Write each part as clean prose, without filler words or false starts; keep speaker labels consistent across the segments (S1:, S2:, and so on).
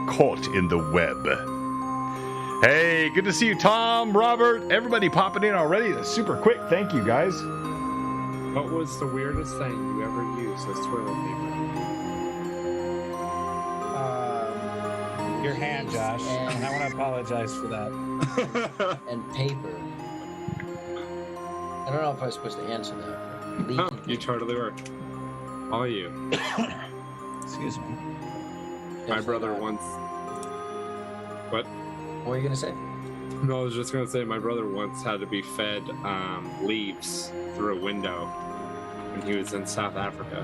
S1: caught in the web. Hey, good to see you, Tom, Robert, everybody popping in already. That's super quick. Thank you, guys.
S2: What was the weirdest thing you ever used as toilet paper?
S3: Your hand, Josh, and I want to apologize for that.
S4: And paper. I don't know if I was supposed to answer that.
S2: Oh, you totally were. All you.
S3: Excuse me.
S2: My brother once. What?
S4: What were you gonna say?
S2: No, I was just gonna say my brother once had to be fed leaves through a window when he was in South Africa.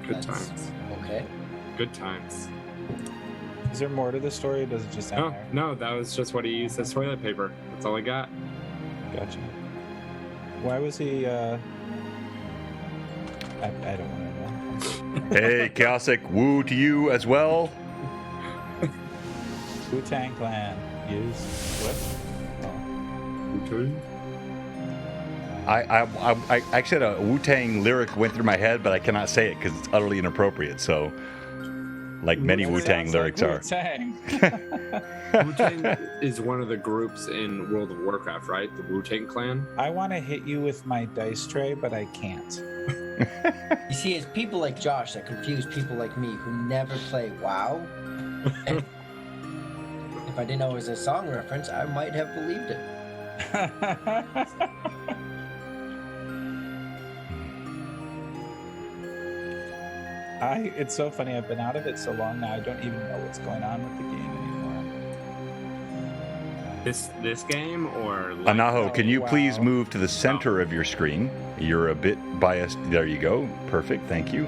S2: Good times.
S4: Okay.
S2: Good times.
S3: Is there more to the story? Or does it just end there?
S2: No, that was just what he used as toilet paper. That's all I got.
S3: Gotcha. Why was he? I don't want to know.
S1: Hey, Chaosic, woo to you as well.
S3: Wu-Tang Clan. Use what?
S2: Okay.
S1: I actually had a Wu-Tang lyric went through my head, but I cannot say it because it's utterly inappropriate. So, like many Wu-Tang lyrics are.
S3: Wu-Tang.
S2: Wu-Tang is one of the groups in World of Warcraft, right? The Wu-Tang Clan.
S3: I want to hit you with my dice tray, but I can't.
S4: You see, it's people like Josh that confuse people like me who never play WoW. And if I didn't know it was a song reference, I might have believed it.
S3: It's so funny. I've been out of it so long now. I don't even know what's going on with the game anymore.
S2: This game or like,
S1: Anaho, can you please
S3: wow.
S1: move to the center of your screen? You're a bit biased. There you go. Perfect. Thank you.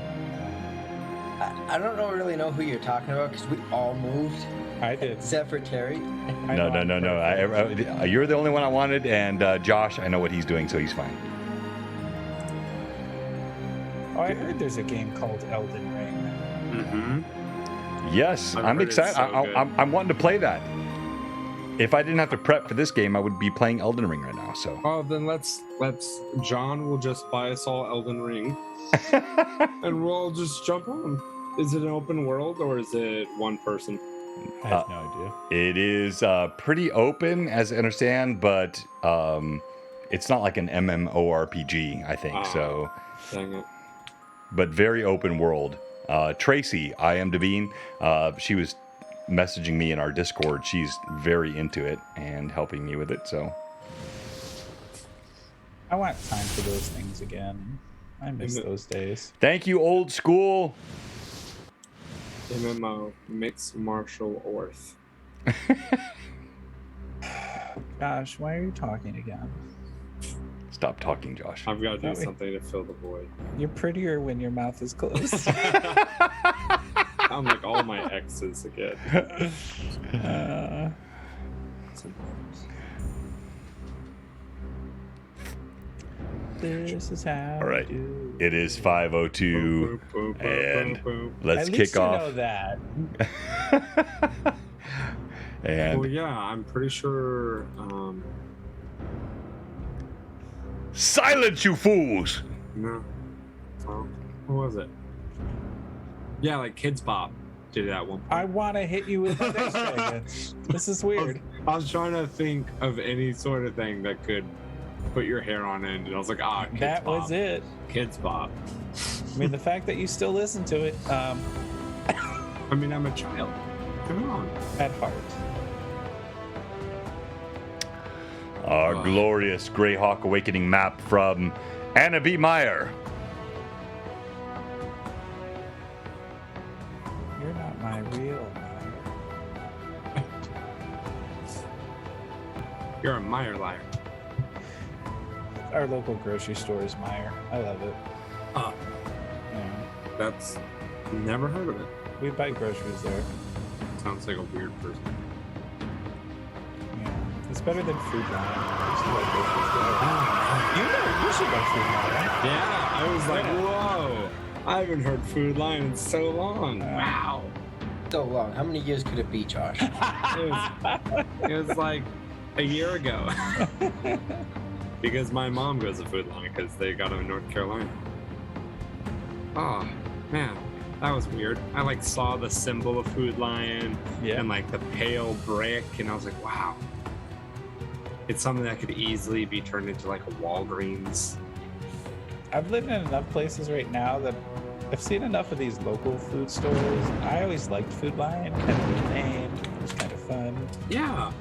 S4: I don't really know who you're talking about because we all moved
S3: I did.
S4: except for Terry.
S1: No. You're the only one I wanted, and Josh, I know what he's doing, so he's fine.
S3: Oh, I heard there's a game called Elden Ring.
S2: Mm-hmm.
S1: Yes,
S2: I've
S1: I'm
S2: heard it's
S1: excited.
S2: so good.
S1: I'm wanting to play that. If I didn't have to prep for this game, I would be playing Elden Ring right now. So.
S2: Well, then let's. John will just buy us all Elden Ring, and we'll all just jump on. Is it an open world or is it one person?
S3: I have no idea.
S1: It is pretty open, as I understand, but it's not like an MMORPG, I think. So.
S2: Dang it.
S1: But very open world. Tracy, I am Devine. She was messaging me in our Discord. She's very into it and helping me with it. So
S3: I want time for those things again. I miss those days.
S1: thank you, old school.
S2: MMO mixed martial arts.
S3: Gosh, why are you talking again?
S1: Stop talking, Josh.
S2: I've got to do
S3: That way-
S2: something to fill the void.
S3: You're prettier when your mouth is closed.
S2: I'm like all my exes again.
S3: This is how.
S1: All right.
S3: we do
S1: It is 5:02, and let's
S3: At
S1: kick
S3: least
S1: off.
S3: You know that.
S1: And
S2: Well, yeah, I'm pretty sure.
S1: silence, you fools!
S2: No. Oh, what was it? Yeah, like Kids Bop did it at one point.
S3: I want to hit you with a dice tray. This is weird.
S2: I was trying to think of any sort of thing that could put your hair on end, and I was like, Kids
S3: That
S2: Bop.
S3: was it.
S2: Kids Bop.
S3: I mean, the fact that you still listen to it,
S2: I mean, I'm a child. Come on.
S3: at heart.
S1: Our glorious Greyhawk Awakening map from Anna B. Meyer.
S3: You're not my real.
S2: You're a Meyer liar.
S3: Our local grocery store is Meyer. I love it.
S2: Oh,
S3: Yeah.
S2: that's never heard of it.
S3: We buy groceries there.
S2: Sounds like a weird person.
S3: Yeah. It's better than Food Line. I used to buy groceries there. You should buy Food Line, right?
S2: Yeah, I was like, whoa. I haven't heard Food Line in so long. Wow.
S4: So long. How many years could it be, Josh?
S2: It was like a year ago. Because my mom goes to Food Line because they got them in North Carolina. Oh, man. That was weird. I like saw the symbol of Food Lion
S3: Yeah.
S2: and like the pale brick, and I was like, wow. It's something that could easily be turned into like a Walgreens.
S3: I've lived in enough places right now that I've seen enough of these local food stores. I always liked Food Lion. Had a good name. It was kind of fun.
S2: Yeah.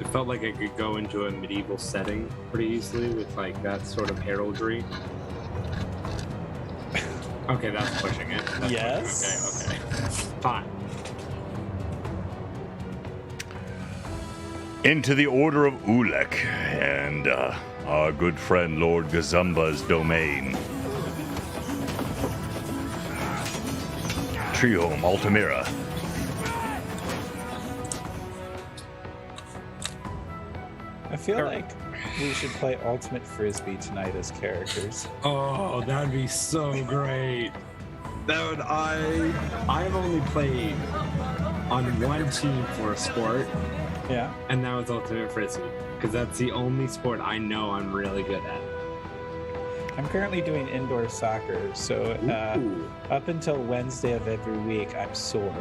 S2: It felt like I could go into a medieval setting pretty easily with like that sort of heraldry. Okay, that's pushing it. That's
S3: Yes.
S2: pushing it. Okay. Fine.
S1: Into the Order of Ulek and our good friend Lord Gazumba's domain. Treehome, Altamira.
S3: I feel like we should play Ultimate Frisbee tonight as characters.
S2: Oh, that'd be so great. That would I've only played on one team for a sport,
S3: Yeah.
S2: and that was Ultimate Frisbee. Because that's the only sport I know I'm really good at.
S3: I'm currently doing indoor soccer, so
S2: Ooh.
S3: up until Wednesday of every week, I'm sore.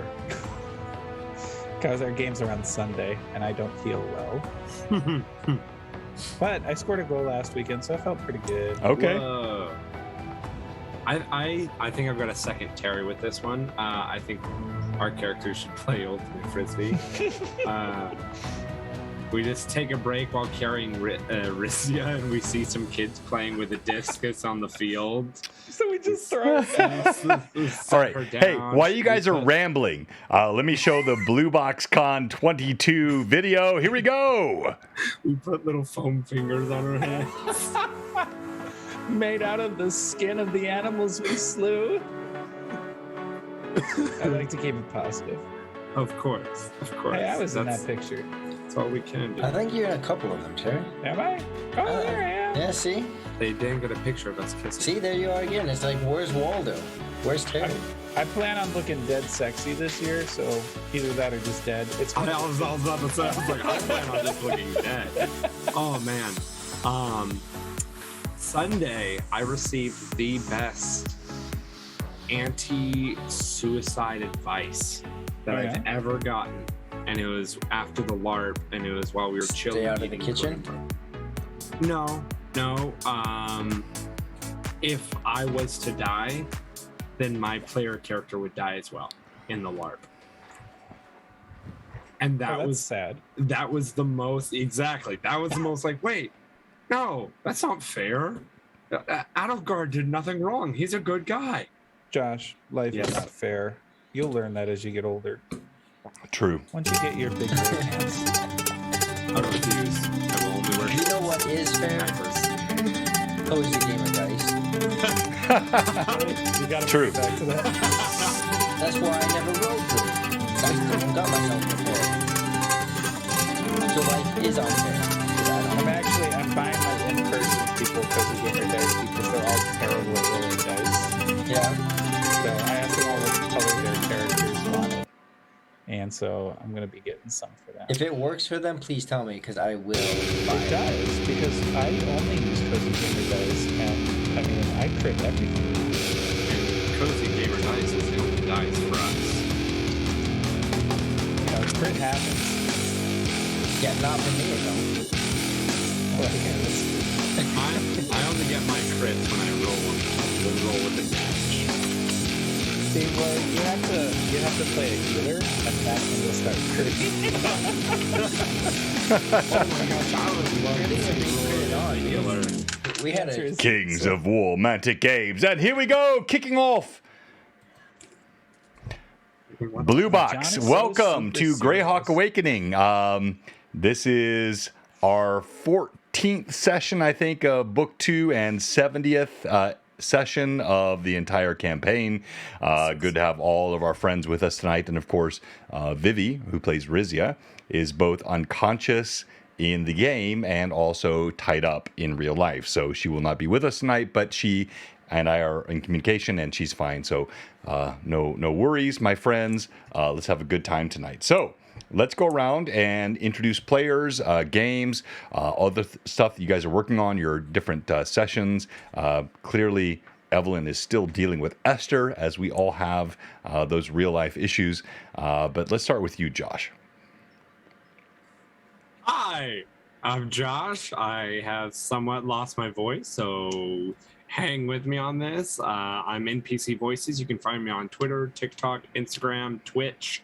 S3: Because our games are on Sunday, and I don't feel well. But I scored a goal last weekend, so I felt pretty good.
S1: Okay.
S2: Whoa. I think I've got a second Terry with this one. I think our characters should play Ultimate Frisbee. We just take a break while carrying Rizia, and we see some kids playing with a discus on the field.
S3: So we just throw it.
S1: All right. Hey, while you guys are rambling, let me show the Blue Box Con 22 video. Here we go.
S2: We put little foam fingers on our hands.
S3: Made out of the skin of the animals we slew. I like to keep it positive.
S2: Of course.
S3: Hey, I was in that picture.
S2: That's all we can do.
S4: I think you're in a couple of them, Terry.
S3: Am I? Oh, there I am.
S4: Yeah, see?
S2: They didn't get a picture of us kissing.
S4: See, there you are again. It's like, where's Waldo? Where's Terry?
S3: I plan on looking dead sexy this year, so either that or just dead. It's
S2: I was about to say, I was like, I plan on just looking dead. Oh man. Sunday, I received the best anti-suicide advice that
S3: Okay.
S2: I've ever gotten, and it was after the LARP, and it was while we were chilling.
S4: Stay out of the
S2: eating
S4: kitchen?
S2: No. If I was to die, then my player character would die as well in the LARP. And that was
S3: sad.
S2: that was the most like, wait, no, that's not fair. Adalgard did nothing wrong. He's a good guy.
S3: Josh, life
S2: Yes.
S3: is not fair. You'll learn that as you get older.
S1: True.
S3: Once you get your big girl hands.
S2: I refuse. I will only wear
S4: You know what is fair?
S2: diapers.
S4: Cozy gamer dice.
S3: You gotta
S1: True.
S3: bring it back to that.
S4: That's why I never rolled through. I still got myself before. So life is unfair.
S3: I'm buying my in-person people Cozy Gamer dice because they're all terrible at rolling dice.
S4: Yeah.
S3: So I asked them all to color their characters on it. And so I'm going to be getting some for them.
S4: If it works for them, please tell me, because I will buy
S3: It
S4: it.
S3: does, because I only use Cozy Gamer dice, and I mean, I crit everything.
S2: Cozy gamer dice is the only dice for us.
S3: You know, crit happens.
S4: Yeah, not for me, though.
S3: Well, yeah, that's
S2: I only get my crits when I roll them. We'll roll with the dash.
S3: See, well, you have to play a healer, and that's when you'll start critting.
S2: Oh my gosh, I would love to see roll on healer.
S4: We had
S3: Answer
S4: a
S3: is-
S1: Kings of War Mantic Games. And here we go, kicking off. Blue Box,
S3: John is so
S1: welcome
S3: super
S1: to Greyhawk
S3: serious.
S1: Awakening. This is our 14th session, I think, of Book 2 and 70th session of the entire campaign. Good to have all of our friends with us tonight. And of course, Vivi, who plays Rizia, is both unconscious in the game and also tied up in real life. So she will not be with us tonight, but she and I are in communication and she's fine. So no worries, my friends. Let's have a good time tonight. So let's go around and introduce players, games, all the stuff that you guys are working on, your different sessions. Clearly, Evelyn is still dealing with Esther, as we all have those real life issues. But let's start with you, Josh.
S2: Hi, I'm Josh. I have somewhat lost my voice, so hang with me on this. I'm NPC Voices. You can find me on Twitter, TikTok, Instagram, Twitch,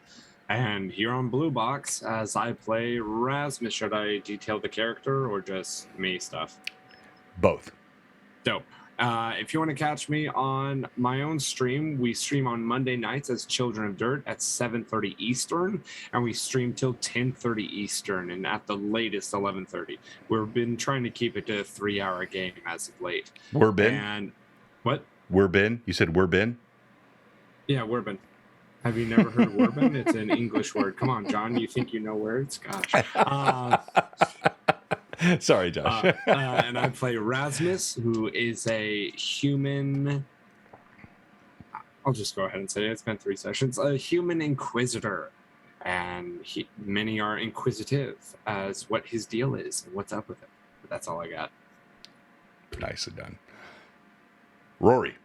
S2: and here on Blue Box as I play Rasmus. Should I detail the character or just me stuff?
S1: Both.
S2: Dope. If you want to catch me on my own stream, we stream on Monday nights as Children of Dirt at 7:30 Eastern, and we stream till 10:30 Eastern, and at the latest 11:30. We've been trying to keep it to a 3-hour game as of late.
S1: We're been.
S2: And what?
S1: We're been. You said we're been.
S2: Yeah, Werbin. Have you never heard of Werbin? It's an English word. Come on, John. You think you know words? Gosh.
S1: Sorry, Josh.
S2: And I play Rasmus, who is a human. I'll just go ahead and say it. It's been 3 sessions. A human inquisitor. And many are inquisitive as what his deal is and what's up with it. But that's all I got.
S1: Nicely done. Rory.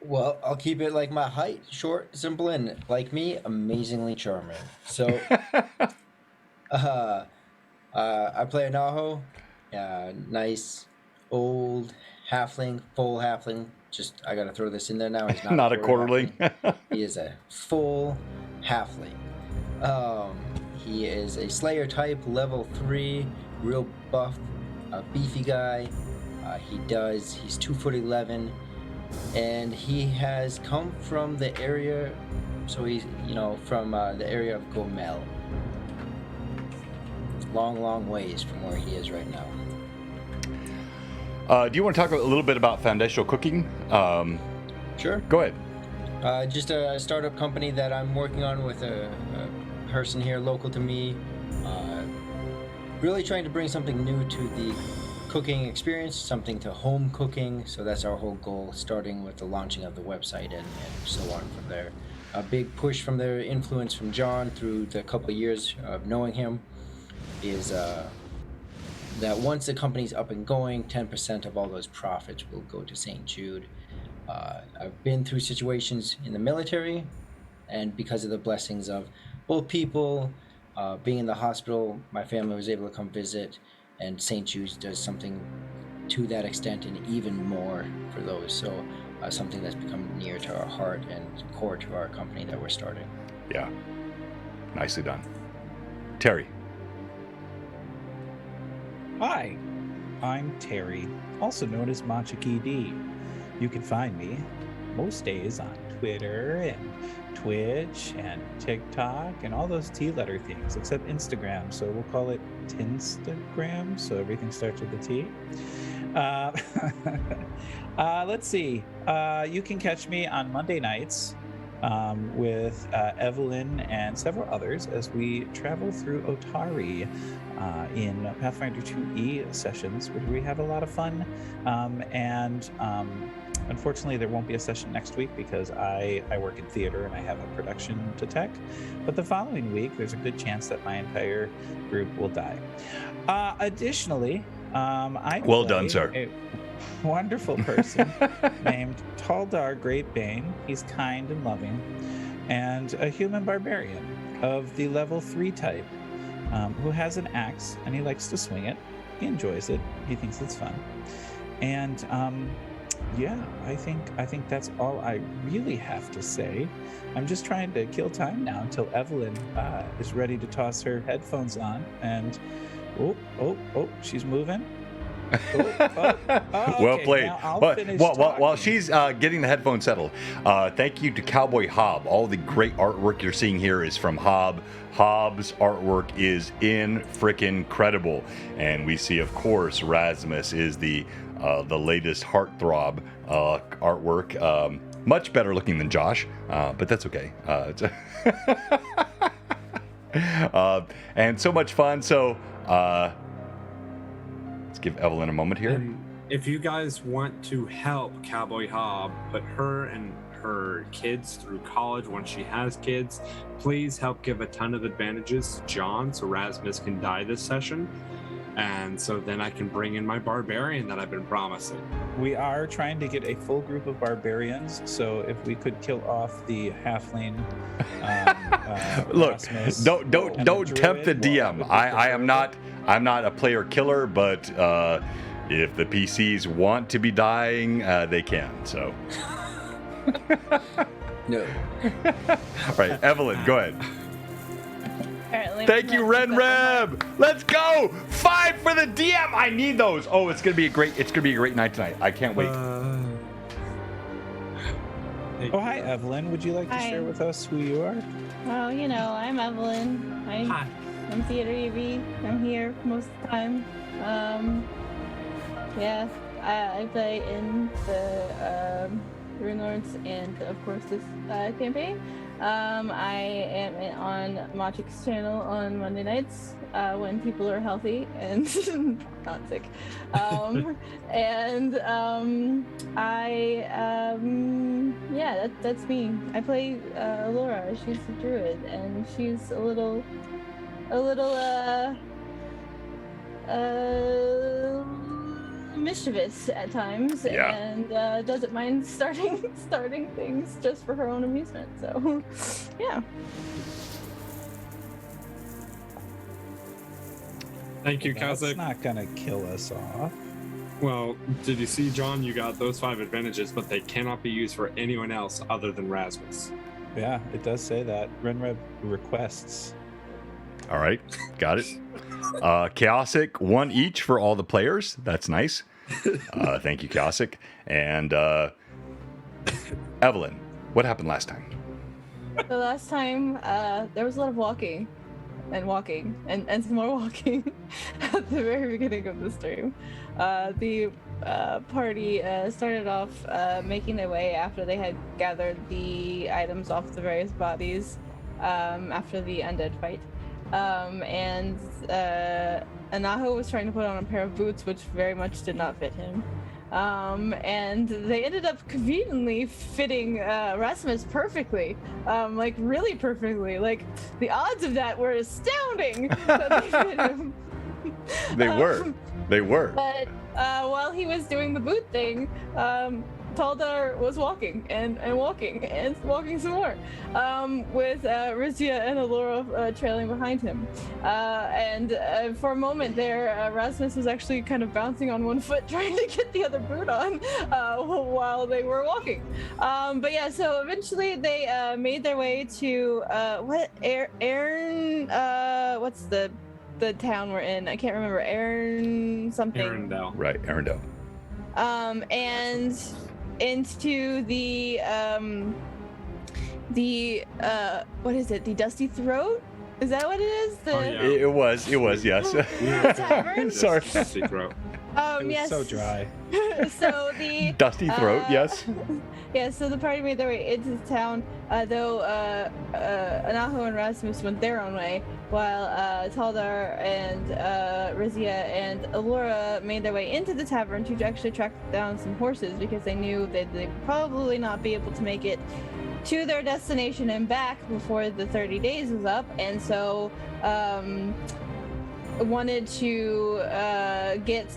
S4: Well, I'll keep it like my height, short, simple, and like me, amazingly charming. So, I play a Naho, nice, old halfling, full halfling. Just, I gotta throw this in there now. He's
S1: Not a quarterling.
S4: He is a full halfling. He is a Slayer type, level 3, real buff, beefy guy. He's 2'11", and he has come from the area, so he's, from the area of Gomel. Long ways from where he is right now.
S1: Do you want to talk a little bit about foundational cooking?
S4: Sure.
S1: Go ahead.
S4: Just a startup company that I'm working on with a person here local to me. Really trying to bring something new to the cooking experience, something to home cooking. So that's our whole goal, starting with the launching of the website and so on from there. A big push from their influence from John through the couple of years of knowing him is that once the company's up and going, 10% of all those profits will go to St. Jude. I've been through situations in the military, and because of the blessings of both people being in the hospital, my family was able to come visit, and St. Jude's does something to that extent and even more for those. So something that's become near to our heart and core to our company that we're starting.
S1: Yeah. Nicely done. Terry.
S3: Hi, I'm Terry, also known as Machiki D. You can find me most days on Twitter and Twitch and TikTok and all those T-letter things, except Instagram, so we'll call it Tinstagram, so everything starts with a T. Let's see. You can catch me on Monday nights with Evelyn and several others as we travel through Otari in Pathfinder 2E sessions, where we have a lot of fun. Unfortunately, there won't be a session next week because I work in theater and I have a production to tech. But the following week, there's a good chance that my entire group will die. Additionally, I
S1: Well done, sir.
S3: A wonderful person named Taldar Greatbane. He's kind and loving, and a human barbarian of the level 3 type, who has an axe and he likes to swing it. He enjoys it. He thinks it's fun. And yeah, I think that's all I really have to say. I'm just trying to kill time now until Evelyn is ready to toss her headphones on. And oh, she's moving.
S1: Well played. While she's getting the headphones settled, thank you to Cowboy Hob. All the great artwork you're seeing here is from Hob. Hob's artwork is incredible, and we see, of course, Rasmus is the latest heartthrob artwork. Much better looking than Josh, but that's okay. And so much fun. So let's give Evelyn a moment here.
S2: And if you guys want to help Cowboy Hob put her and her kids through college once she has kids, please help give a ton of advantages to John so Rasmus can die this session. And so then I can bring in my barbarian that I've been promising.
S3: We are trying to get a full group of barbarians, so if we could kill off the halfling,
S1: Look,
S3: Rasmus,
S1: don't
S3: and
S1: tempt the
S3: druid, that
S1: DM.
S3: would be
S1: I'm
S3: preferable.
S1: not a player killer, but if the PCs want to be dying, they can. So,
S4: No.
S1: all right, Evelyn, go ahead.
S5: Apparently
S1: Thank you,
S5: Ren
S1: Renreb. Let's go. 5 for the DM. I need those. Oh, it's gonna be a great night tonight. I can't wait.
S3: Oh, hi, Evelyn. Would you like to
S5: Hi.
S3: share with us who you are?
S5: Well, you know, I'm Evelyn.
S2: Hi.
S5: I'm theater EV. I'm here most of the time. Yeah, I play in the Rune Lords and of course this campaign. I am on Machik's channel on Monday nights when people are healthy and not sick. That's me. I play Laura. She's a druid and she's a little mischievous at times,
S1: Yeah.
S5: and doesn't mind starting things just for her own amusement. So, yeah.
S2: Thank you,
S3: That's
S2: Kazakh.
S3: not gonna kill us off.
S2: Well, did you see, John? You got those 5 advantages, but they cannot be used for anyone else other than Rasmus.
S3: Yeah, it does say that. Renreb requests.
S1: All right, got it. Chaosic, 1 each for all the players. That's nice. Thank you, Chaosic. And Evelyn, what happened last time?
S5: The last time there was a lot of walking and some more walking at the very beginning of the stream. The party started off making their way after they had gathered the items off the various bodies after the undead fight. And Anaho was trying to put on a pair of boots, which very much did not fit him. And they ended up conveniently fitting Rasmus perfectly, like really perfectly. Like the odds of that were astounding that they fit him.
S1: They were.
S5: But while he was doing the boot thing, Taldar was walking and walking some more, with Rizia and Allura trailing behind him. And for a moment there, Rasmus was actually kind of bouncing on one foot, trying to get the other boot on while they were walking. But yeah, so eventually they made their way to what's the town we're in? I can't remember. Arendelle something.
S2: Arendelle.
S1: Right, Arendelle.
S5: And into the what is it? The Dusty Throat? Is that what it is?
S2: Yeah.
S1: It was, yes.
S5: The tavern?
S1: Sorry.
S2: Dusty throat.
S3: It was
S5: Yes.
S3: so dry.
S5: So the
S1: Dusty throat, yes.
S5: Yeah, so the party made their way into the town, though Anaho and Rasmus went their own way, while Taldar and Rizia and Allura made their way into the tavern to actually track down some horses, because they knew that they'd probably not be able to make it to their destination and back before the 30 days was up, and so wanted to get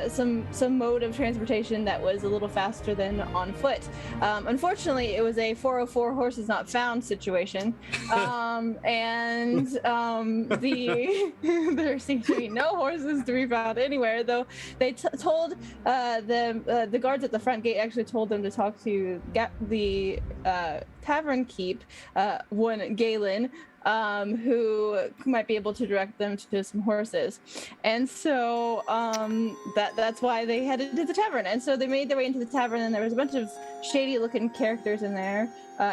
S5: some mode of transportation that was a little faster than on foot. Unfortunately, it was a 404 horses not found situation, and there seemed to be no horses to be found anywhere. Though they told the guards at the front gate actually told them to talk to the tavern keep, one Galen, who might be able to direct them to some horses. And so that's why they headed to the tavern. And so they made their way into the tavern, and there was a bunch of shady looking characters in there,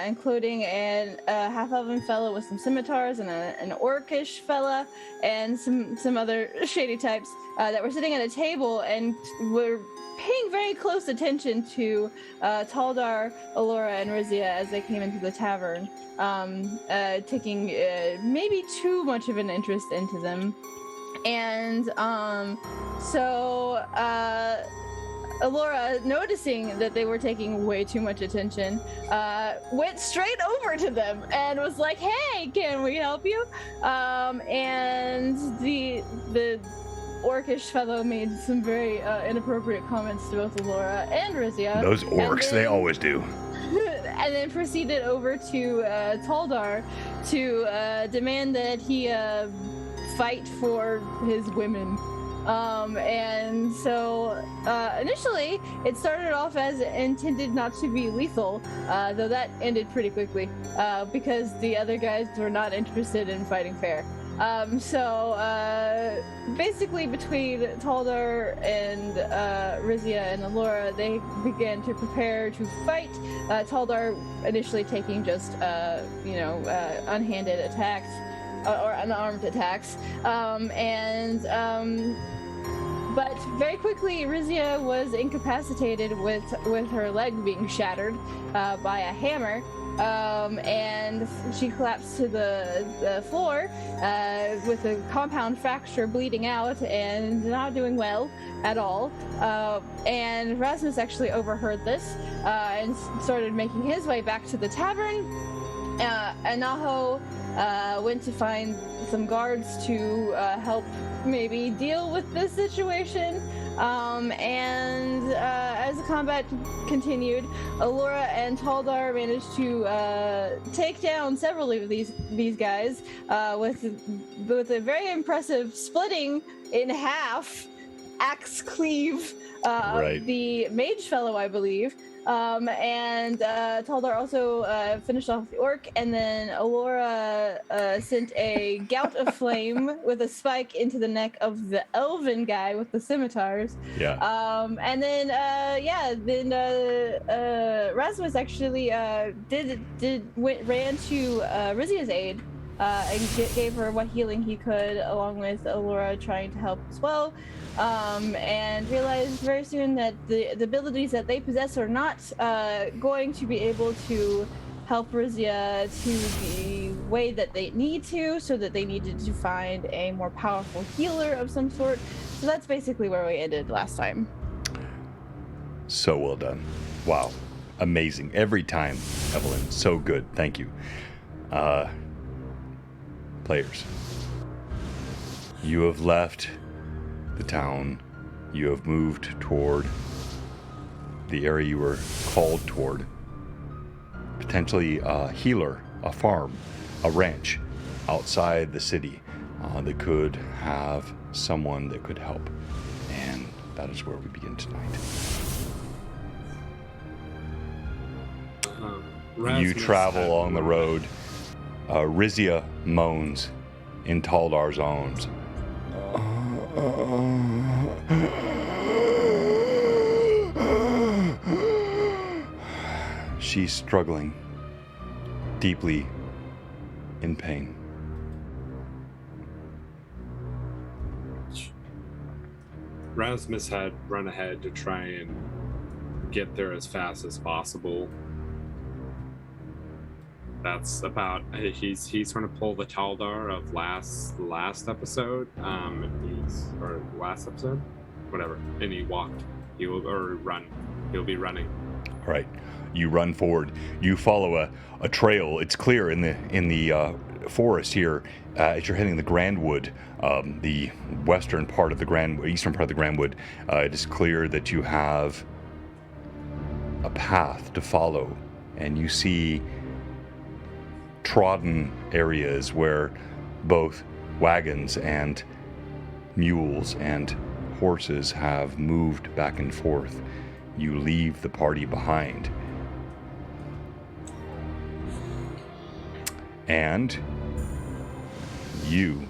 S5: including a half-elven fella with some scimitars and an orcish fella and some other shady types that were sitting at a table and were paying very close attention to Taldar, Allura, and Rizia as they came into the tavern, taking maybe too much of an interest into them. And so Allura, noticing that they were taking way too much attention, went straight over to them and was like, "Hey, can we help you?" And the orcish fellow made some very inappropriate comments to both Laura and Rizia.
S1: Those orcs, they always do.
S5: And then proceeded over to Taldar to demand that he fight for his women. And so initially it started off as intended not to be lethal, though that ended pretty quickly because the other guys were not interested in fighting fair. So basically between Taldar and Rizia and Allura, they began to prepare to fight. Taldar initially taking just unhanded attacks or unarmed attacks, but very quickly Rizia was incapacitated with her leg being shattered by a hammer. And she collapsed to the floor with a compound fracture bleeding out and not doing well at all. And Rasmus actually overheard this and started making his way back to the tavern. And Naho went to find some guards to help maybe deal with this situation. And as the combat continued, Allura and Taldar managed to take down several of these guys with a very impressive splitting in half axe cleave
S1: Right.
S5: the mage fellow, I believe. And Taldar also finished off the orc, and then Allura sent a gout of flame with a spike into the neck of the elven guy with the scimitars.
S1: Yeah.
S5: And then Rasmus actually ran to Rizia's aid and gave her what healing he could, along with Allura trying to help as well. And realized very soon that the abilities that they possess are not going to be able to help Rizia to the way that they need to, so that they needed to find a more powerful healer of some sort. So that's basically where we ended last time.
S1: So well done. Wow. Amazing. Every time, Evelyn. So good. Thank you. Players, you have left the town. You have moved toward the area you were called toward. Potentially a healer, a farm, a ranch outside the city that could have someone that could help. And that is where we begin tonight. You travel along the road. Rizia moans in Taldar's arms. She's struggling, deeply in pain.
S2: Rasmus had run ahead to try and get there as fast as possible. That's about he's going to pull the Taldar of last episode. Last episode, whatever. And he walked. He will run. He'll be running.
S1: All right, you run forward. You follow a trail. It's clear in the forest here as you're heading the Grandwood, the western part of the eastern part of the Grandwood. It is clear that you have a path to follow, and you see trodden areas where both wagons and mules and horses have moved back and forth. You leave the party behind. And you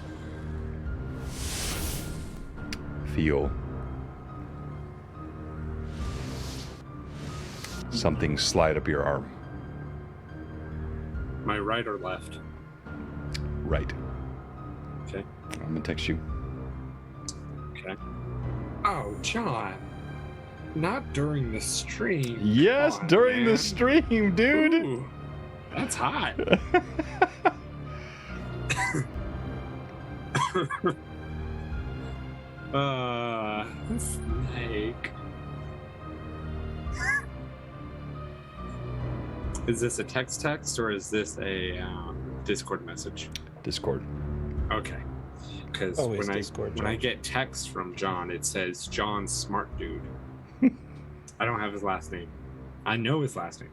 S1: feel something slide up your arm.
S2: My right or left?
S1: Right.
S2: Okay.
S1: I'm gonna text you.
S2: Okay. Oh, John. Not during the stream.
S1: Yes,
S2: Come on,
S1: during
S2: man.
S1: the stream, dude.
S2: Ooh, that's hot. Snake. Is this a text or is this a Discord message?
S1: Discord.
S2: Okay. Because
S3: Always
S2: when
S3: Discord,
S2: I
S3: Josh.
S2: get text from John, it says John Smart Dude. I don't have his last name. I know his last name,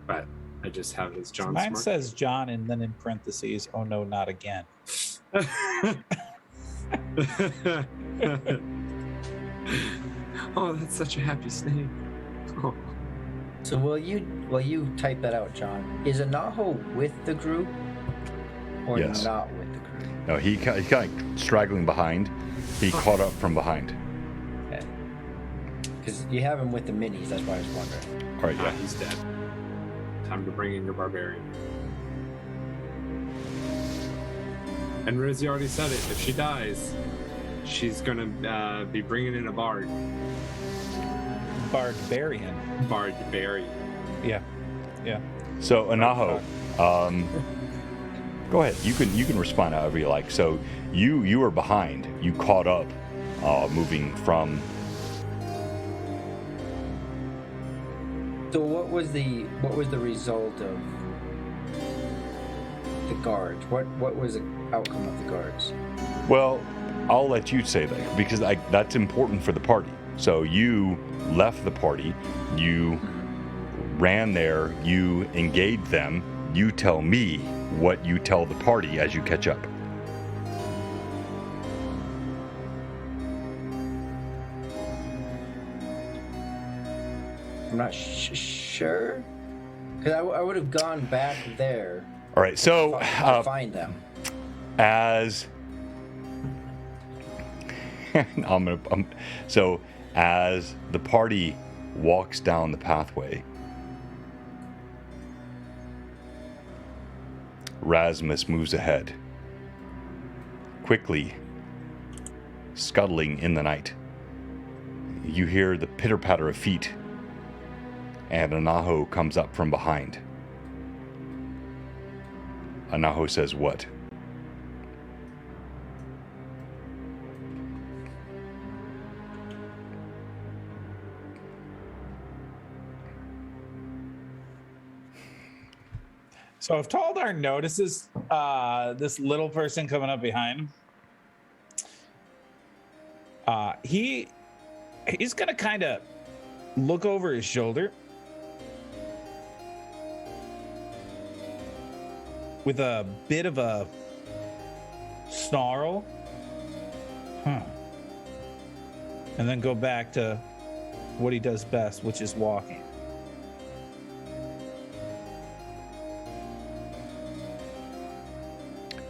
S2: but I just have his John
S3: Mine
S2: Smart.
S3: says John, and then in parentheses, oh no, not again.
S2: Oh, that's such a happy snake. Oh.
S4: So while you type that out, John, is Anaho with the group or
S1: Yes.
S4: not with the group?
S1: No, he's kind of straggling behind. He caught up from behind.
S4: Okay. Because you have him with the minis, that's why I was wondering.
S1: All right, yeah.
S2: He's dead. Time to bring in your barbarian. And Rizzy already said it. If she dies, she's gonna be bringing in a bard.
S3: Barbarian.
S2: Barbarian.
S3: Yeah.
S1: So Anaho, go ahead. You can respond however you like. So you were behind. You caught up, moving from.
S4: So what was the result of the guards? What was the outcome of the guards?
S1: Well, I'll let you say that because that's important for the party. So you left the party. You ran there. You engaged them. You tell me what you tell the party as you catch up.
S4: I'm not sure. Because I would have gone back there
S1: All right. So
S4: to find them.
S1: as so as the party walks down the pathway, Rasmus moves ahead, quickly scuttling in the night. You hear the pitter-patter of feet, and Anaho comes up from behind. Anaho says what?
S3: So if Taldar notices this little person coming up behind him, he's gonna kind of look over his shoulder with a bit of a snarl, and then go back to what he does best, which is walking.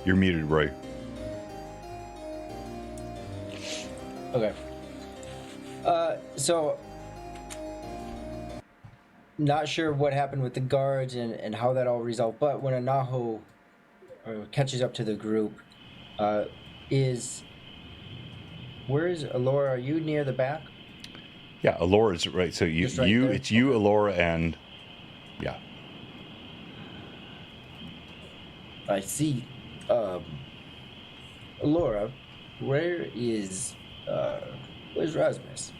S1: You're muted, Roy.
S4: Okay. So not sure what happened with the guards and how that all resolved, but when Anaho catches up to the group, where is Alora? Are you near the back?
S1: Yeah, Alora's right. So
S4: Just right there?
S1: it's you, Alora, and yeah.
S4: I see. Alora, where's Rasmus?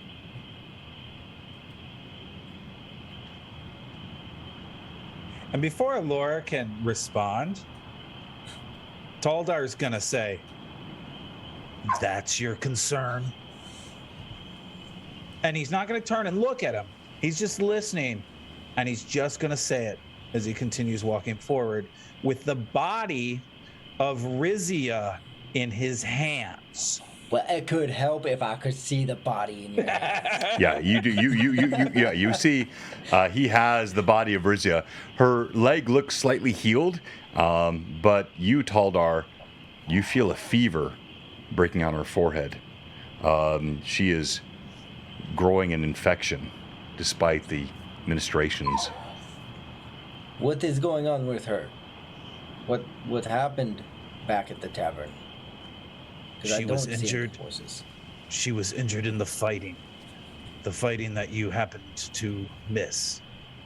S3: And before Laura can respond, Taldar's gonna say, "That's your concern." And he's not gonna turn and look at him. He's just listening, and he's just gonna say it as he continues walking forward with the body of Rizia in his hands.
S4: Well, it could help if I could see the body in your hand.
S1: Yeah, you do. Yeah, you see, he has the body of Rizia. Her leg looks slightly healed, but you, Taldar, you feel a fever breaking on her forehead. She is growing an infection, despite the ministrations.
S4: What is going on with her? What happened back at the tavern? Because I
S3: She
S4: don't
S3: was
S4: see any
S3: injured.
S4: horses.
S3: She was injured in the fighting that you happened to miss.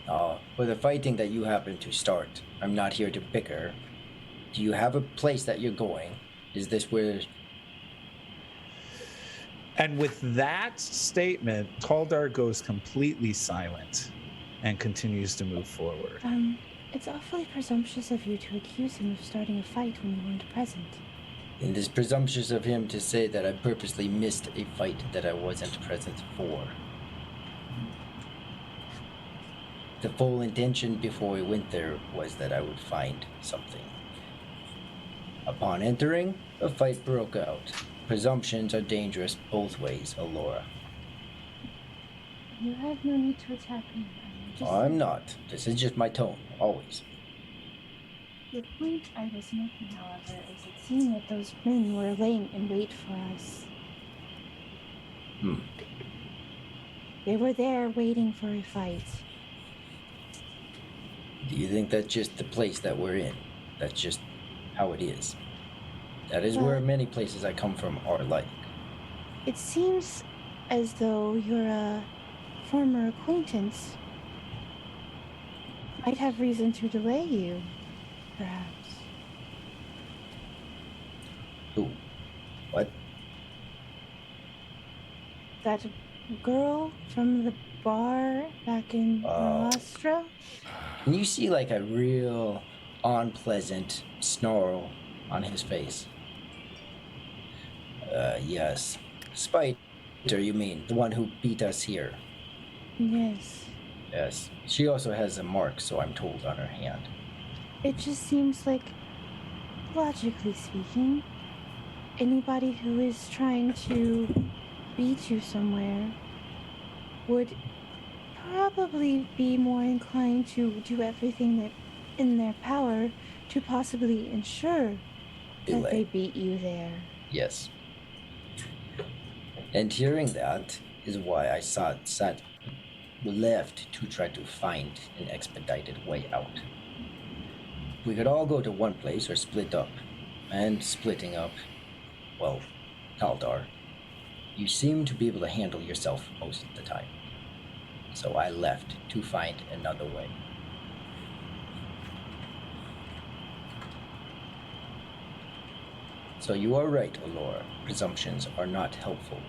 S4: Well, the fighting that you happen to start. I'm not here to bicker. Do you have a place that you're going? Is this where...
S3: And with that statement, Taldar goes completely silent and continues to move forward.
S5: It's awfully presumptuous of you to accuse him of starting a fight when you weren't present.
S4: It is presumptuous of him to say that I purposely missed a fight that I wasn't present for. The full intention before we went there was that I would find something. Upon entering, a fight broke out. Presumptions are dangerous both ways, Alora.
S5: You have no need to attack me.
S4: I'm not. This is just my tone, always.
S5: The point I was making, however, is it seemed that those men were laying in wait for us. They were there waiting for a fight.
S4: Do you think that's just the place that we're in? That's just how it is? That is where many places I come from are like.
S5: It seems as though you're a former acquaintance. Might have reason to delay you, perhaps.
S4: Who? What?
S5: That girl from the bar back in Nostra?
S4: And you see like a real unpleasant snarl on his face. Yes. Spider, you mean? The one who beat us here.
S5: Yes.
S4: Yes. She also has a mark, so I'm told, on her hand.
S5: It just seems like, logically speaking, anybody who is trying to beat you somewhere would probably be more inclined to do everything that in their power to possibly ensure that they beat you there.
S4: Yes. And hearing that is why I left to try to find an expedited way out. We could all go to one place or split up. And splitting up, well, Kaldar, you seem to be able to handle yourself most of the time. So I left to find another way. So you are right, Alora. Presumptions are not helpful.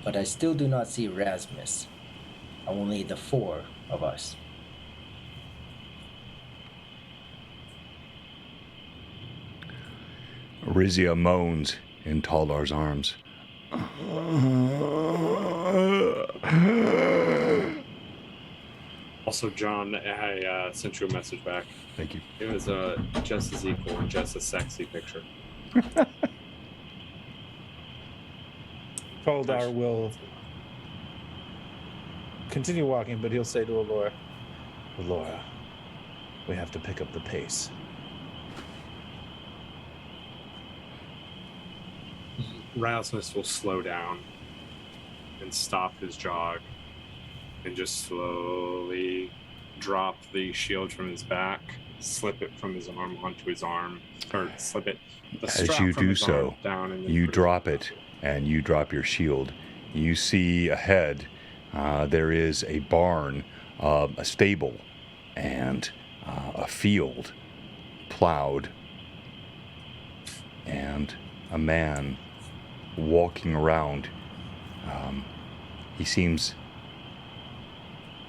S4: But I still do not see Rasmus. Only the four of us.
S1: Rizia moans in Taldar's arms.
S2: Also, John, I sent you a message back.
S1: Thank you.
S2: It was just as equal and just a sexy picture.
S3: Kaldar will continue walking, but he'll say to Alora, Alora, we have to pick up the pace.
S2: Rasmus will slow down and stop his jog and just slowly drop the shield from his back, slip it from his arm onto his arm, or slip it.
S1: As you do so, you drop it and you drop your shield. You see ahead there is a barn, a stable, and a field plowed, and a man walking around. He seems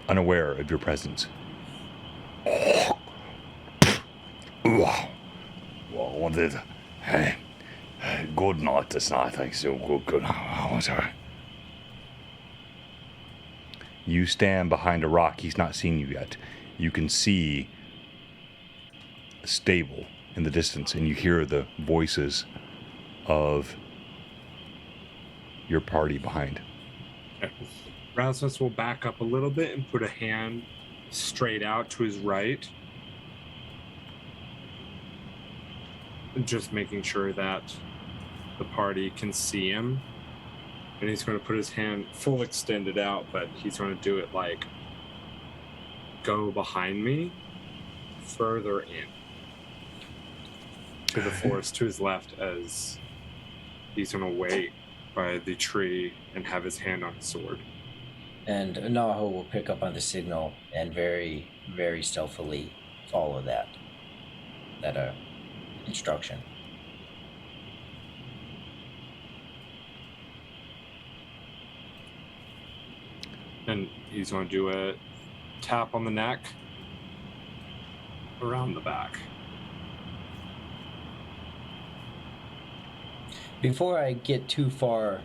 S1: unaware of your presence. Wow. Well, hey, good night this night. Thanks. Good. Sorry. You stand behind a rock. He's not seen you yet. You can see a stable in the distance, and you hear the voices of your party behind.
S2: Rasmus will back up a little bit and put a hand straight out to his right, just making sure that the party can see him. And he's going to put his hand full extended out, but he's going to do it like go behind me, further in to the forest to his left, as he's going to wait by the tree and have his hand on his sword.
S4: And Naho will pick up on the signal and very, very stealthily follow that instruction.
S2: And he's going to do a tap on the neck around the back.
S4: Before I get too far,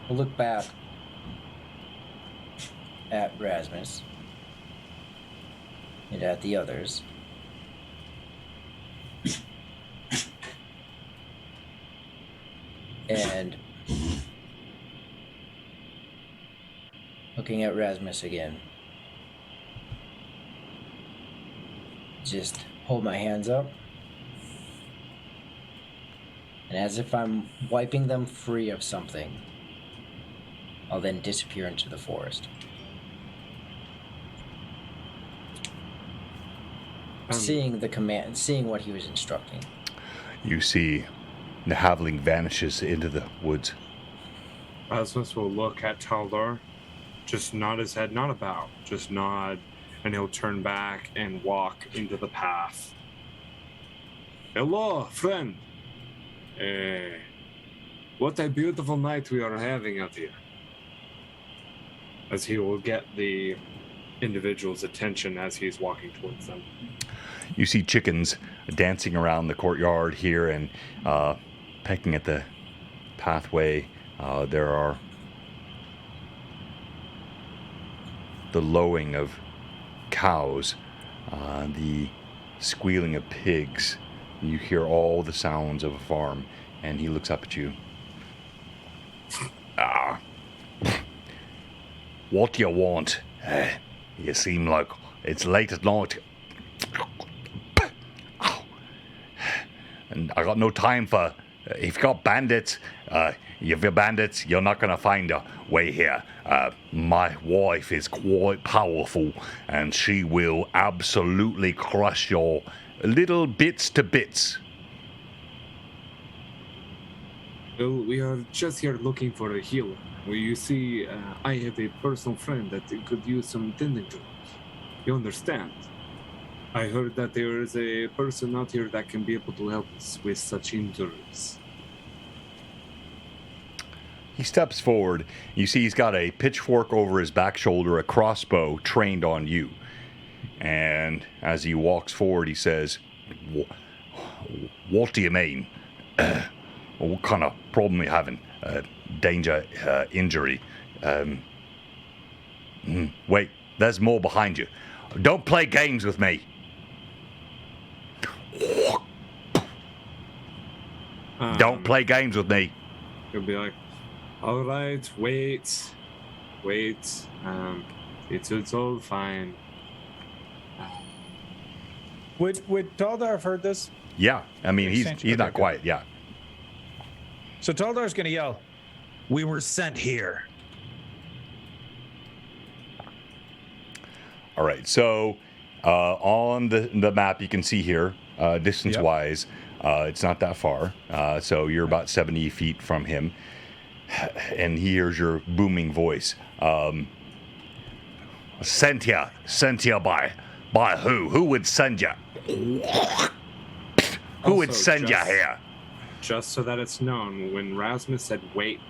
S4: I'll look back at Rasmus and at the others. And looking at Rasmus again. Just hold my hands up. And as if I'm wiping them free of something, I'll then disappear into the forest. Seeing what he was instructing.
S1: You see the halfling vanishes into the woods.
S2: Rasmus will look at Taldor, just nod his head, not about, just nod, and he'll turn back and walk into the path. Hello, friend. What a beautiful night we are having out here. As he will get the individual's attention as he's walking towards them.
S1: You see chickens dancing around the courtyard here and pecking at the pathway. There are the lowing of cows, the squealing of pigs. You hear all the sounds of a farm, and he looks up at you. What do you want? You seem like it's late at night. And I got no time for... if you got bandits, you're not going to find a way here. My wife is quite powerful, and she will absolutely crush your little bits to bits.
S2: Well, we are just here looking for a healer. Well, you see, I have a personal friend that could use some tending to. You understand? I heard that there is a person out here that can be able to help us with such injuries.
S1: He steps forward. You see he's got a pitchfork over his back shoulder, a crossbow trained on you. And as he walks forward, he says, what do you mean? What kind of problem are you having? Danger, injury. Wait, there's more behind you. Don't play games with me. Don't play games with me.
S2: He'll be like, all right, wait. It's all fine.
S3: Would Taldar have heard this?
S1: Yeah, I mean, he's not quiet, yeah.
S3: So Taldar's going to yell, "We were sent here."
S1: All right, so on the map you can see here, distance-wise, it's not that far. So you're about 70 feet from him, and he hears your booming voice. Sent here by who? Who would send you? Who would send you here?
S2: Just so that it's known, when Rasmus said wait,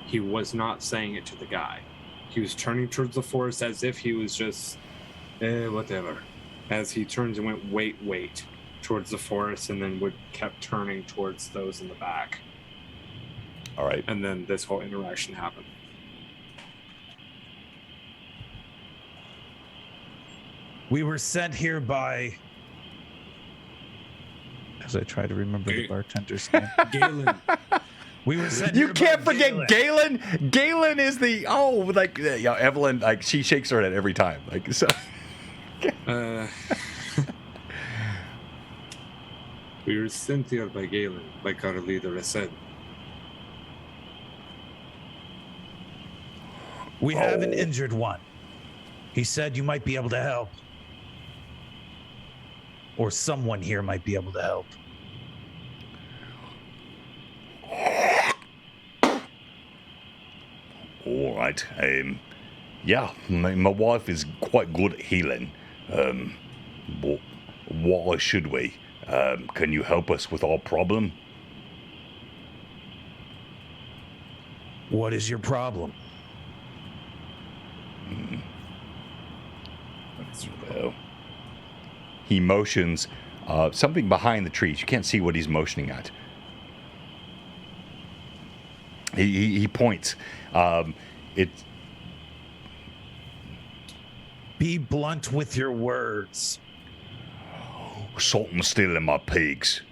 S2: he was not saying it to the guy. He was turning towards the forest as if he was just, whatever. As he turns and went wait, towards the forest, and then kept turning towards those in the back.
S1: All right.
S2: And then this whole interaction happened.
S3: We were sent here by... As I try to remember the bartender's name.
S2: Galen.
S3: We were sent
S1: You
S3: here
S1: can't
S3: by
S1: forget Galen. Galen is the Evelyn, like, she shakes her head every time. Like, so.
S2: We were sent here by Galen, like our leader has said.
S3: We have an injured one. He said you might be able to help. Or someone here might be able to help.
S1: All right. Yeah, my wife is quite good at healing. But why should we? Can you help us with our problem?
S3: What is your problem?
S1: Well, he motions something behind the trees. You can't see what he's motioning at. He points. It's
S3: Be blunt with your words.
S1: something stealing my pigs.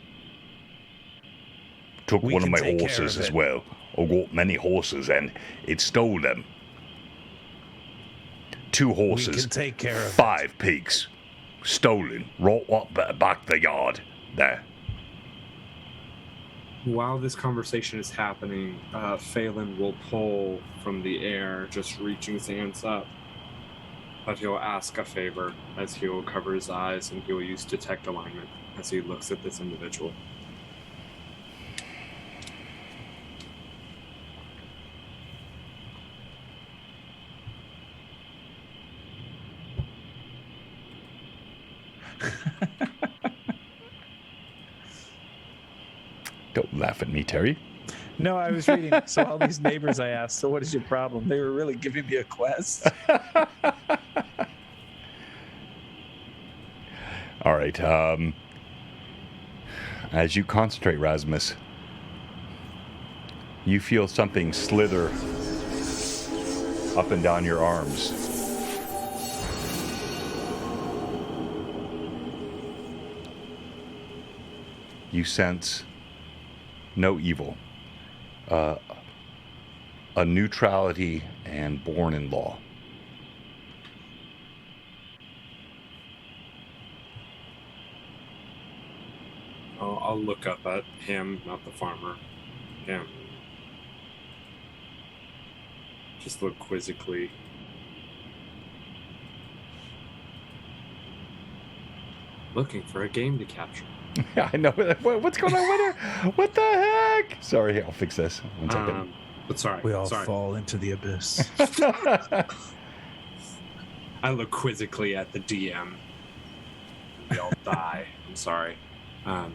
S1: Took
S3: We
S1: one of
S3: can
S1: my
S3: take care
S1: horses
S3: of
S1: as
S3: it.
S1: well. I got many horses, and it stole them. 2 horses.
S3: We can take care of it.
S1: 5 pigs. Stolen. Right up back the yard. There.
S2: While this conversation is happening, Phelan will pull from the air, just reaching his hands up. But he'll ask a favor as he will cover his eyes and he will use detect alignment as he looks at this individual.
S1: Don't laugh at me, Terry.
S3: No, I was reading. So all these neighbors I asked, so what is your problem? They were really giving me a quest.
S1: All right. As you concentrate, Rasmus, you feel something slither up and down your arms. You sense no evil, a neutrality and born in law.
S2: I'll look up at him, not the farmer. Him. Just look quizzically. Looking for a game to capture.
S1: I know. What's going on with her? What the heck? Sorry, I'll fix this. 1 second.
S2: But sorry.
S3: We all
S2: sorry.
S3: fall into the abyss.
S2: I look quizzically at the DM. We all die. I'm sorry.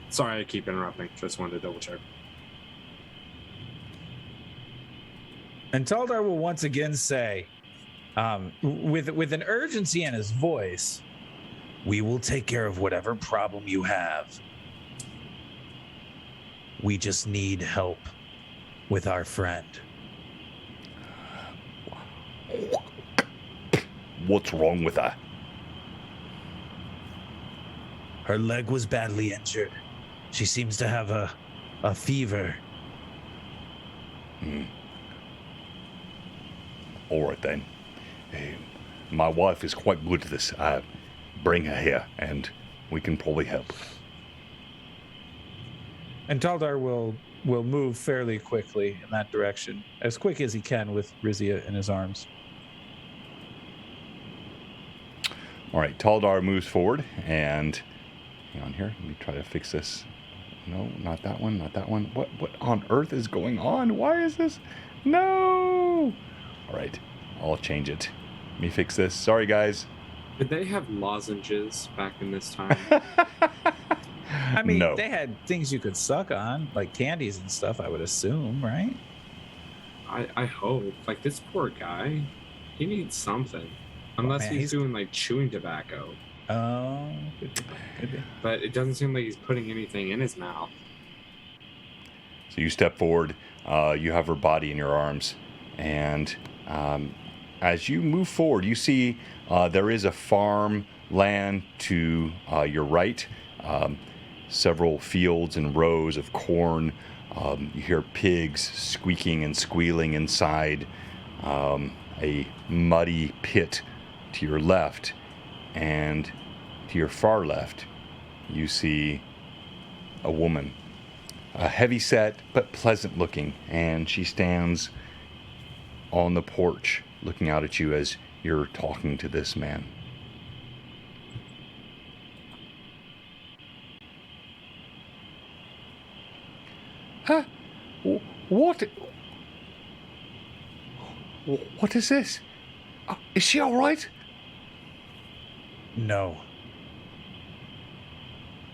S2: Sorry I keep interrupting. Just wanted to double check.
S3: And Taldar will once again say, with an urgency in his voice, we will take care of whatever problem you have. We just need help with our friend.
S1: What's wrong with her?
S3: Her leg was badly injured. She seems to have a fever.
S1: All right then. My wife is quite good at this. Bring her here, and we can probably help.
S3: And Taldar will move fairly quickly in that direction, as quick as he can with Rizia in his arms.
S1: All right, Taldar moves forward, and hang on here. Let me try to fix this. No, not that one, not that one. What on earth is going on? Why is this? No! All right, I'll change it. Let me fix this. Sorry, guys.
S2: Did they have lozenges back in this time?
S3: I mean,
S1: No.
S3: they had things you could suck on, like candies and stuff, I would assume, right?
S2: I hope. Like, this poor guy, he needs something. Unless
S3: man,
S2: he's
S3: he's-
S2: doing, like, chewing tobacco.
S3: Oh, could be.
S2: But it doesn't seem like he's putting anything in his mouth.
S1: So you step forward. You have her body in your arms, and as you move forward, you see there is a farm land to your right. Several fields and rows of corn. You hear pigs squeaking and squealing inside. A muddy pit to your left, and to your far left, you see a woman, heavy set but pleasant looking, and she stands on the porch looking out at you as you're talking to this man. What? What is this? Is she all right?
S3: No.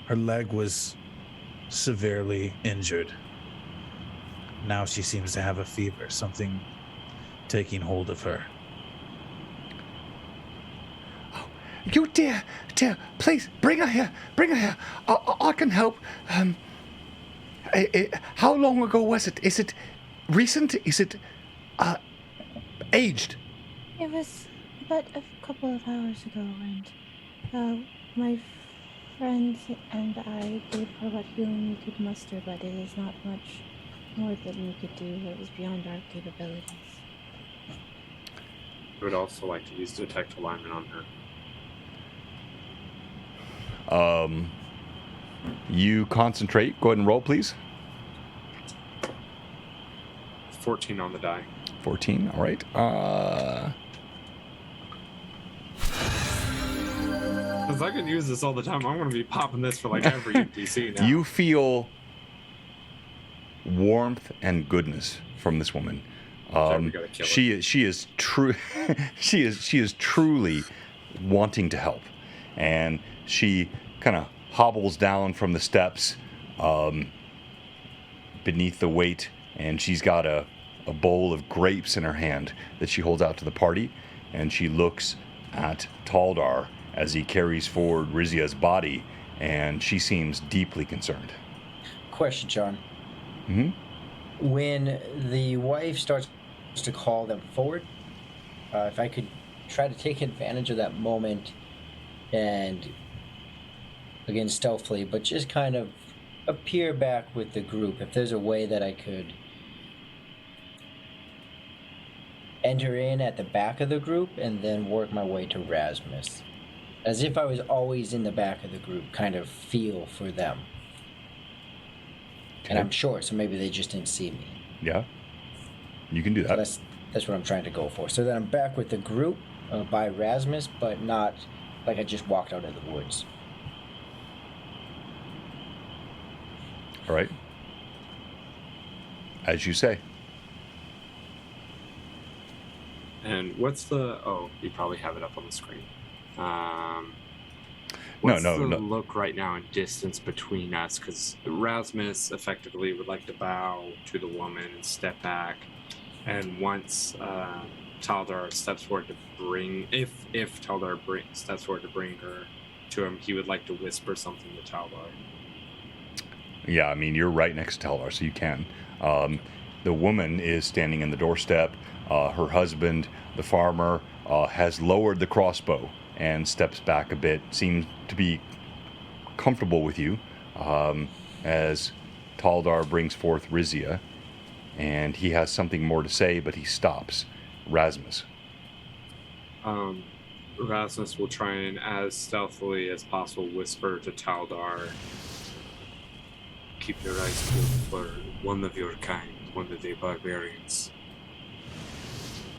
S3: Her leg was severely injured. Now she seems to have a fever, something taking hold of her.
S1: You dear, please bring her here. Bring her here. I can help. How long ago was it? Is it recent? Is it aged?
S5: It was but a couple of hours ago, and my friend and I gave her what healing we could muster, but it is not much more than we could do. It was beyond our capabilities.
S2: I would also like to use Detect Alignment on her.
S1: You concentrate. Go ahead and roll, please.
S2: 14 on the die.
S1: 14. All right.
S2: Because I could use this all the time. I'm going to be popping this for like every NPC now.
S1: You feel warmth and goodness from this woman.
S2: We gotta kill her.
S1: She is true. she is truly wanting to help, and she kind of hobbles down from the steps beneath the weight, and she's got a bowl of grapes in her hand that she holds out to the party, and she looks at Taldar as he carries forward Rizia's body, and she seems deeply concerned.
S4: Question, John.
S1: Mm-hmm.
S4: When the wife starts to call them forward, if I could try to take advantage of that moment and, again, stealthily, but just kind of appear back with the group, if there's a way that I could enter in at the back of the group and then work my way to Rasmus. As if I was always in the back of the group, kind of feel for them.
S1: Okay.
S4: And I'm short, so maybe they just didn't see me.
S1: Yeah, you can do that.
S4: So that's what I'm trying to go for. So that I'm back with the group by Rasmus, but not like I just walked out of the woods.
S1: All right. As you say.
S2: And what's the... Oh, you probably have it up on the screen.
S1: No.
S2: What's the look right now in distance between us? Because Rasmus effectively would like to bow to the woman and step back. And once Taldar steps forward to bring... If Taldar steps forward to bring her to him, he would like to whisper something to Taldar.
S1: Yeah, I mean, you're right next to Taldar, so you can. The woman is standing in the doorstep. Her husband, the farmer, has lowered the crossbow and steps back a bit, seems to be comfortable with you, as Taldar brings forth Rizia, and he has something more to say, but he stops. Rasmus.
S2: Rasmus will try and, as stealthily as possible, whisper to Taldar, "Keep your eyes peeled for one of your kind, one of the barbarians.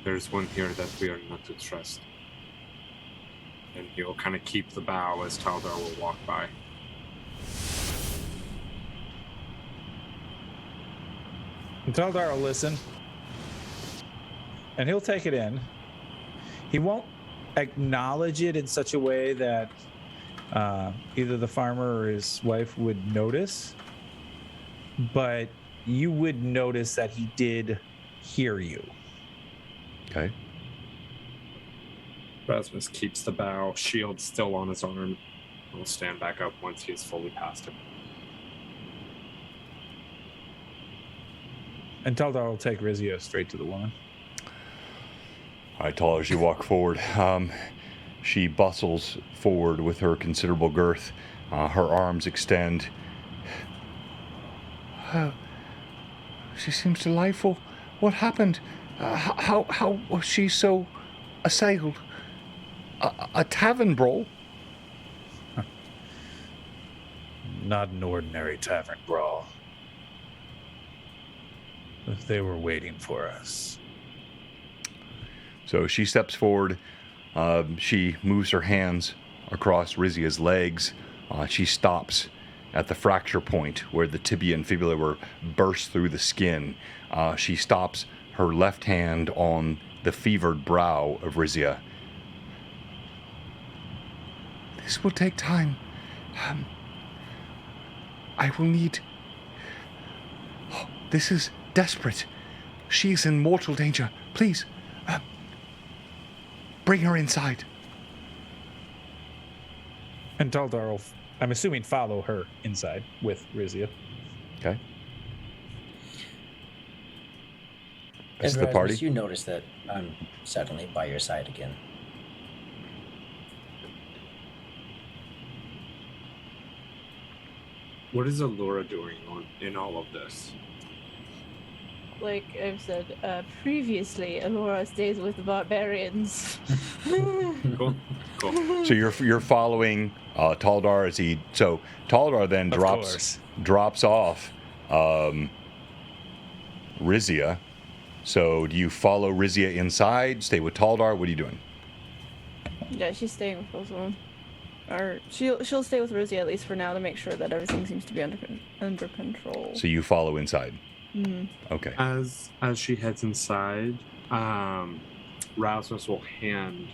S2: There's one here that we are not to trust." And he'll kind of keep the bow as Taldar will walk by.
S3: And Taldar will listen. And he'll take it in. He won't acknowledge it in such a way that either the farmer or his wife would notice. But you would notice that he did hear you.
S1: Okay.
S2: Rasmus keeps the bow, shield still on his arm, and will stand back up once he is fully past him.
S3: And Taldar will take Rizia straight to the woman.
S1: All right, Taldar, as you walk forward, she bustles forward with her considerable girth. Her arms extend. She seems delightful. What happened? How was she so assailed? A tavern brawl?
S3: Not an ordinary tavern brawl. They were waiting for us.
S1: So she steps forward. She moves her hands across Rizia's legs. She stops at the fracture point where the tibia and fibula were burst through the skin. She stops her left hand on the fevered brow of Rizia. This will take time. I will need... Oh, this is desperate. She is in mortal danger. Please, bring her inside.
S3: And Taldar will, I'm assuming, follow her inside with Rizia.
S1: Okay. Rest of the
S4: Rasmus,
S1: party.
S4: you notice that I'm suddenly by your side again.
S2: What is Allura doing in all of this?
S5: Like I've said previously, Alora stays with the barbarians.
S2: Cool.
S1: So you're following Taldar as he. So Taldar then
S3: Of course.
S1: drops off Rizia. So do you follow Rizia inside? Stay with Taldar? What are you doing?
S5: Yeah, she's staying with both of them. Or she'll stay with Rosie at least for now to make sure that everything seems to be under control.
S1: So you follow inside.
S5: Mm-hmm.
S1: Okay.
S2: As she heads inside, Rasmus will hand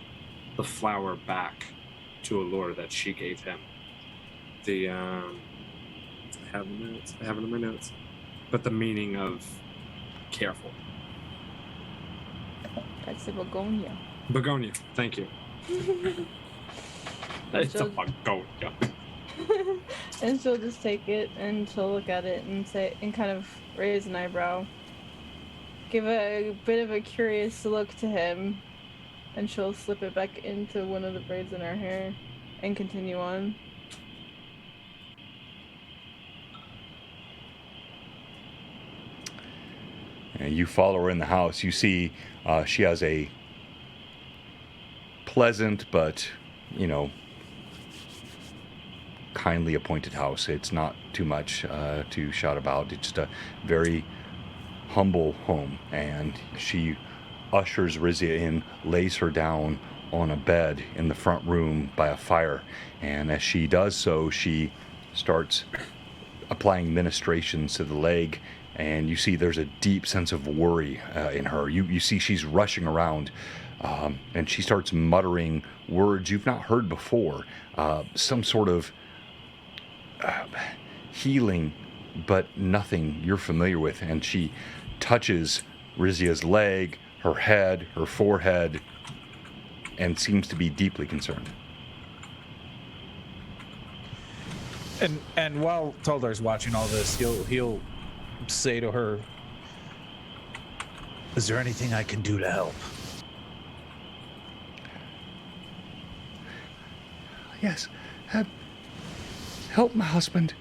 S2: the flower back to Allura that she gave him. The I have it in my notes. But the meaning of careful.
S5: That's the begonia.
S2: Begonia, thank you. It's a begonia.
S5: And she'll just take it and she'll look at it and say and kind of raise an eyebrow. Give a bit of a curious look to him, and she'll slip it back into one of the braids in her hair and continue on.
S1: And you follow her in the house. You see she has a pleasant but, kindly appointed house. It's not too much to shout about. It's just a very humble home. And she ushers Rizia in, lays her down on a bed in the front room by a fire. And as she does so, she starts applying ministrations to the leg. And you see there's a deep sense of worry in her. You see she's rushing around, and she starts muttering words you've not heard before. Some sort of healing, but nothing you're familiar with. And she touches Rizia's leg, her head, her forehead, and seems to be deeply concerned.
S3: And while Taldar's watching all this, he'll say to her, "Is there anything I can do to help?"
S1: Yes, help my husband.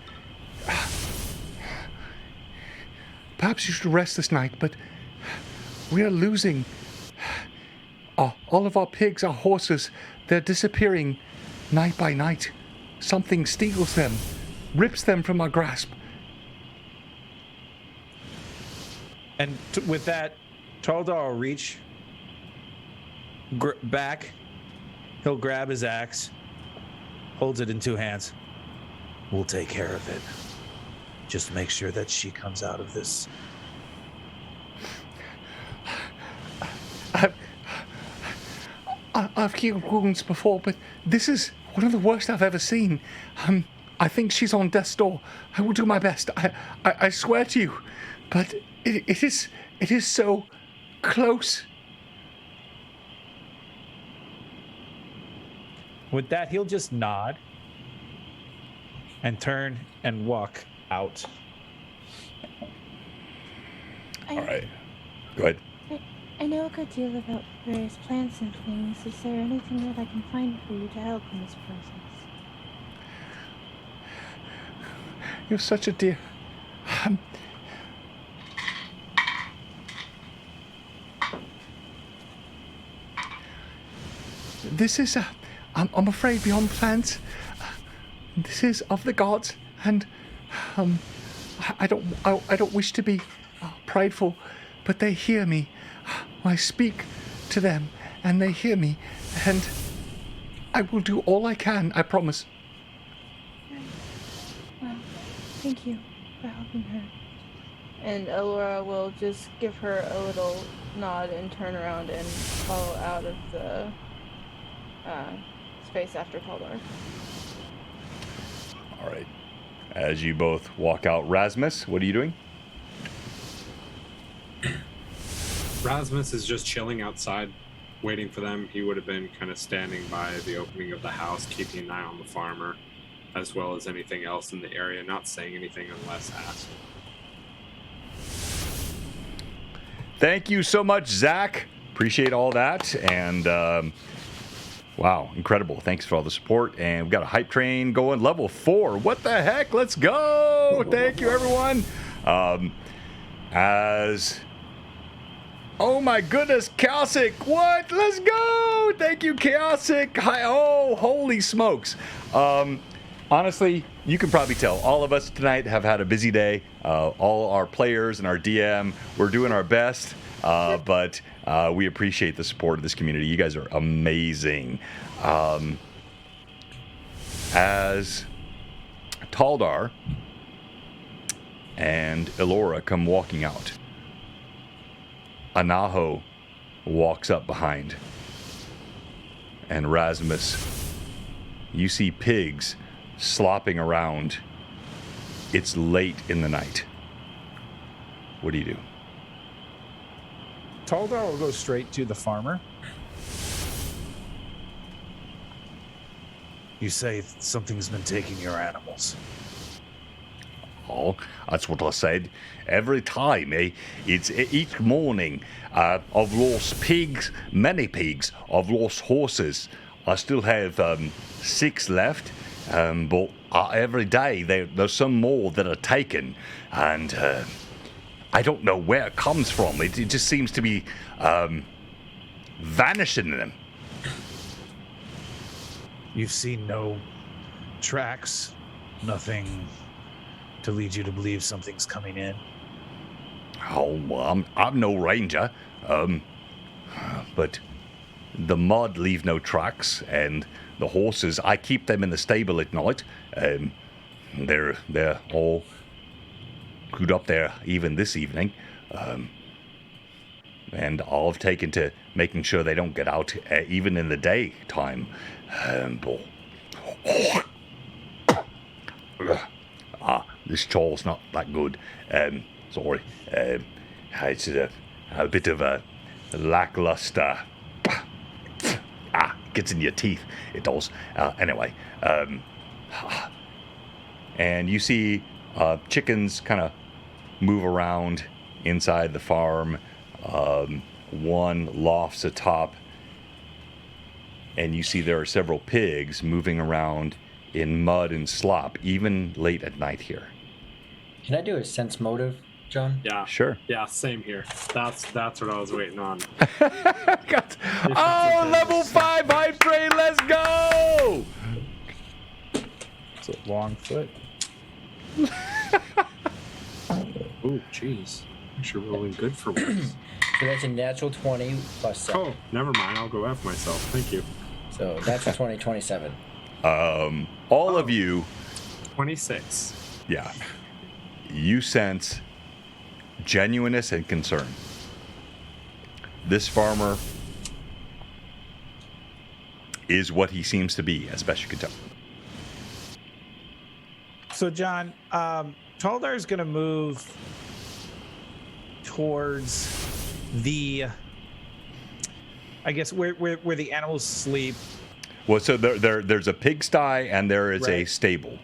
S1: Perhaps you should rest this night, but we are losing all of our pigs, our horses. They're disappearing night by night. Something steals them, rips them from our grasp.
S3: And with that, Taldar will reach back. He'll grab his axe, holds it in two hands. "We'll take care of it. Just make sure that she comes out of this."
S1: I've healed wounds before, but this is one of the worst I've ever seen. I think she's on death's door. I will do my best. I swear to you, but it is so close.
S3: With that, he'll just nod and turn and walk out.
S1: All right, go ahead.
S6: I know a good deal about various plants and things. Is there anything that I can find for you to help in this process?
S1: You're such a dear. This is, I'm afraid, beyond plants. This is of the gods, and I don't wish to be prideful, but they hear me. I speak to them, and they hear me, and I will do all I can. I promise.
S6: Well, thank you for helping her.
S5: And Allura will just give her a little nod and turn around and follow out of the space after Taldar.
S1: All right. As you both walk out, Rasmus, what are you doing?
S2: Rasmus is just chilling outside, waiting for them. He would have been kind of standing by the opening of the house, keeping an eye on the farmer, as well as anything else in the area, not saying anything unless asked.
S1: Thank you so much, Zach. Appreciate all that. And wow, incredible. Thanks for all the support. And we've got a hype train going, level 4. What the heck? Let's go. Thank you, everyone. Oh my goodness, Chaosic. What? Let's go. Thank you, Chaosic. Hi. Oh, holy smokes. Honestly, you can probably tell all of us tonight have had a busy day. All our players and our DM, we're doing our best, but we appreciate the support of this community. You guys are amazing. As Taldar and Elora come walking out, Anaho walks up behind. And Rasmus, you see pigs slopping around. It's late in the night. What do you do?
S3: Taldar will go straight to the farmer. You say something's been taking your animals.
S1: Oh, that's what I said. Every time, it's each morning. I've lost pigs, many pigs. I've lost horses. I still have 6 left, but every day there's some more that are taken, and I don't know where it comes from. It just seems to be vanishing them.
S3: You've seen no tracks, nothing to lead you to believe something's coming in.
S1: Oh, well, I'm no ranger, but the mud leave no tracks, and the horses, I keep them in the stable at night. They're all good up there even this evening, and I've taken to making sure they don't get out even in the daytime. This chaw's not that good. Sorry. It's a bit of a lackluster. Gets in your teeth. It does. Anyway. And you see chickens kind of move around inside the farm. One lofts atop. And you see there are several pigs moving around in mud and slop, even late at night here.
S4: Can I do a sense motive, John?
S2: Yeah.
S1: Sure.
S2: Yeah, same here. That's what I was waiting on.
S1: Oh, level 5 hype train, let's go!
S3: It's a long foot.
S2: Oh, jeez. Actually rolling good for once.
S4: So that's a natural 20 plus 7.
S2: Oh, never mind. I'll go F myself. Thank you.
S4: So that's a 20, 27.
S1: All of you,
S2: 26.
S1: yeah, you sense genuineness and concern. This farmer is what he seems to be, as best you can tell.
S3: So, John, Taldar's going to move towards the, I guess, where the animals sleep.
S1: Well, so there's a pigsty and there is a
S3: Right.
S1: stable.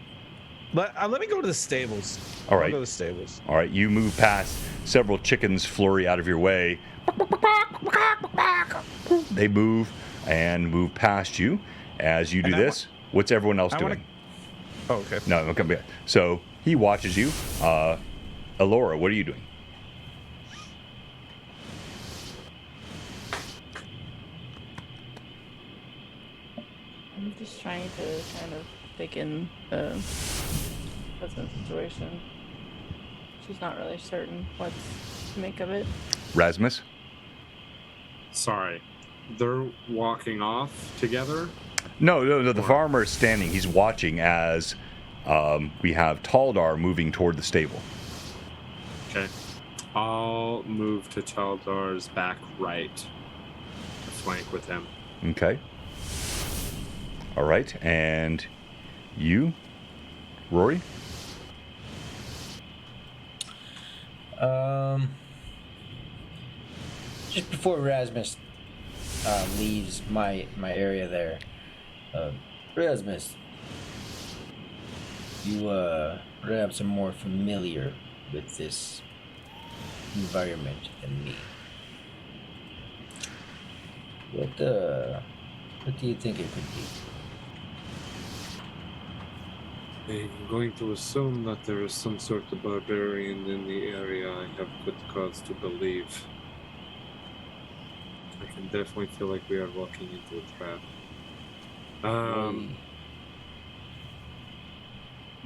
S3: Let me go to the stables.
S1: All right.
S3: I'll go to the stables.
S1: All right, you move past several chickens flurry out of your way. They move and move past you. As you do
S3: And
S1: this, what's everyone else doing?
S3: Oh, okay.
S1: No, I'll come back. So he watches you. Elora, what are you doing?
S5: I'm just trying to kind of take in the present situation. She's not really certain what to make of it.
S1: Rasmus?
S2: Sorry. They're walking off together?
S1: No. The farmer is standing. He's watching as we have Taldar moving toward the stable.
S2: Okay. I'll move to Taldar's back right to flank with him.
S1: Okay. All right, and you, Rory?
S4: Just before Rasmus leaves my area there, Rasmus, you perhaps are more familiar with this environment than me. What do you think it could be?
S2: I'm going to assume that there is some sort of barbarian in the area. I have good cause to believe. I can definitely feel like we are walking into a trap.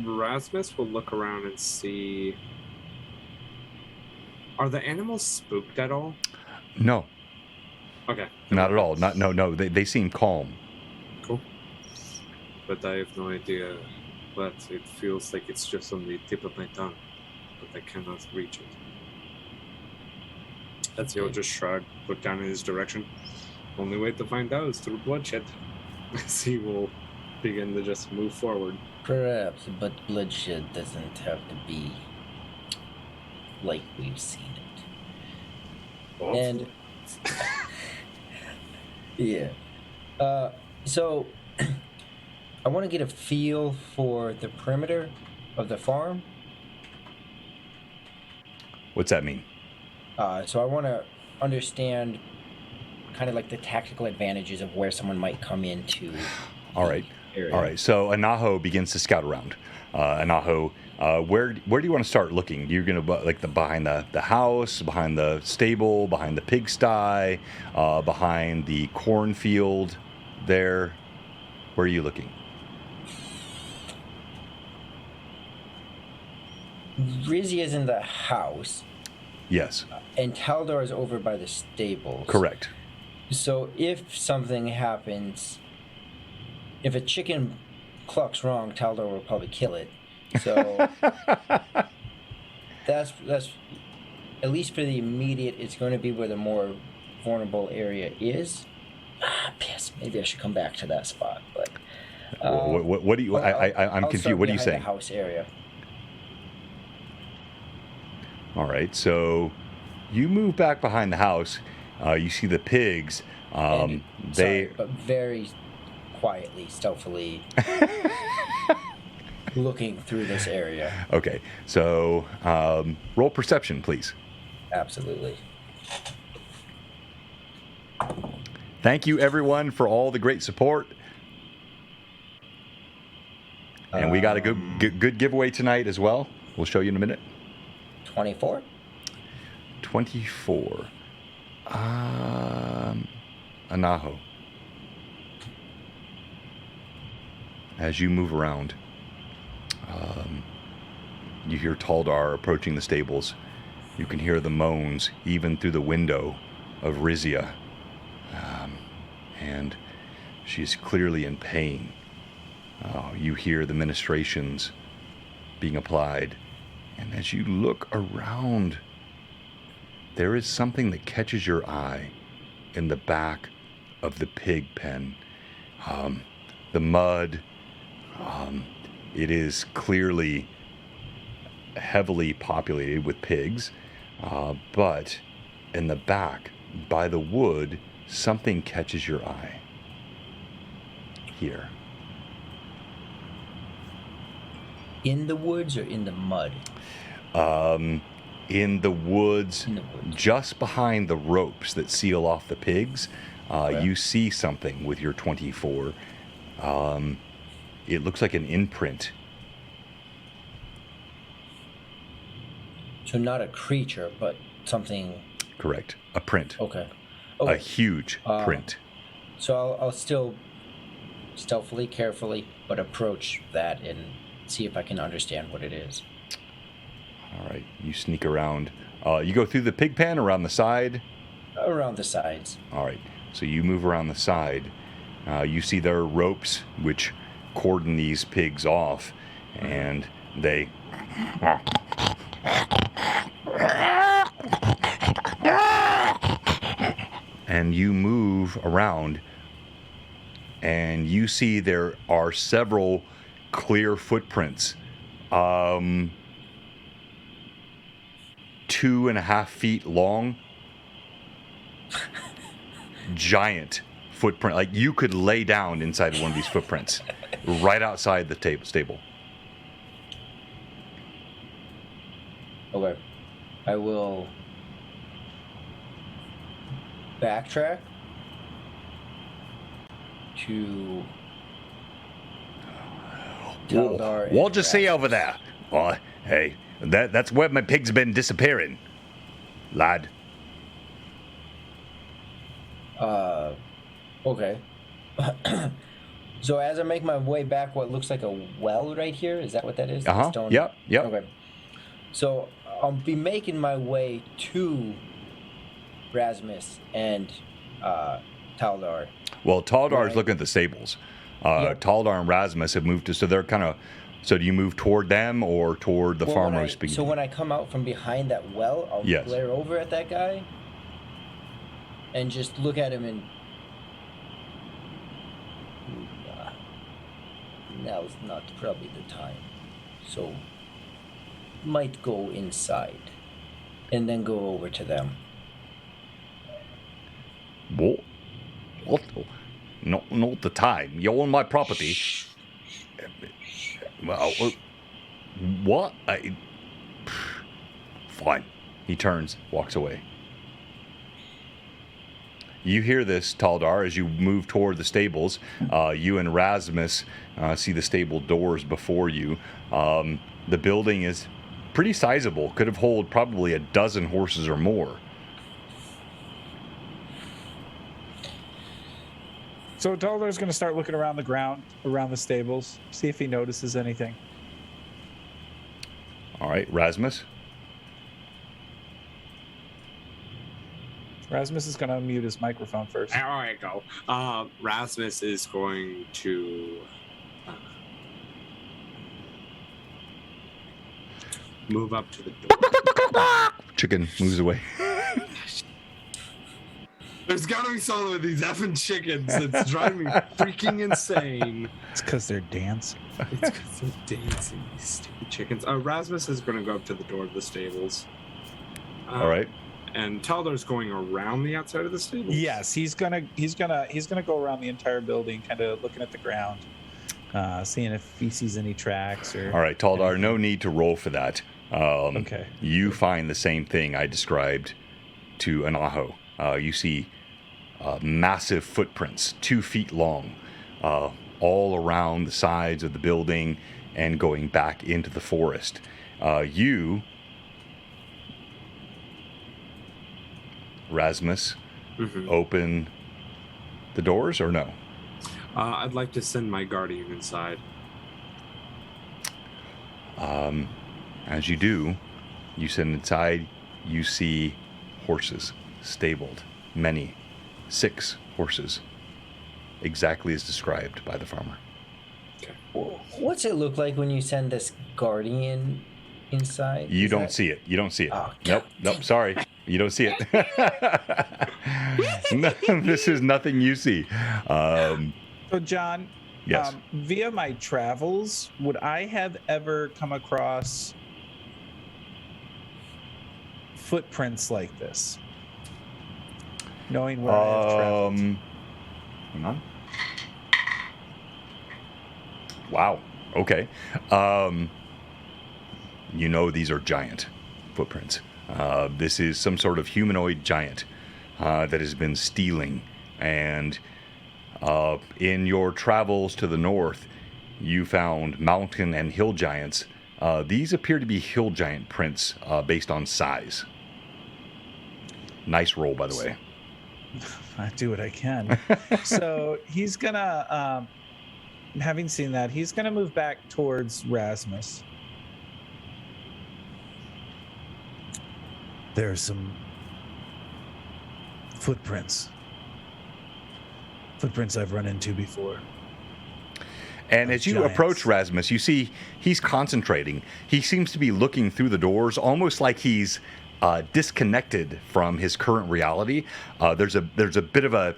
S2: Rasmus will look around and see. Are the animals spooked at all?
S1: No,
S2: Okay.
S1: not at all. No. They seem calm.
S2: Cool. But I have no idea. But it feels like it's just on the tip of my tongue. But I cannot reach it. Ezio just shrugged, looked down in his direction. Only way to find out is through bloodshed. As he will begin to just move forward.
S4: Perhaps, but bloodshed doesn't have to be like we've seen it. And yeah. So I want to get a feel for the perimeter of the farm.
S1: What's that mean?
S4: So I want to understand kind of like the tactical advantages of where someone might come into.
S1: All right.
S4: Area.
S1: All right. So Anaho begins to scout around. Anaho, where do you want to start looking? You're gonna like behind the house, behind the stable, behind the pigsty, behind the cornfield. There, where are you looking?
S4: Rizzy is in the house.
S1: Yes.
S4: And Taldor is over by the stables.
S1: Correct.
S4: So if something happens, if a chicken clucks wrong, Taldor will probably kill it. So that's at least for the immediate. It's going to be where the more vulnerable area is. Piss. Maybe I should come back to that spot. But
S1: what do you? I'm confused. What are you saying?
S4: The house area.
S1: All right, so you move back behind the house. You see the pigs.
S4: But very quietly, stealthily looking through this area.
S1: Okay, so roll perception, please.
S4: Absolutely.
S1: Thank you, everyone, for all the great support. And we got a good giveaway tonight as well. We'll show you in a minute.
S4: 24.
S1: 24. Anaho. As you move around, you hear Taldar approaching the stables. You can hear the moans even through the window of Rizia. And she's clearly in pain. You hear the ministrations being applied. And as you look around, there is something that catches your eye in the back of the pig pen. The mud, it is clearly heavily populated with pigs, but in the back, by the wood, something catches your eye. Here.
S4: In the woods or in the mud?
S1: In the woods, just behind the ropes that seal off the pigs, you see something with your 24. It looks like an imprint.
S4: So not a creature, but something.
S1: Correct. A print.
S4: Okay.
S1: A huge print.
S4: So I'll still stealthily, carefully, but approach that and see if I can understand what it is.
S1: All right. You sneak around. You go through the pig pen around the side?
S4: Around the sides.
S1: All right. So you move around the side. You see there are ropes which cordon these pigs off, and they... And you move around, and you see there are several clear footprints. 2.5 feet long. Giant footprint. Like you could lay down inside one of these footprints right outside the stable.
S4: Okay. I will backtrack to Taldar and
S1: What'd you see
S4: Rasmus.
S1: over there? Oh, hey, that's where my pig's been disappearing, lad.
S4: Okay. So as I make my way back, what looks like a well right here, is that what that is? The
S1: Uh-huh.
S4: stone?
S1: Yep.
S4: Okay. So I'll be making my way to Rasmus and Taldar.
S1: Well, Taldar's
S4: Right.
S1: looking at the stables.
S4: Yep.
S1: Taldar and Rasmus have moved to, so they're kind of. So do you move toward them or toward the farmer who's speaking?
S4: So when I come out from behind that well, I'll
S1: Yes.
S4: glare over at that guy and just look at him and now's not probably the time. So might go inside and then go over to them.
S1: What? What? Not the time. You're on my property. Well, what? Fine. He turns, walks away. You hear this, Taldar, as you move toward the stables. You and Rasmus see the stable doors before you. The building is pretty sizable. Could have held probably a dozen horses or more.
S3: So Taldar's going to start looking around the ground, around the stables, see if he notices anything.
S1: All right, Rasmus.
S3: Rasmus is going to unmute his microphone first.
S2: There I go. Rasmus is going to move up to the door.
S1: Chicken moves away.
S2: There's gotta be something with these effing chickens that's driving me freaking insane.
S3: It's because they're dancing.
S2: It's because they're dancing, these stupid chickens. Rasmus is gonna go up to the door of the stables.
S1: All right.
S2: And Taldar's going around the outside of the stables.
S3: Yes, he's gonna go around the entire building, kind of looking at the ground, seeing if he sees any tracks or.
S1: All right, Taldar, no need to roll for that.
S3: Okay.
S1: You find the same thing I described to Anaho. You see massive footprints, 2 feet long, all around the sides of the building and going back into the forest. You, Rasmus, open the doors or no?
S2: I'd like to send my guardian inside.
S1: As you do, you send inside, you see horses stabled, many, 6 horses, exactly as described by the farmer.
S4: What's it look like when you send this guardian inside?
S1: You don't see it. You don't see it.
S4: Oh,
S1: Nope. Sorry. You don't see it. No, this is nothing you see.
S3: So, John,
S1: Yes.
S3: Via my travels, would I have ever come across footprints like this? Knowing where I have traveled.
S1: Hang on. Wow. Okay. You know these are giant footprints. This is some sort of humanoid giant that has been stealing. And in your travels to the north, you found mountain and hill giants. These appear to be hill giant prints based on size. Nice roll, by the way.
S3: I do what I can. So he's gonna, having seen that, he's gonna move back towards Rasmus. There are some footprints I've run into before.
S1: And as you
S3: Giants.
S1: approach Rasmus, you see he's concentrating. He seems to be looking through the doors, almost like he's disconnected from his current reality. There's a bit of a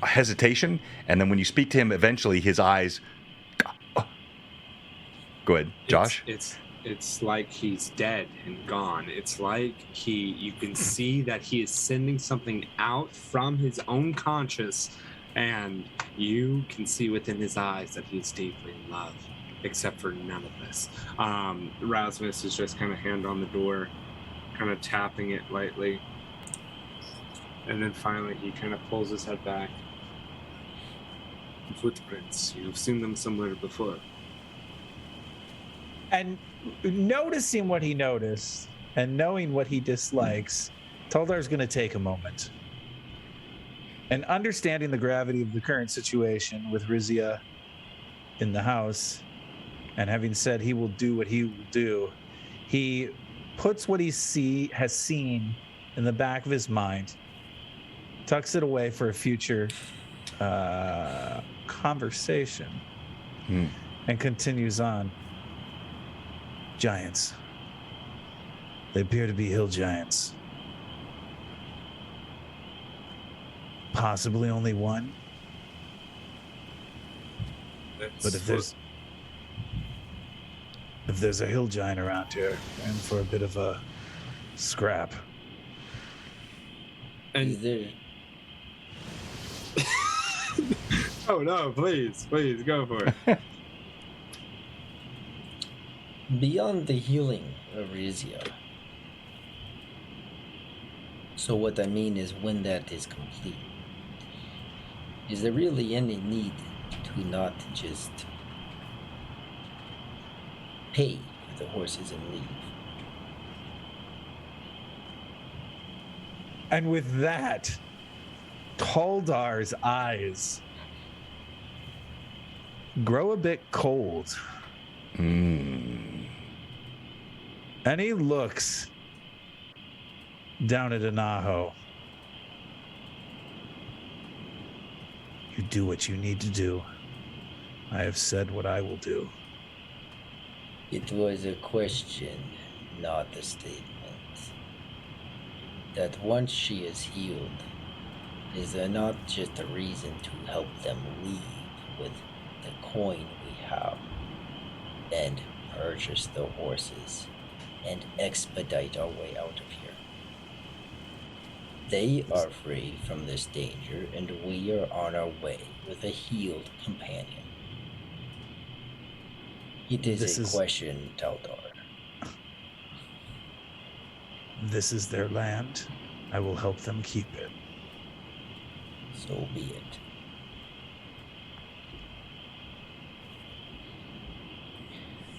S1: hesitation, and then when you speak to him, eventually his eyes. Go ahead, Josh.
S2: It's like he's dead and gone. It's like you can see that he is sending something out from his own conscious, and you can see within his eyes that he's deeply in love, except for none of this. Rasmus is just kind of hand on the door, kind of tapping it lightly. And then finally he kind of pulls his head back. footprints. You've seen them somewhere before.
S3: And noticing what he noticed and knowing what he dislikes, Taldar's going to take a moment. And understanding the gravity of the current situation with Rizia in the house, and having said he will do what he will do, he puts what he has seen in the back of his mind, tucks it away for a future conversation, and continues on. Giants. They appear to be hill giants. Possibly only one. But if there's a hill giant around here, and for a bit of a scrap.
S2: And
S4: There,
S2: oh no, please go for it.
S4: beyond the healing of Rizia. So what I mean is, when that is complete, is there really any need to not just pay for the horses and leave?
S3: And with that, Taldar's eyes grow a bit cold. And he looks down at Anaho. You do what you need to do. I have said what I will do.
S4: It was a question, not a statement. That once she is healed, is there not just a reason to help them leave with the coin we have and purchase the horses and expedite our way out of here? They are free from this danger, and we are on our way with a healed companion. It is a question, Taldar.
S3: This is their land. I will help them keep it.
S4: So be it.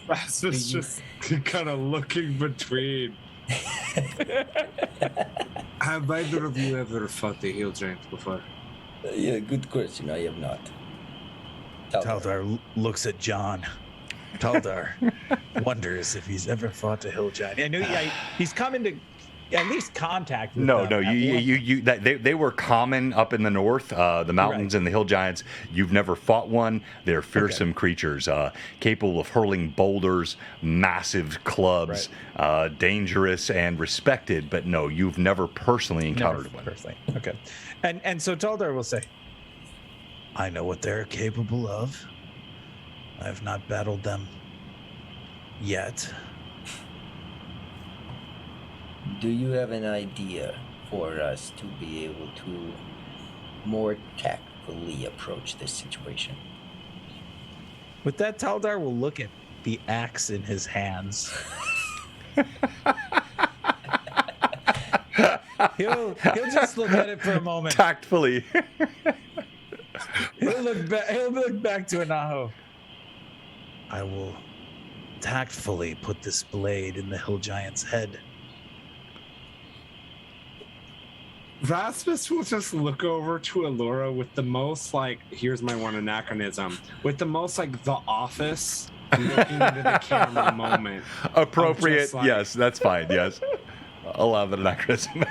S2: Rasmus just kind of looking between. Have either of you ever fought a hill giant before?
S4: Yeah, good question. I have not.
S3: Taldar looks at John. Taldar wonders if he's ever fought a hill giant. I know he's coming to at least contact with them.
S1: They were common up in the north, the mountains and the hill giants. You've never fought one. They're fearsome creatures, capable of hurling boulders, massive clubs, dangerous and respected. But no, you've never personally encountered one.
S3: Personally, okay. And so Taldar will say, "I know what they're capable of. I have not battled them yet."
S4: Do you have an idea for us to be able to more tactfully approach this situation?
S3: With that, Taldar will look at the axe in his hands. He'll just look at it for a moment.
S1: Tactfully.
S3: He'll look back to Anaho. I will tactfully put this blade in the hill giant's head.
S2: Rasmus will just look over to Allura with the most, like, here's my one anachronism, with the most, like, The Office looking into the camera moment.
S1: Appropriate, yes, that's fine, yes. Allow the anachronism.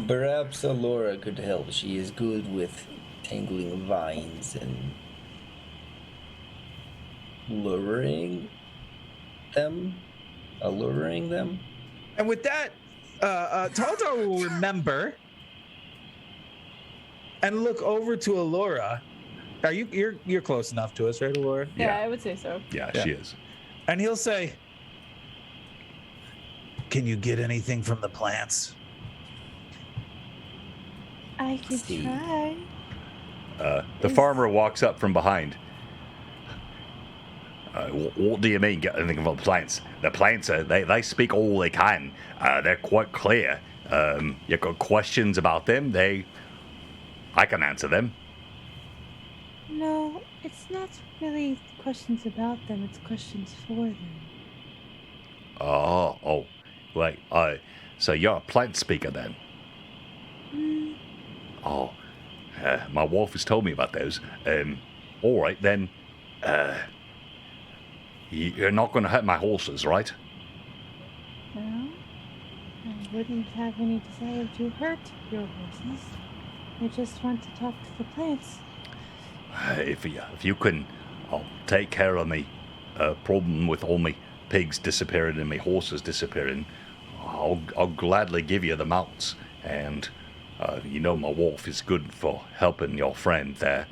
S4: Perhaps Allura could help. She is good with tangling vines and alluring them.
S3: And with that, Taldar will remember and look over to Allura. You're close enough to us, right, Allura?
S5: Yeah, I would say so.
S1: Yeah, she is.
S3: And he'll say, "Can you get anything from the plants?"
S6: I can try.
S1: The farmer walks up from behind. What do you mean, get anything from the plants? The plants, they speak all they can. They're quite clear. You've got questions about them, I can answer them.
S6: No, it's not really questions about them, it's questions for them.
S1: Oh, wait, so you're a plant speaker then?
S6: Hmm.
S1: Oh, my wife has told me about those. All right then. You're not going to hurt my horses, right?
S6: Well, I wouldn't have any desire to hurt your horses. I just want to talk to the plants.
S1: If you can, take care of me problem with all my pigs disappearing and my horses disappearing, I'll gladly give you the mounts. And my wolf is good for helping your friend there.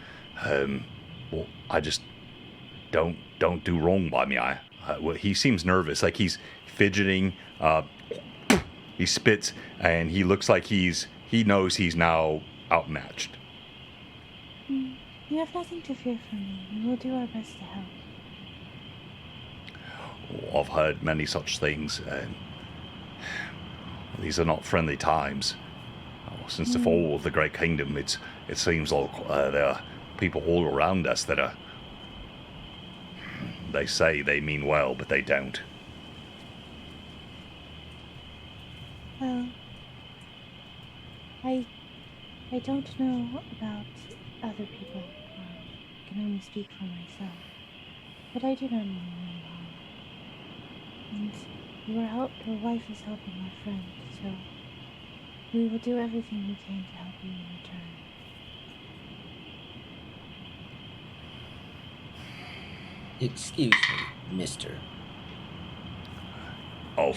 S1: Well, I just don't do wrong by me. He seems nervous, like he's fidgeting. He spits, and he looks like he knows he's now outmatched.
S6: You have nothing to fear from me. We will do our best to help.
S1: I've heard many such things. These are not friendly times. Since the fall of the Great Kingdom, it seems like there are people all around us that are. They say they mean well, but they don't.
S6: Well, I don't know about other people. I can only speak for myself. But I do not mean any harm. And your wife is helping our friend, so we will do everything we can to help you in return.
S4: Excuse me, mister.
S1: Oh,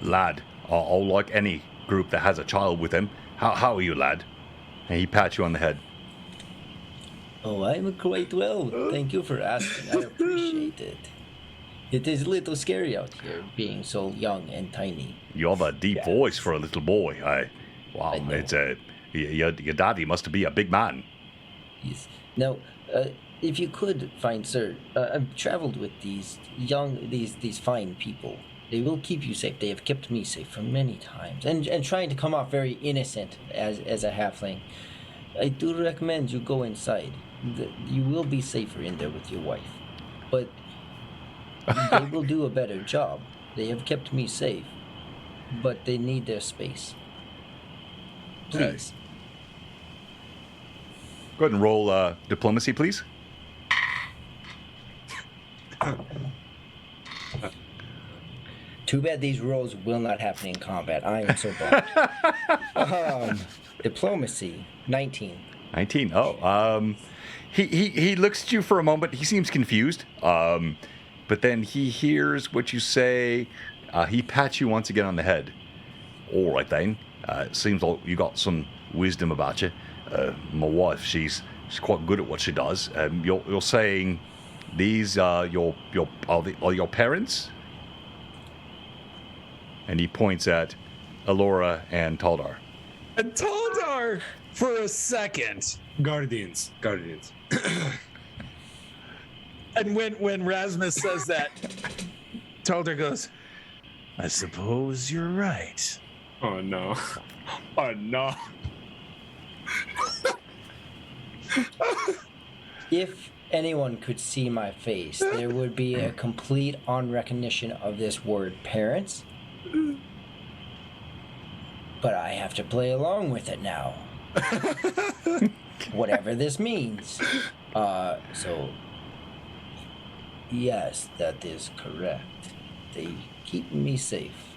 S1: lad, I'll like any group that has a child with him. How are you, lad? And he pats you on the head.
S4: Oh, I'm quite well. Thank you for asking. I appreciate it. It is a little scary out here, being so young and tiny.
S1: You have a deep voice for a little boy. Wow,
S4: I know.
S1: it's your daddy must be a big man.
S4: Yes. Now, if you could find, sir, I've traveled with these fine people. They will keep you safe. They have kept me safe for many times. And trying to come off very innocent as a halfling. I do recommend you go inside. You will be safer in there with your wife. But they will do a better job. They have kept me safe. But they need their space. Please.
S1: Go ahead and roll diplomacy, please.
S4: Too bad these rolls will not happen in combat. I am so bummed. Diplomacy, 19.
S1: 19. Oh, he looks at you for a moment. He seems confused. But then he hears what you say. He pats you once again on the head. All right then. It seems like you got some wisdom about you. My wife, she's quite good at what she does. You're saying these are your parents? And he points at Alora and Taldar.
S3: And Taldar, for a second.
S2: Guardians.
S3: And when Rasmus says that, Taldar goes, I suppose you're right.
S2: Oh no. Oh no.
S4: If anyone could see my face, there would be a complete unrecognition of this word parents. But I have to play along with it now. Whatever this means. So, yes, that is correct. They keep me safe.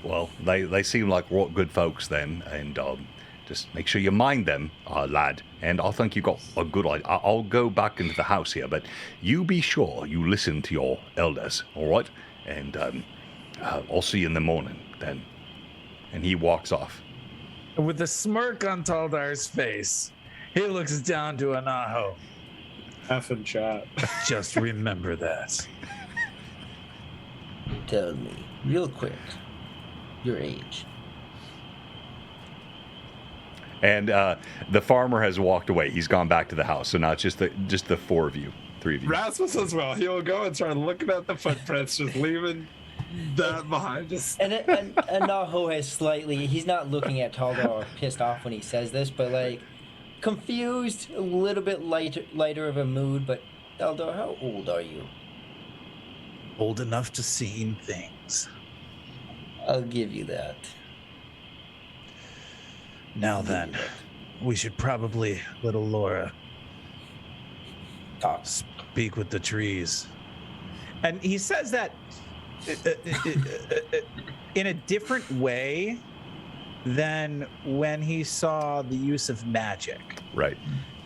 S1: Well, they seem like good folks then, and just make sure you mind them, lad. And I think you got a good idea. I'll go back into the house here, but you be sure you listen to your elders, all right? And I'll see you in the morning then. And he walks off.
S3: With a smirk on Taldar's face, he looks down to Anaho.
S2: F and chat.
S3: Just remember that.
S4: Tell me, real quick, your age.
S1: And the farmer has walked away. He's gone back to the house. So now it's just the four of you, three of you.
S2: Rasmus as well. He'll go and start looking at the footprints, just leaving that behind. Just
S4: And Naho has slightly, he's not looking at Taldar pissed off when he says this, but like confused, a little bit lighter of a mood. But Eldar, how old are you?
S3: Old enough to see things.
S4: I'll give you that.
S3: Now
S4: I'll give you
S3: then,
S4: that.
S3: we should probably let Laura
S4: Talk.
S3: speak with the trees. And he says that in a different way than when he saw the use of magic.
S1: Right.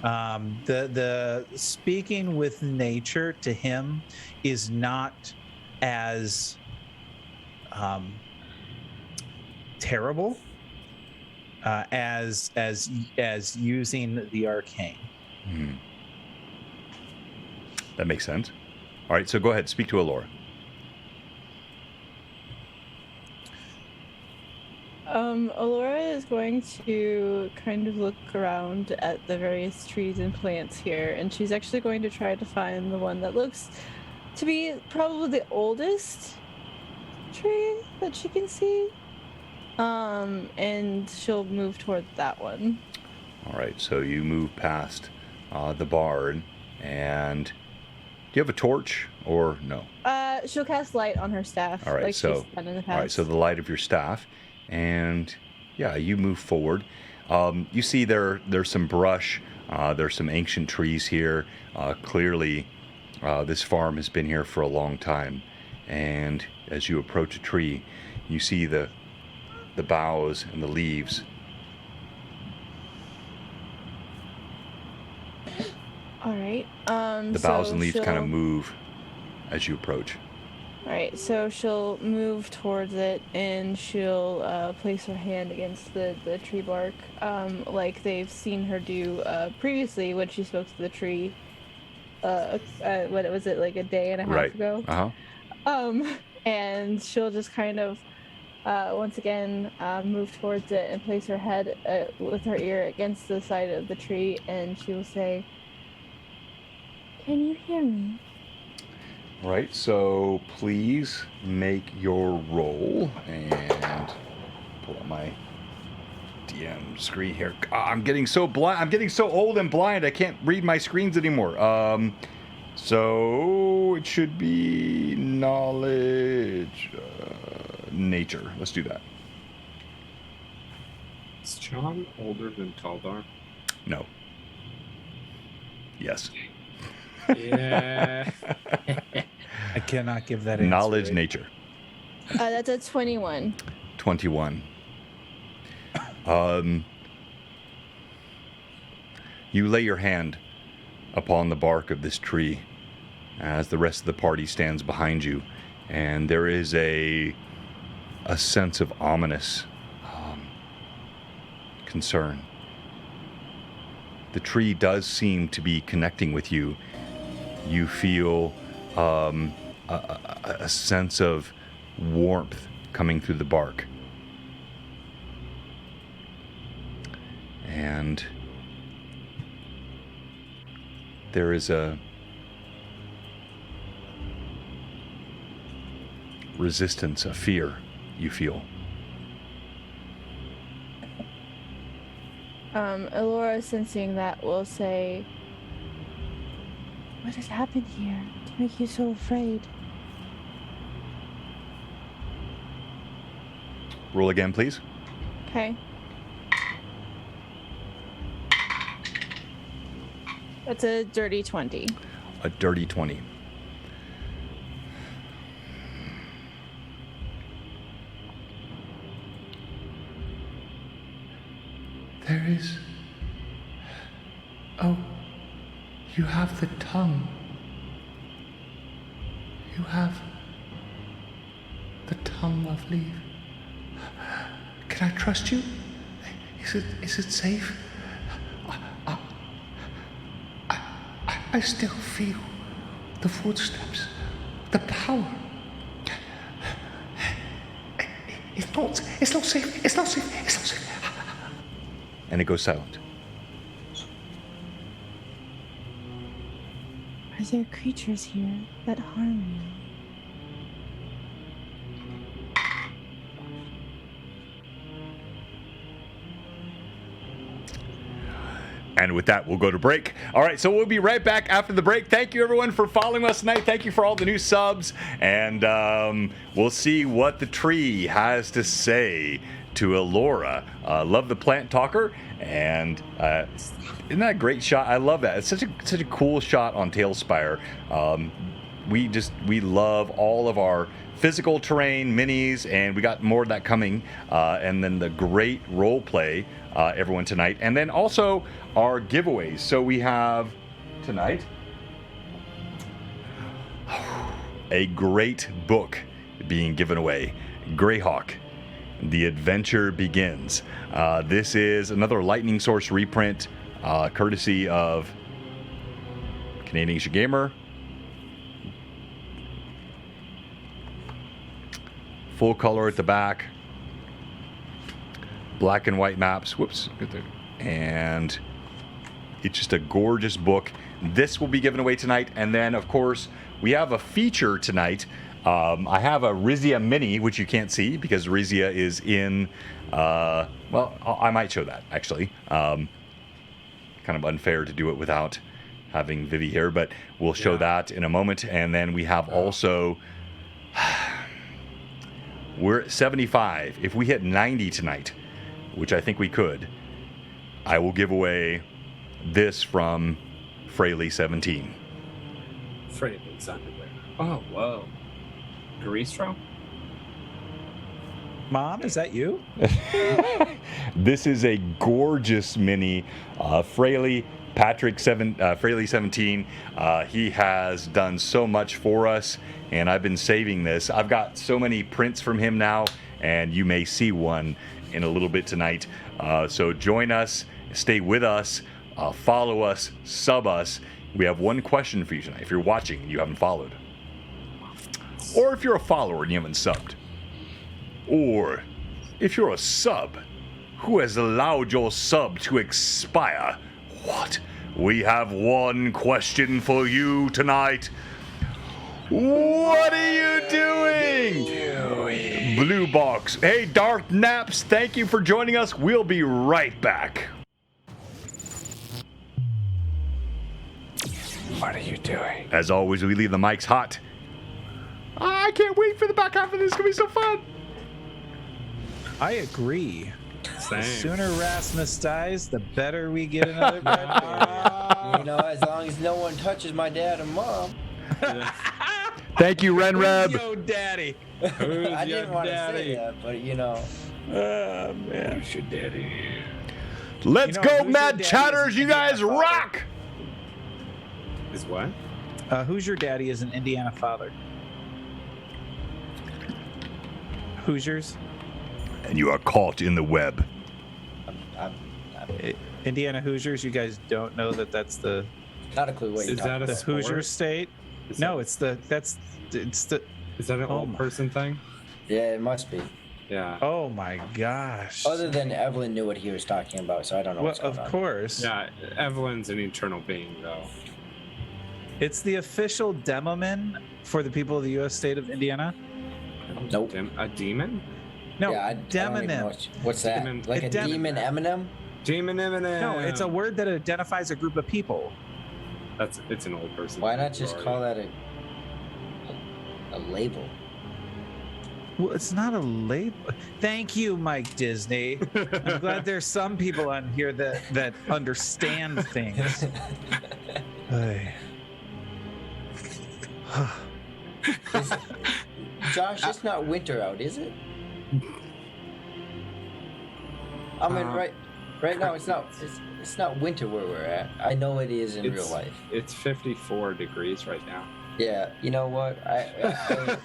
S3: The speaking with nature to him is not as terrible as using the arcane.
S1: That makes sense. All right, so go ahead, speak to Alora.
S5: Alora is going to kind of look around at the various trees and plants here, and she's actually going to try to find the one that looks to be probably the oldest tree that she can see. And she'll move toward that one.
S1: All right, so you move past the barn, and do you have a torch or no?
S5: She'll cast light on her staff.
S1: All right,
S5: like
S1: so
S5: she's done in the past.
S1: all right, so the light of your staff, and yeah, you move forward. You see there's some brush. There's some ancient trees here. Clearly, this farm has been here for a long time, and as you approach a tree, you see the boughs and the leaves.
S5: All right.
S1: The boughs and leaves kind of move as you approach.
S5: All right, so she'll move towards it, and she'll place her hand against the tree bark, like they've seen her do previously when she spoke to the tree. What was it, like a day and a half ago?
S1: Uh-huh.
S5: And she'll just kind of once again move towards it and place her head with her ear against the side of the tree, and she will say,
S6: Can you hear me?
S1: All right, so please make your roll and pull up my DM screen here. I'm getting so blind. I'm getting so old and blind. I can't read my screens anymore. So it should be knowledge, nature. Let's do that.
S2: Is John older than Taldar?
S1: No. Yes.
S2: Yeah.
S3: I cannot give that answer.
S1: Knowledge,
S3: right?
S1: nature.
S5: that's a 21.
S1: 21. You lay your hand upon the bark of this tree as the rest of the party stands behind you, and there is a sense of ominous concern. The tree does seem to be connecting with you. You feel a sense of warmth coming through the bark. And there is a resistance, a fear you feel.
S5: Elora, sensing that, will say,
S6: What has happened here to make you so afraid?
S1: Roll again, please.
S5: okay. That's a dirty 20.
S1: A dirty 20. There is... Oh, you have the tongue. You have the tongue of leaf. Can I trust you? Is it safe? I still feel the footsteps, the power. It's not safe. And it goes silent.
S6: Are there creatures here that harm you?
S1: And with that, we'll go to break. All right, so we'll be right back after the break. Thank you, everyone, for following us tonight. Thank you for all the new subs. And we'll see what the tree has to say to Elora. Love the plant talker. And isn't that a great shot? I love that. It's such a cool shot on Tailspire. We love all of our physical terrain minis, and we got more of that coming. And then the great role play, everyone, tonight. And then also our giveaways. So we have tonight a great book being given away, Greyhawk, The Adventure Begins. This is another Lightning Source reprint, courtesy of Canadian Gamer. Full color at the back, black and white maps. Whoops, and it's just a gorgeous book. This will be given away tonight, and then of course we have a feature tonight. I have a Rizia Mini, which you can't see because Rizia is in. Well, I might show that actually. Kind of unfair to do it without having Vivi here, but we'll show that in a moment. And then we have also. We're at 75. If we hit 90 tonight, which I think we could, I will give away this from Fraley 17.
S2: Fraley's underwear. Oh, whoa. Garistro?
S3: Mom, is that you?
S1: This is a gorgeous mini. Fraley Fraley 17. He has done so much for us, and I've been saving this. I've got so many prints from him now, and you may see one in a little bit tonight. So join us, stay with us, follow us, sub us. We have one question for you tonight. If you're watching and you haven't followed, or if you're a follower and you haven't subbed, or if you're a sub who has allowed your sub to expire, what? We have one question for you tonight. What are you doing? Blue Box. Hey, Dark Naps, thank you for joining us. We'll be right back.
S2: What are you doing?
S1: As always, we leave the mics hot. I can't wait for the back half of this. It's going to be so fun.
S3: I agree.
S2: Same.
S3: The sooner Rasmus dies, the better we get another Brad Baby.
S4: You know, as long as no one touches my dad and mom.
S1: Thank you, Renreb.
S3: Yo, daddy.
S2: Who's
S4: I
S2: your
S4: didn't want to
S2: daddy?
S4: say that, but you know.
S3: Oh, man.
S2: Who's your daddy?
S1: Let's
S3: You know,
S1: go,
S3: who's
S1: Mad
S3: your daddy
S1: Chatters.
S3: is
S1: You guys
S3: Indiana father.
S1: rock.
S2: Is what?
S3: Who's your daddy is an Indiana father? Hoosiers?
S1: And you are caught in the web.
S3: Indiana Hoosiers, you guys don't know that that's the
S4: Not a clue what you're
S2: Is
S4: talking
S2: that a
S3: the
S2: sport?
S3: Hoosier state?
S2: Is
S3: No,
S2: that-
S3: it's the
S2: Is that an
S3: Oh
S2: old
S3: my.
S2: person thing?
S4: Yeah, it must be.
S2: Yeah.
S3: oh my gosh.
S4: Other than Evelyn knew what he was talking about, so I don't know
S3: Well,
S4: what's going
S3: of
S4: on.
S3: course.
S2: Yeah, Evelyn's an eternal being, though.
S3: It's the official demoman for the people of the U.S. state of Indiana.
S4: Nope.
S2: A demon?
S3: No,
S4: yeah, I don't even know
S3: demonym.
S4: what's that?
S2: Demon.
S4: Like a
S3: A dem-
S4: demon Eminem?
S2: Demon Eminem.
S3: No, it's a word that identifies a group of people.
S2: It's an old person.
S4: Why not just
S2: Sorry.
S4: call that a label?
S3: Well, it's not a label. Thank you, Mike Disney. I'm glad there's some people on here that understand things. Ay.
S4: Josh, it's not winter out, is it? I mean, right now it's not winter where we're at. I know it is in real life.
S2: It's 54 degrees right now.
S4: Yeah, you know what? I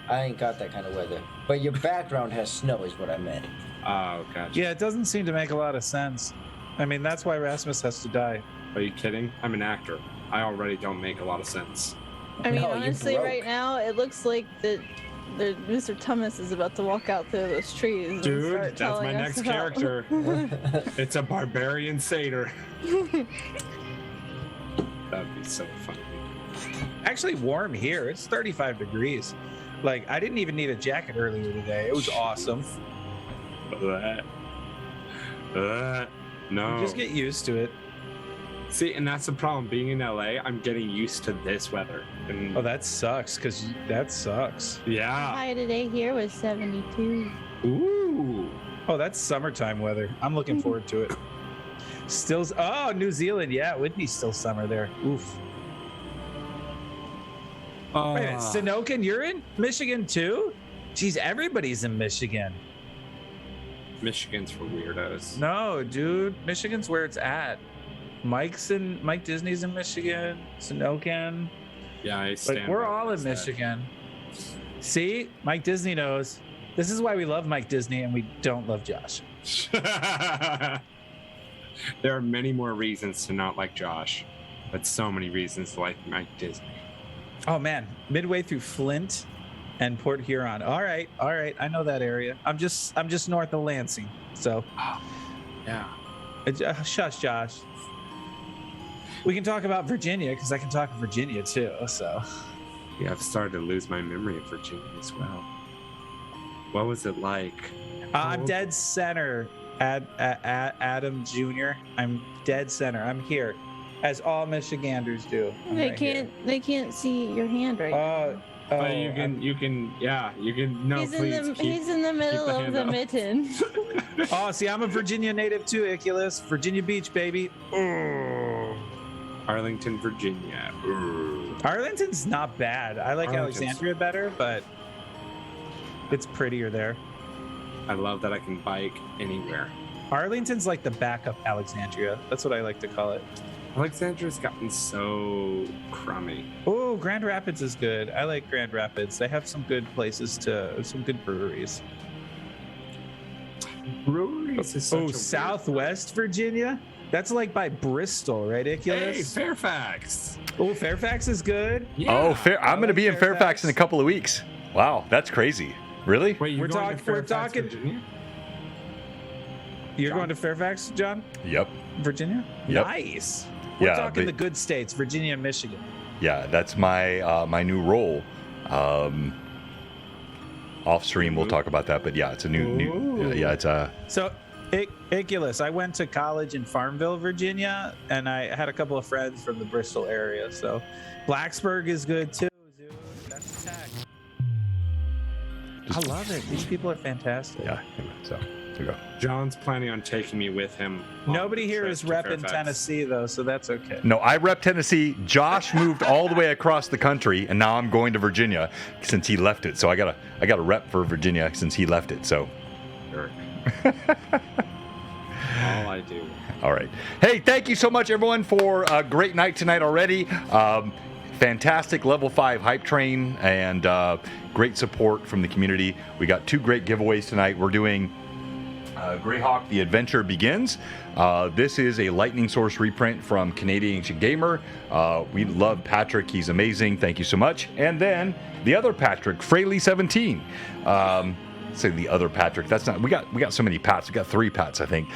S4: ain't got that kind of weather. But your background has snow, is what I meant.
S2: Oh, gotcha.
S3: Yeah, it doesn't seem to make a lot of sense. I mean, that's why Rasmus has to die.
S2: Are you kidding? I'm an actor. I already don't make a lot of sense.
S5: I mean,
S4: No, you
S5: honestly,
S4: broke.
S5: right now it looks like the Mr. Thomas is about to walk out through those trees. And
S2: Dude,
S5: start
S2: that's
S5: telling
S2: my
S5: us
S2: next
S5: about-
S2: character. It's a barbarian satyr. That'd be so funny.
S3: Actually, warm here. It's 35 degrees. Like, I didn't even need a jacket earlier today. It was awesome.
S2: No.
S3: You just get used to it.
S2: See, and that's the problem. Being in LA, I'm getting used to this weather. And
S3: Oh, that sucks. That sucks.
S2: yeah.
S6: High today here was 72.
S2: Ooh.
S3: Oh, that's summertime weather. I'm looking forward to it. New Zealand. Yeah, it would be still summer there. Oof. Wait a minute, Sonokan, you're in Michigan too? Geez, everybody's in Michigan.
S2: Michigan's for weirdos.
S3: No, dude, Michigan's where it's at. Mike Disney's in Michigan. Sonokan.
S2: Yeah, I
S3: Like,
S2: stand
S3: we're
S2: by
S3: all
S2: what
S3: in
S2: I said.
S3: Michigan. See, Mike Disney knows. This is why we love Mike Disney and we don't love Josh.
S2: There are many more reasons to not like Josh, but so many reasons to like Mike Disney.
S3: Oh man, midway through Flint and Port Huron. All right, I know that area. I'm just north of Lansing. So,
S2: Yeah.
S3: shush, Josh. We can talk about Virginia because I can talk of Virginia too. So,
S2: Yeah, I've started to lose my memory of Virginia as well. What was it like?
S3: I'm dead center. Adam Jr. I'm dead center. I'm here, as all Michiganders do. I'm
S5: They
S3: right here.
S5: can't see your hand right now.
S2: But you can. No,
S5: He's
S2: please.
S5: he's in the middle
S2: the
S5: of
S2: hand
S5: the
S2: up.
S5: mitten.
S3: Oh, see, I'm a Virginia native too, Iculus. Virginia Beach, baby.
S2: Arlington, Virginia. Ooh.
S3: Arlington's not bad. I like
S2: Arlington's-
S3: Alexandria better, but it's prettier there.
S2: I love that I can bike anywhere.
S3: Arlington's like the backup Alexandria. That's what I like to call it.
S2: Alexandria's gotten so crummy.
S3: Oh, Grand Rapids is good. I like Grand Rapids. They have some good some good breweries.
S2: Breweries is such a weird-
S3: Southwest Virginia? That's like by Bristol, right,
S2: Hey,
S3: Iculus?
S2: Fairfax.
S3: Oh, Fairfax is good.
S2: Yeah.
S1: Oh, I'm going to
S3: like
S1: be in Fairfax
S3: Fairfax.
S1: in a couple of weeks. Wow, that's crazy. Really?
S2: Wait, you're
S3: We're
S2: going
S3: talk-
S2: to
S3: we're
S2: Fairfax,
S3: talking-
S2: Virginia?
S3: You're
S2: John?
S3: going to Fairfax, John?
S1: Yep.
S3: Virginia?
S1: Yep.
S3: Nice. We're
S1: Yeah,
S3: talking
S1: but-
S3: the good states, Virginia and Michigan.
S1: Yeah, that's my my new role. Off stream, we'll talk about that. But yeah, it's a new yeah, it's a.
S3: So, Iculus, I went to college in Farmville, Virginia, and I had a couple of friends from the Bristol area. So, Blacksburg is good too, dude. That's tech. I love it. These people are fantastic.
S1: Yeah. So there you go.
S2: John's planning on taking me with him. on
S3: Nobody
S2: the
S3: here
S2: trip
S3: is
S2: to
S3: repping
S2: Fairfax.
S3: Tennessee though, so that's okay.
S1: No, I rep Tennessee. Josh moved all the way across the country, and now I'm going to Virginia since he left it. So I gotta rep for Virginia since he left it. So.
S2: Sure. All I do.
S1: All right. Hey, thank you so much, everyone, for a great night tonight already. Fantastic level 5 hype train and great support from the community. We got 2 great giveaways tonight. We're doing Greyhawk, The Adventure Begins. This is a Lightning Source reprint from Canadian Ancient Gamer. We love Patrick. He's amazing. Thank you so much. And then the other Patrick, Fraley17. Say the other Patrick. That's not. We got so many Pats. We got 3 Pats, I think.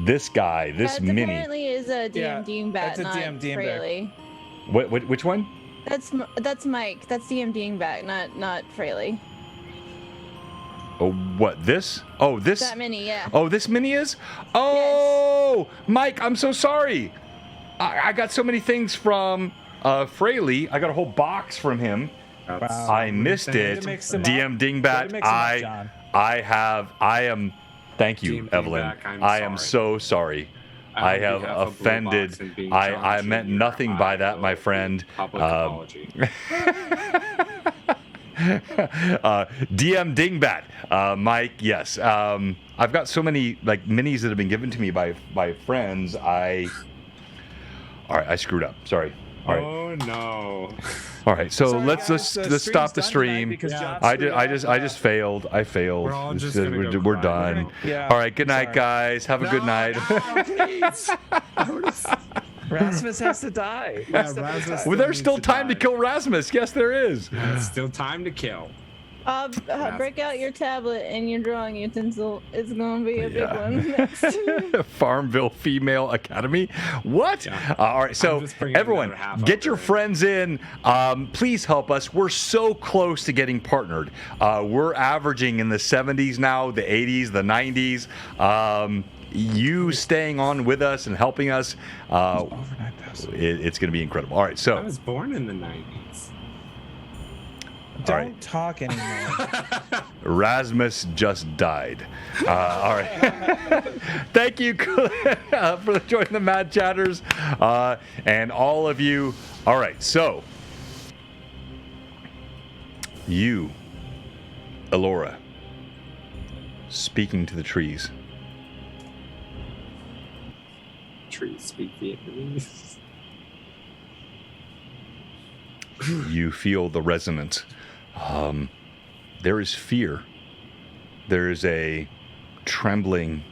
S1: This guy, this
S5: That
S1: mini.
S5: apparently is a
S3: Yeah,
S5: DM bat,
S3: that's a
S5: not
S3: DM bat.
S5: Fraley.
S1: Which one?
S5: That's Mike. That's DM back, not Fraley.
S1: Oh, what? This? Oh, this.
S5: That mini, yeah.
S1: Oh, this mini is? Oh, Mike, I'm so sorry. I got so many things from Fraley. I got a whole box from him.
S2: That's
S3: Wow.
S1: I missed
S2: insane.
S1: it.
S3: to mix them
S1: DM
S3: up.
S1: Dingbat.
S3: Way to mix them up, John.
S1: I am. Thank you,
S2: DM
S1: Evelyn.
S2: Dingbat, I'm
S1: I am
S2: sorry.
S1: so sorry.
S2: On
S1: I have
S2: behalf of
S1: offended.
S2: BlueBox and being
S1: I
S2: John
S1: meant
S2: Jr.,
S1: nothing by
S2: I
S1: that, my
S2: will
S1: friend.
S2: Public apology.
S1: DM Dingbat, Mike. Yes, I've got so many like minis that have been given to me by friends. All right, I screwed up. Sorry. All right,
S2: Oh no.
S1: all right. So
S3: Sorry,
S1: let's
S3: guys, the
S1: let's stop the
S3: stream's done tonight
S1: stream.
S3: because
S2: Yeah.
S3: John
S1: I
S3: screwed up.
S1: just failed. I failed.
S2: We're all just
S1: It's-
S2: gonna go
S1: we're
S2: cry.
S1: done.
S3: Yeah.
S1: All right. Good night,
S3: Sorry.
S1: guys. Have a good night.
S2: Please.
S3: Rasmus has to die.
S2: Yeah,
S3: That's the
S2: Rasmus-
S3: first
S1: Well, there's
S2: needs
S1: still
S2: to
S1: time to
S2: die.
S1: kill Rasmus. Yes, there is.
S2: It's still time to kill.
S5: Break out your tablet and your drawing utensil. It's gonna be a big
S1: Yeah.
S5: one next.
S1: Farmville Female Academy. What?
S2: Yeah.
S1: All right. So
S2: I'm just bringing
S1: everyone,
S2: another half
S1: get
S2: over
S1: your
S2: it.
S1: friends in. Please help us. We're so close to getting partnered. We're averaging in the 70s now, the 80s, the 90s. you staying on with us and helping us.
S3: Overnight pass.
S1: It's going to be incredible. All right, so
S2: I was born in the 90s.
S3: Don't
S1: right.
S3: talk anymore.
S1: Rasmus just died. All right. Thank you for joining the Mad Chatters and all of you. All right, so you, Elora, speaking to the trees.
S2: Trees speak Vietnamese.
S1: You feel the resonance. There is fear. There is a trembling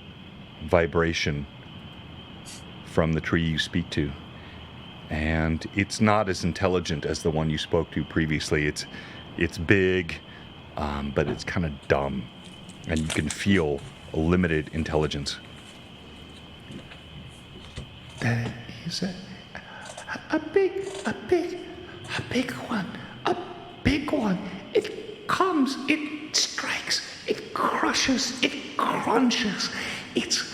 S1: vibration from the tree you speak to. And it's not as intelligent as the one you spoke to previously. It's big, but it's kind of dumb. And you can feel a limited intelligence.
S7: There is a big one. A big one. It comes, it strikes, it crushes, it crunches. It's...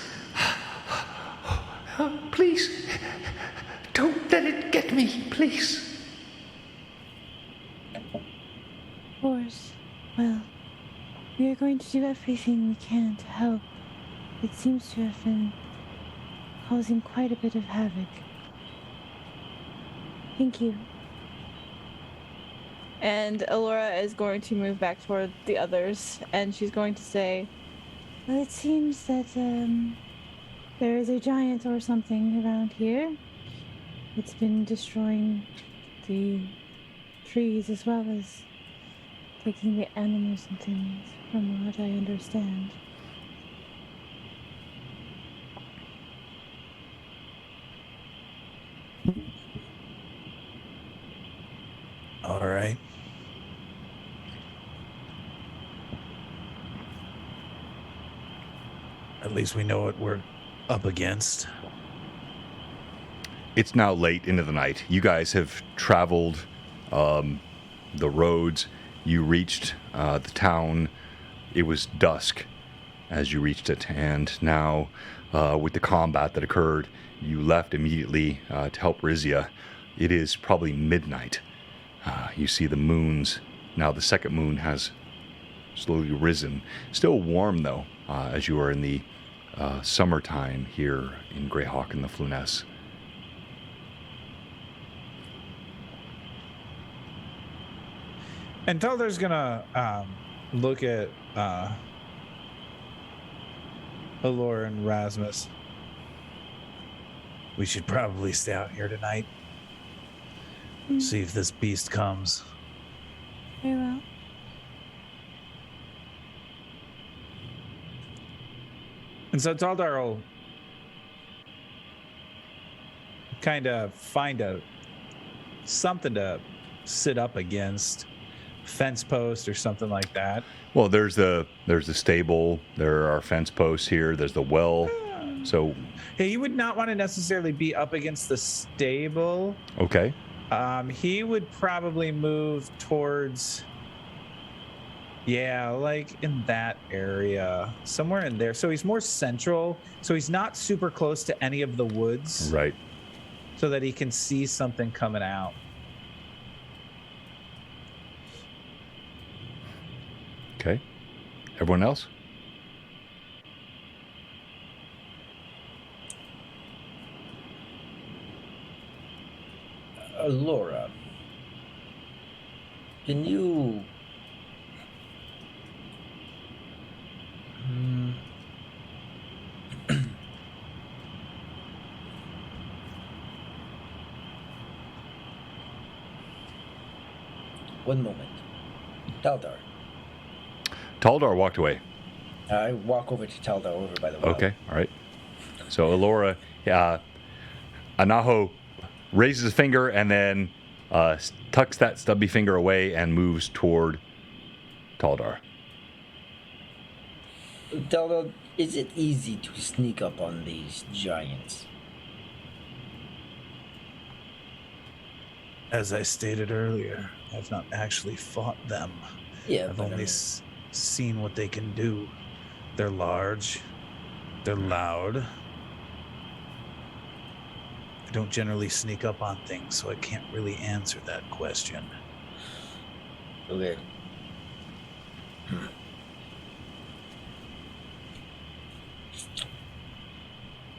S7: please, don't let it get me, please.
S6: Of course. Well, we are going to do everything we can to help. It seems to have been causing quite a bit of havoc. Thank you.
S5: And Elora is going to move back toward the others, and she's going to say,
S6: Well, it seems that there is a giant or something around here. It's been destroying the trees as well as taking the animals and things, from what I understand.
S3: All right. At least we know what we're up against.
S1: It's now late into the night. You guys have traveled the roads. You reached the town. It was dusk as you reached it. And now, with the combat that occurred, you left immediately to help Rizia. It is probably midnight. You see the moons. Now the second moon has slowly risen. Still warm, though, as you are in the summertime here in Greyhawk and the Fluness.
S3: And Teldar's gonna look at Elora and Rasmus. We should probably stay out here tonight. See if this beast comes.
S6: Very well.
S3: And so Taldar will kind of find something to sit up against, fence post or something like that.
S1: Well, there's the stable. There are fence posts here. There's the well. So,
S3: Hey, he would not want to necessarily be up against the stable.
S1: okay.
S3: He would probably move towards, like in that area, somewhere in there. So he's more central. So he's not super close to any of the woods.
S1: Right.
S3: So that he can see something coming out.
S1: Okay. Everyone else?
S4: Laura, can you... One moment. Taldar.
S1: Taldar walked away.
S4: I walk over to Taldar over by the well.
S1: Okay. All right. So Elora, Anaho raises a finger and then tucks that stubby finger away and moves toward Taldar.
S4: Taldar, is it easy to sneak up on these giants?
S3: As I stated earlier, I've not actually fought them.
S4: Yeah,
S3: I've
S4: but
S3: only seen what they can do. They're large. They're loud. I don't generally sneak up on things, so I can't really answer that question.
S4: Okay.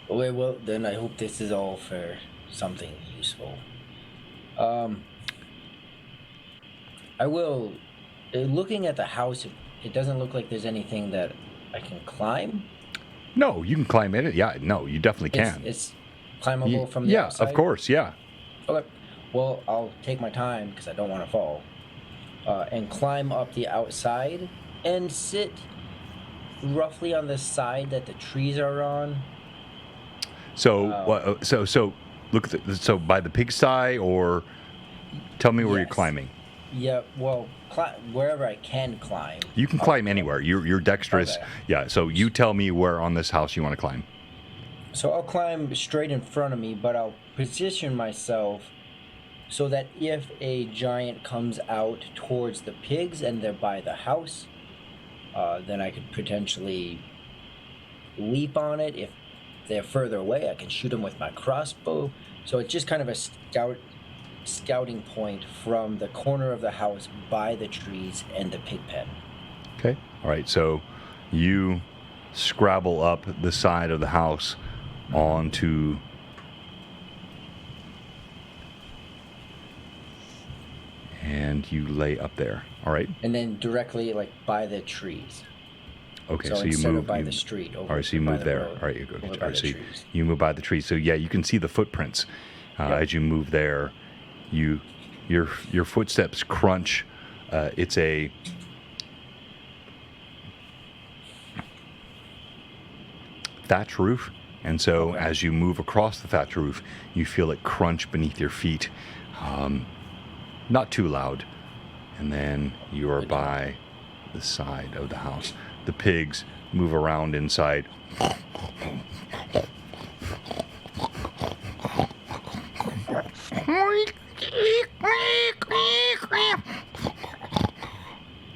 S4: Okay, well, then I hope this is all for something useful. I will. Looking at the house, it doesn't look like there's anything that I can climb.
S1: No, you can climb in it. Yeah, no, you definitely can.
S4: It's climbable from the
S1: yeah,
S4: outside?
S1: of course, yeah.
S4: Okay. Well, I'll take my time because I don't want to fall. And climb up the outside and sit roughly on the side that the trees are on.
S1: So, so look at so by the pigsty, or tell me where you're
S4: Yes.
S1: climbing.
S4: Yeah, well, wherever I can climb.
S1: You can climb anywhere. You're dexterous.
S4: Okay.
S1: Yeah. So you tell me where on this house you want to climb.
S4: So I'll climb straight in front of me, but I'll position myself so that if a giant comes out towards the pigs and they're by the house, then I could potentially leap on it. If they're further away, I can shoot them with my crossbow. So it's just kind of a scouting point from the corner of the house by the trees and the pig pen.
S1: Okay. All right. So you scrabble up the side of the house onto and you lay up there. All right.
S4: And then directly like by the trees.
S1: Okay.
S4: So
S1: So you
S4: instead
S1: move
S4: of by the street. Over
S1: all right. So you
S4: by
S1: move
S4: the
S1: there.
S4: road,
S1: All right. You go.
S4: over
S1: All
S4: by
S1: right.
S4: the
S1: So
S4: trees.
S1: you move by the trees. So yeah, you can see the footprints as you move there. Your footsteps crunch. It's a thatch roof, and so as you move across the thatch roof, you feel it crunch beneath your feet. Not too loud, and then you are by the side of the house. The pigs move around inside.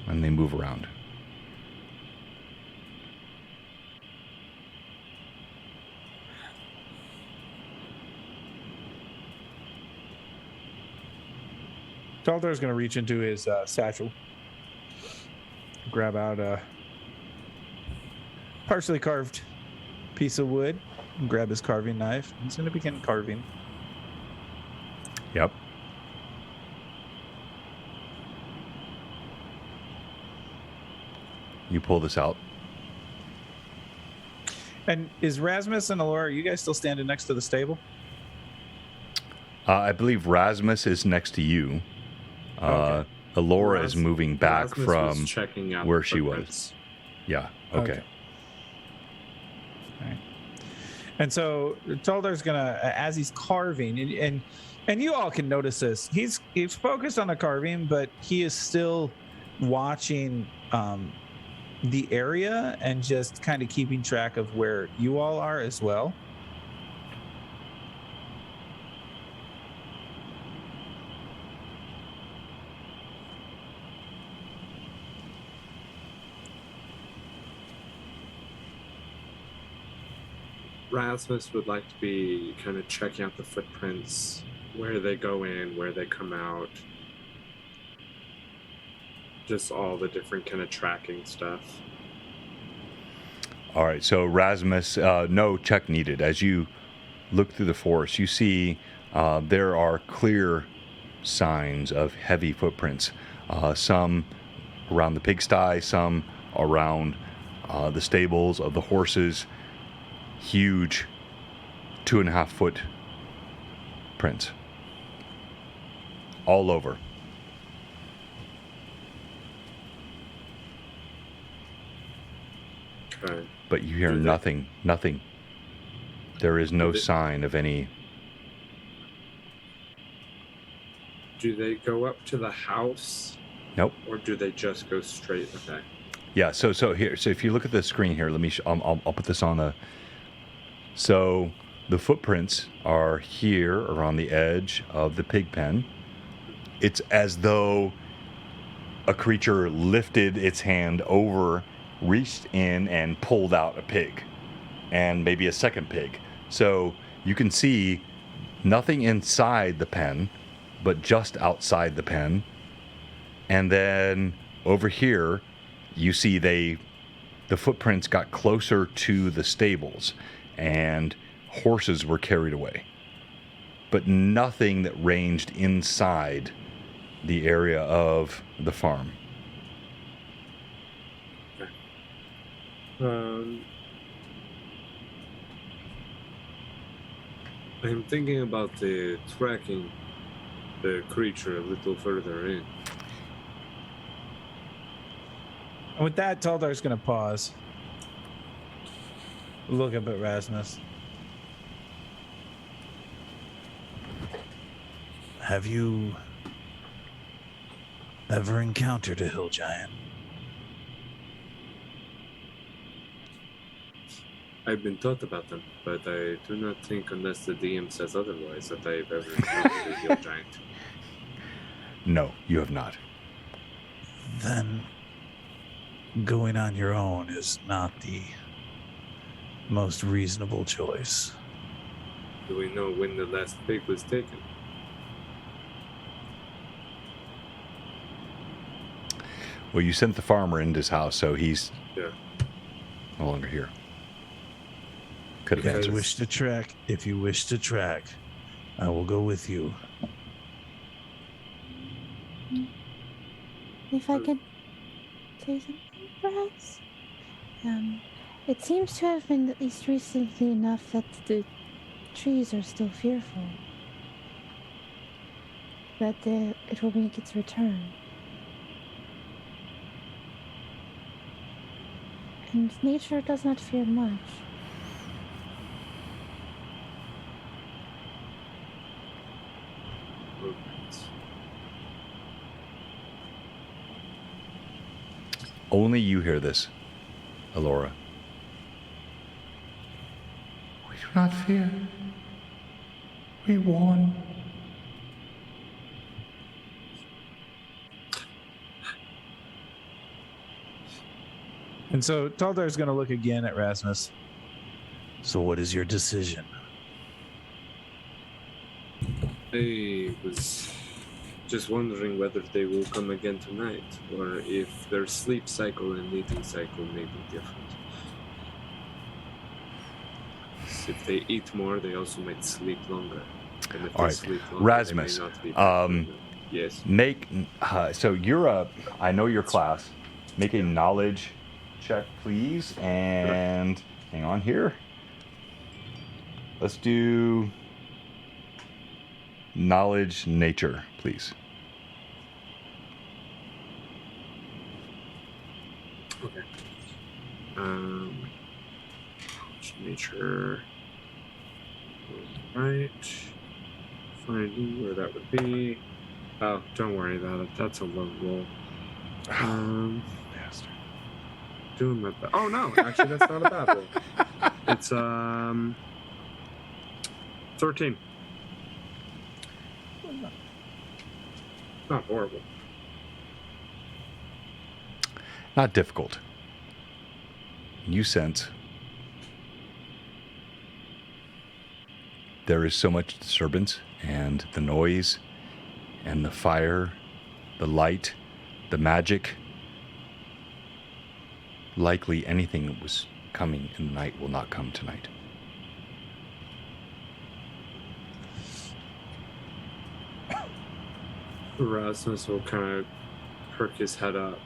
S1: And they move around.
S3: Taldar's going to reach into his satchel, grab out a partially carved piece of wood, and grab his carving knife. He's going to begin carving.
S1: Yep. You pull this out.
S3: And is Rasmus and Alora, are you guys still standing next to the stable?
S1: I believe Rasmus is next to you.
S3: Okay.
S1: Alora is moving back
S2: Rasmus
S1: from
S2: was checking out
S1: where
S2: the
S1: she was.
S2: footprints.
S1: Yeah. Okay.
S3: All right. And so Taldar's gonna, as he's carving, and you all can notice this. He's focused on the carving, but he is still watching the area and just kind of keeping track of where you all are as well.
S2: Rasmus would like to be kind of checking out the footprints, where they go in, where they come out. Just all the different kind of tracking stuff.
S1: All right. So Rasmus, no check needed. As you look through the forest, you see there are clear signs of heavy footprints. Some around the pigsty, some around the stables of the horses. Huge 2.5 foot prints all over.
S2: Okay.
S1: But you hear
S2: Do they-
S1: nothing. There is no
S2: Do they-
S1: sign of any.
S2: Do they go up to the house?
S1: Nope.
S2: Or do they just go straight? Okay.
S1: Yeah. So here. So if you look at the screen here, let me. I'll put this on the. So the footprints are here around the edge of the pig pen. It's as though a creature lifted its hand over, reached in, and pulled out a pig. and maybe a second pig. So you can see nothing inside the pen, but just outside the pen. And then over here, you see the footprints got closer to the stables, and horses were carried away. But nothing that ranged inside the area of the farm.
S8: I'm thinking about tracking the creature a little further in.
S3: And with that, Taldar's going to pause. Look up at Rasmus. Have you ever encountered a hill giant?
S8: I've been taught about them, but I do not think, unless the DM says otherwise, that I've ever encountered a hill giant.
S1: No, you have not.
S3: Then going on your own is not the most reasonable choice.
S8: Do we know when the last pig was taken?
S1: Well, you sent the farmer into his house, so he's no longer here. Could have
S3: If
S1: answered.
S3: you wish to track, I will go with you.
S6: If I could say something, perhaps? It seems to have been at least recently enough that the trees are still fearful. That it will make its return. And nature does not fear much.
S1: Only you hear this, Alora.
S7: We do not fear. We warn.
S3: And so Taldar's going to look again at Rasmus. So what is your decision?
S8: I was just wondering whether they will come again tonight, or if their sleep cycle and eating cycle may be different. If they eat more, they also might sleep longer. And if
S1: All
S8: they
S1: right,
S8: sleep longer,
S1: Rasmus,
S8: they may not be pregnant. Yes.
S1: Make so you're I know your class. Make a knowledge check, please, and hang on here. Let's do knowledge nature, please.
S8: Okay. Nature. Right. Finding where that would be. Oh, don't worry about it. That's a low roll.
S1: Bastard.
S8: Doing my best. Oh no, actually that's not a bad roll. It's 13. Not horrible.
S1: Not difficult. You sense there is so much disturbance, and the noise, and the fire, the light, the magic. Likely anything that was coming in the night will not come tonight.
S8: Rasmus will kind of perk his head up.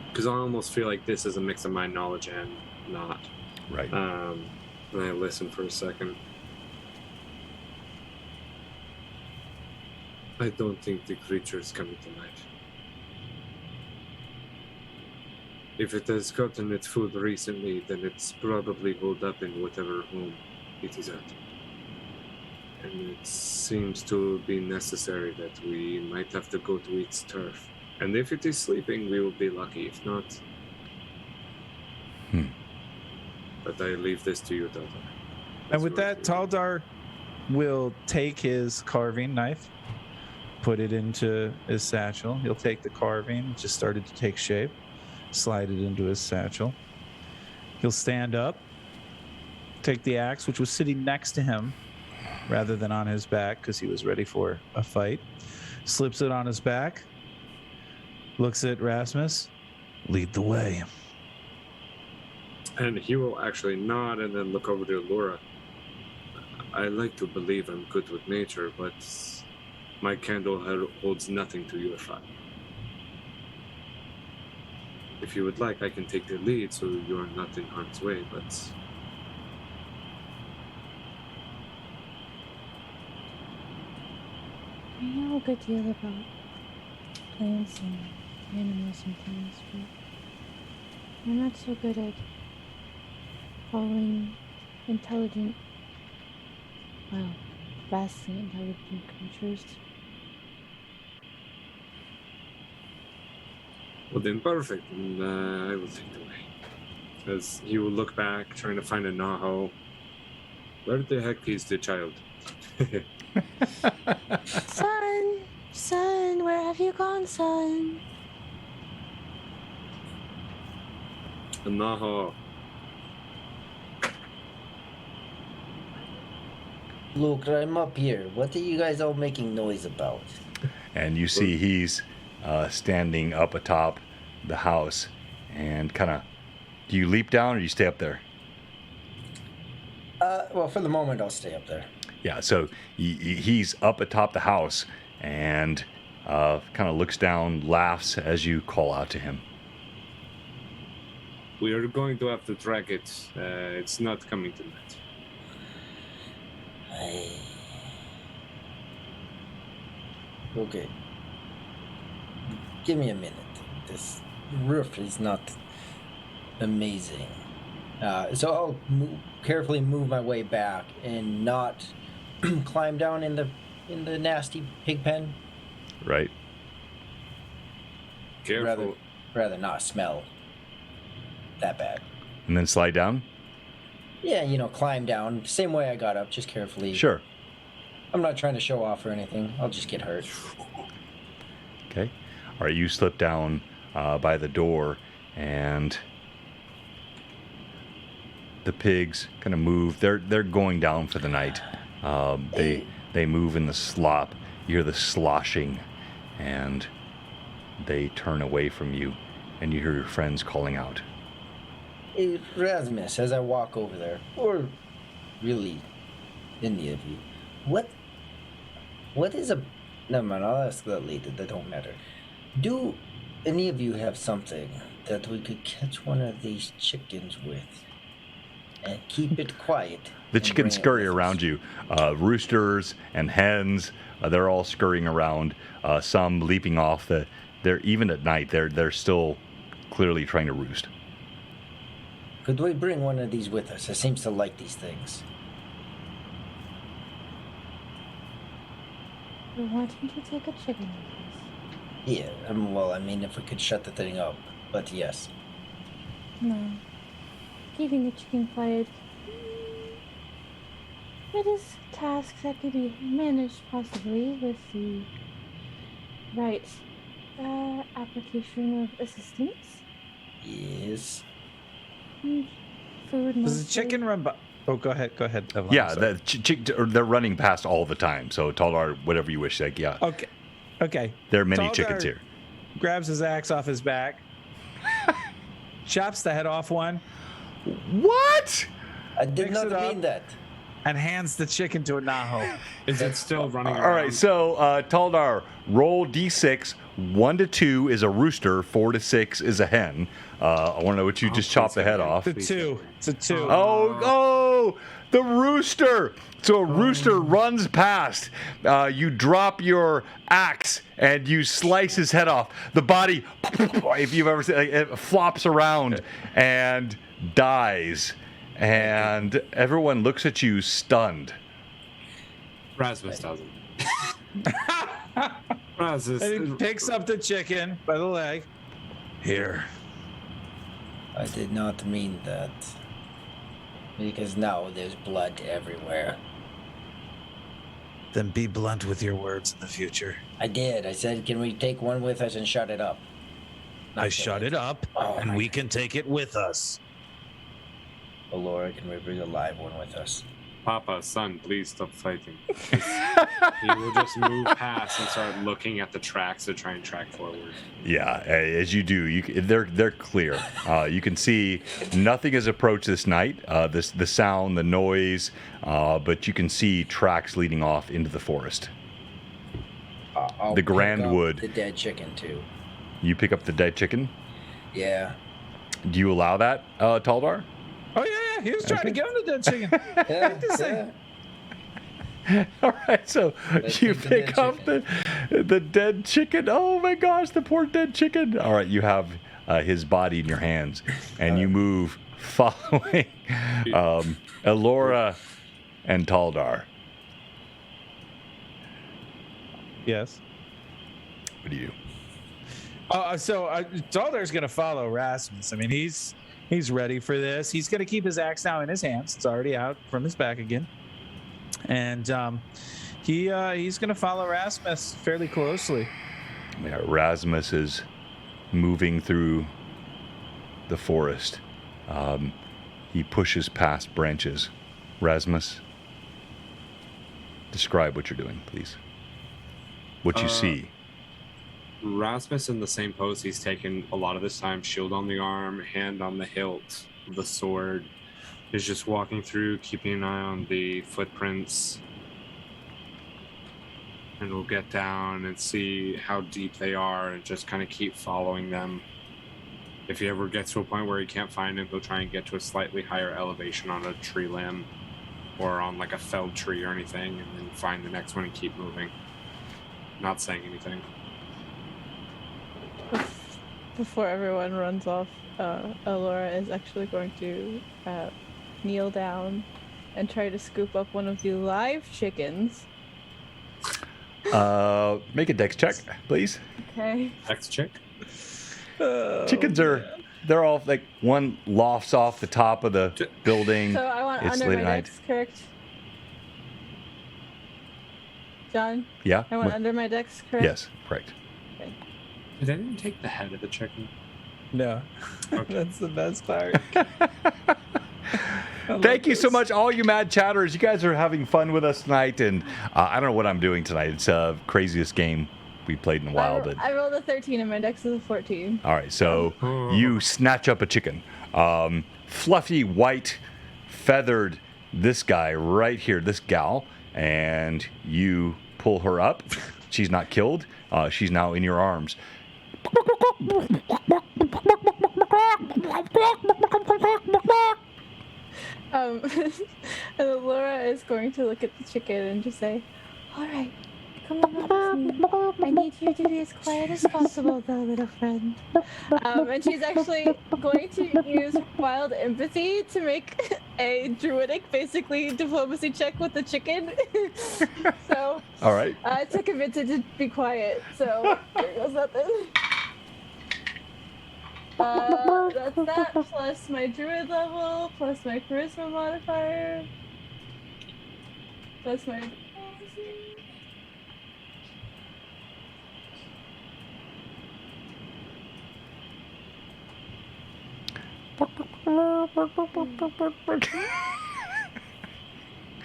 S8: Because I almost feel like this is a mix of my knowledge and not.
S1: Right.
S8: And I listen for a second. I don't think the creature is coming tonight. If it has gotten its food recently, then it's probably holed up in whatever home it is at. And it seems to be necessary that we might have to go to its turf. And if it is sleeping, we will be lucky. If not... But I leave this to you, Taldar.
S3: And with that, Taldar will take his carving knife, put it into his satchel. He'll take the carving, which just started to take shape, slide it into his satchel. He'll stand up, take the axe, which was sitting next to him, rather than on his back because he was ready for a fight. Slips it on his back, looks at Rasmus, lead the way.
S8: And he will actually nod and then look over to Laura. I like to believe I'm good with nature, but my candle holds nothing to your fire. If you would like, I can take the lead so you're not in harm's way, but...
S6: I know a good deal about plants and animals and things, but I'm not so good at following intelligent, well, vastly intelligent creatures.
S8: Well then, perfect. And I will take the way. As he will look back, trying to find a Naho. Where the heck is the child?
S6: Son, where have you gone, son?
S8: A Naho.
S4: Look, I'm up here. What are you guys all making noise about?
S1: And you see he's standing up atop the house and kind of, do you leap down or do you stay up there?
S4: Well, for the moment, I'll stay up there.
S1: Yeah, so he's up atop the house and kind of looks down, laughs as you call out to him.
S8: We are going to have to track it. It's not coming tonight.
S4: Okay. Give me a minute. This roof is not amazing. So I'll carefully move my way back and not climb down in the nasty pig pen.
S1: Right.
S8: Careful.
S4: Rather not smell that bad.
S1: And then slide down?
S4: Yeah, climb down. Same way I got up, just carefully.
S1: Sure.
S4: I'm not trying to show off or anything. I'll just get hurt.
S1: Okay. All right, you slip down by the door, and the pigs kind of move. They're going down for the night. They move in the slop. You hear the sloshing, and they turn away from you, and you hear your friends calling out.
S4: Hey, Rasmus, as I walk over there, or really any of you, what is a... Never mind, I'll ask that later. That don't matter. Do any of you have something that we could catch one of these chickens with and keep it quiet?
S1: The chickens scurry around you. Roosters and hens, they're all scurrying around. Some leaping off. They're even at night. They're still clearly trying to roost.
S4: Could we bring one of these with us? It seems to like these things.
S6: We're wanting to take a chicken with us.
S4: Yeah, if we could shut the thing up. But yes.
S6: No. Keeping the chicken quiet. It is a task that could be managed possibly with the right application of assistance.
S4: Yes.
S6: Food.
S3: Does the chicken run by? Oh, go ahead, Evelyn.
S1: Yeah, they're running past all the time. So Taldar, whatever you wish, yeah.
S3: Okay.
S1: There are many
S3: Taldar
S1: chickens here.
S3: Grabs his axe off his back, chops the head off one.
S1: What?
S4: I did
S3: Picks
S4: not
S3: it up.
S4: mean that.
S3: And hands the chicken to a Naho.
S2: Is it still running around?
S1: All right, so Taldar, roll d6. 1 to 2 is a rooster. 4 to 6 is a hen. I want to know what you just chopped the head off.
S3: It's a 2.
S1: Oh, the rooster. So a rooster runs past. You drop your axe and you slice his head off. The body, if you've ever seen it, flops around and dies. And everyone looks at you stunned.
S2: Rasmus doesn't. Rasmus.
S3: And he picks up the chicken by the leg. Here.
S4: I did not mean that. Because now there's blood everywhere.
S3: Then be blunt with your words in the future.
S4: I did. I said, can we take one with us and shut it up?
S3: I shut it up, and we can take it with us.
S4: Alora, can we bring a live one with us?
S2: Papa, son, please stop fighting. He will just move past and start looking at the tracks to try and track forward.
S1: Yeah, as you do, they're clear. You can see nothing has approached this night. The sound, the noise, but you can see tracks leading off into the forest.
S4: I'll
S1: The
S4: pick
S1: Grand
S4: up
S1: Wood.
S4: the dead chicken too.
S1: You pick up the dead chicken.
S4: Yeah.
S1: Do you allow that, Taldar?
S3: Oh yeah, he was trying to get him the dead chicken.
S4: Yeah,
S3: This thing.
S1: All right, so
S4: Let's
S1: you
S4: take the
S1: pick
S4: dead
S1: up the dead chicken. Oh my gosh, the poor dead chicken. All right, you have his body in your hands, and you move following Elora and Taldar.
S3: Yes.
S1: What do you do?
S3: So Daldar's gonna follow Rasmus. I mean, he's ready for this. He's gonna keep his axe now in his hands. It's already out from his back again, and he's gonna follow Rasmus fairly closely.
S1: Yeah, Rasmus is moving through the forest. He pushes past branches. Rasmus, describe what you're doing, please. What you see.
S2: Rasmus in the same pose he's taken a lot of this time, shield on the arm, hand on the hilt of the sword, is just walking through, keeping an eye on the footprints. And we'll get down and see how deep they are and just kind of keep following them. If he ever gets to a point where he can't find him, he'll try and get to a slightly higher elevation on a tree limb or on like a felled tree or anything, and then find the next one and keep moving. Not saying anything.
S5: Before everyone runs off, Alora is actually going to kneel down and try to scoop up one of the live chickens.
S1: Make a dex check, please.
S5: Okay.
S2: Next chick.
S1: Chickens they're all like one lofts off the top of the building.
S5: So I want
S1: It's
S5: under
S1: late
S5: my
S1: at night.
S5: dex, correct? John?
S1: Yeah?
S5: I want under my dex, correct?
S1: Yes, correct.
S2: Did anyone take the head of the chicken?
S3: No,
S2: Okay.
S3: that's the best part.
S1: Thank you so much, all you mad chatters. You guys are having fun with us tonight, and I don't know what I'm doing tonight. It's the craziest game we played in a while. But
S5: I rolled a 13 and my dex is a 14.
S1: all right, so you snatch up a chicken, fluffy, white, feathered. This guy right here, this gal, and you pull her up. She's not killed. She's now in your arms.
S5: And Laura is going to look at the chicken and just say, "All right, come on with me. I need you to be as quiet as possible, though, little friend." And she's actually going to use wild empathy to make a druidic, basically, diplomacy check with the chicken. So,
S1: All right.
S5: to convince it to be quiet. So, there goes nothing. That's that plus my druid level, plus my charisma modifier, plus my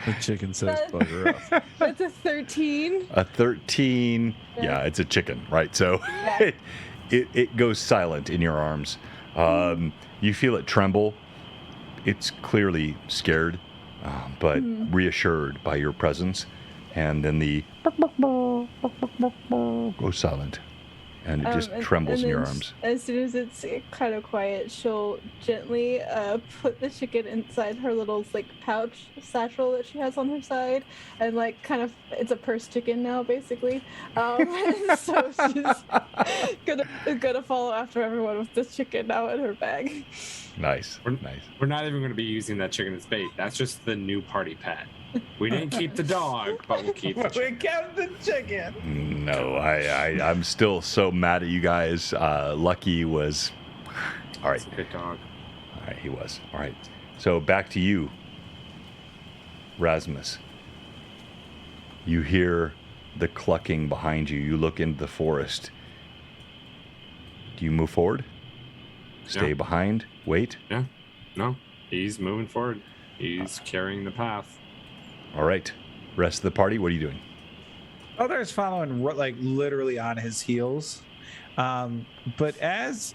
S3: The chicken says bugger off.
S5: That's a 13.
S1: A 13. Yeah, it's a chicken, right? So
S5: Yeah.
S1: it goes silent in your arms. You feel it tremble. It's clearly scared, but reassured by your presence. And then the goes silent, and it just trembles in your
S5: then
S1: arms.
S5: As soon as it's kind of quiet, she'll gently put the chicken inside her little like pouch satchel that she has on her side, and like kind of it's a purse chicken now basically. So she's gonna follow after everyone with this chicken now in her bag.
S1: Nice.
S2: We're not even going to be using that chicken as bait. That's just the new party pet. We didn't keep the dog, but we'll keep the
S3: We
S2: chicken.
S3: kept the chicken.
S1: No, I'm still so mad at you guys. Lucky was all right.
S2: It's a good dog.
S1: All right, he was. All right. So back to you, Rasmus. You hear the clucking behind you. You look into the forest. Do you move forward? Stay
S2: Yeah.
S1: behind? Wait?
S2: Yeah? No? He's moving forward. He's carrying the path.
S1: All right. Rest of the party, what are you doing?
S3: Other's following like literally on his heels. But as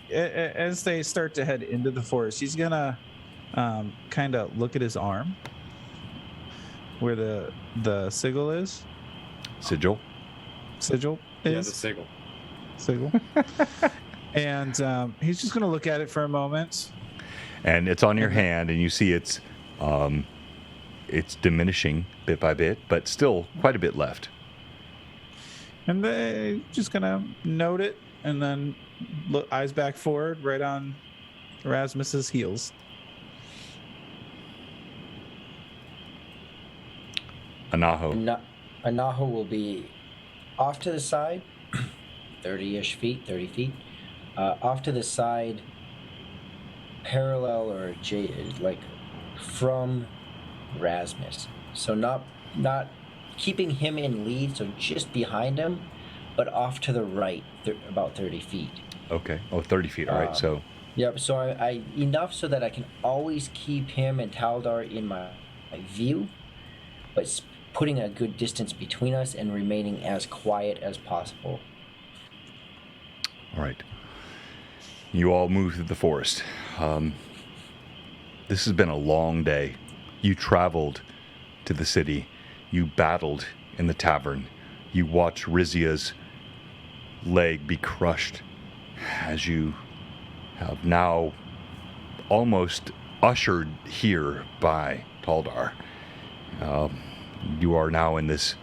S3: they start to head into the forest, he's gonna kind of look at his arm where the sigil is.
S1: Sigil?
S3: Sigil
S2: Yeah, the
S3: is
S2: sigil.
S3: sigil. And he's just gonna look at it for a moment.
S1: And it's on your hand, and you see it's diminishing bit by bit, but still quite a bit left.
S3: And they just gonna note it, and then look, eyes back forward, right on Erasmus's heels.
S1: Anaho.
S4: Anaho will be off to the side, 30 feet, off to the side, parallel or like from Rasmus. So not keeping him in lead, so just behind him, but off to the right, about 30 feet.
S1: Okay. Oh, 30 feet. All right. So.
S4: Yep. So I enough so that I can always keep him and Taldar in my view, but putting a good distance between us and remaining as quiet as possible.
S1: All right. You all move through the forest. This has been a long day. You traveled to the city. You battled in the tavern. You watched Rizia's leg be crushed as you have now almost ushered here by Taldar. You are now in this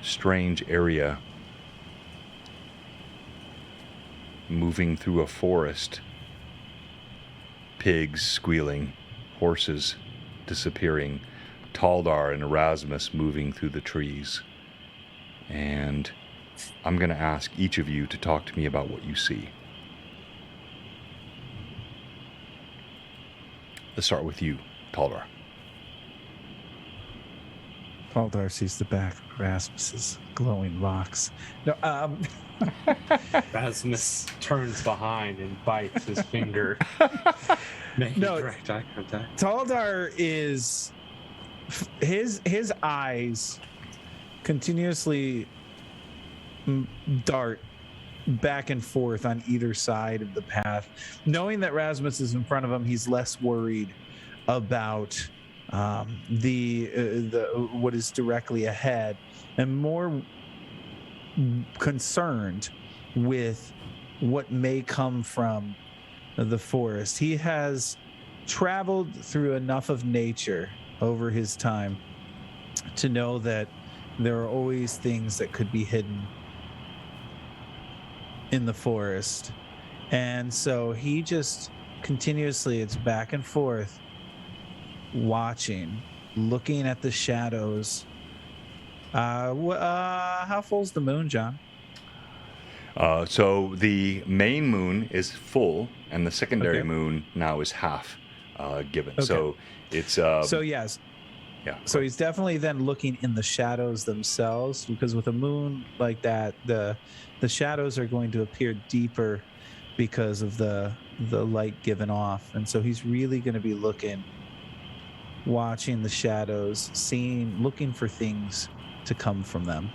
S1: strange area, moving through a forest. Pigs squealing, horses disappearing, Taldar and Erasmus moving through the trees. And I'm going to ask each of you to talk to me about what you see. Let's start with you, Taldar.
S3: Taldar sees the back of Erasmus's glowing locks. No,
S2: Rasmus turns behind and bites his finger. Making direct eye contact.
S3: Taldar is his eyes continuously dart back and forth on either side of the path. Knowing that Rasmus is in front of him, he's less worried about the what is directly ahead, and more concerned with what may come from the forest. He has traveled through enough of nature over his time to know that there are always things that could be hidden in the forest. And so he just continuously, it's back and forth, watching, looking at the shadows. How full's the moon, John?
S1: So the main moon is full, and the secondary moon now is half given.
S3: Okay.
S1: So it's
S3: so yes.
S1: Yeah.
S3: So he's definitely then looking in the shadows themselves, because with a moon like that, the shadows are going to appear deeper because of the light given off. And so he's really going to be looking, watching the shadows, looking for things to come from them.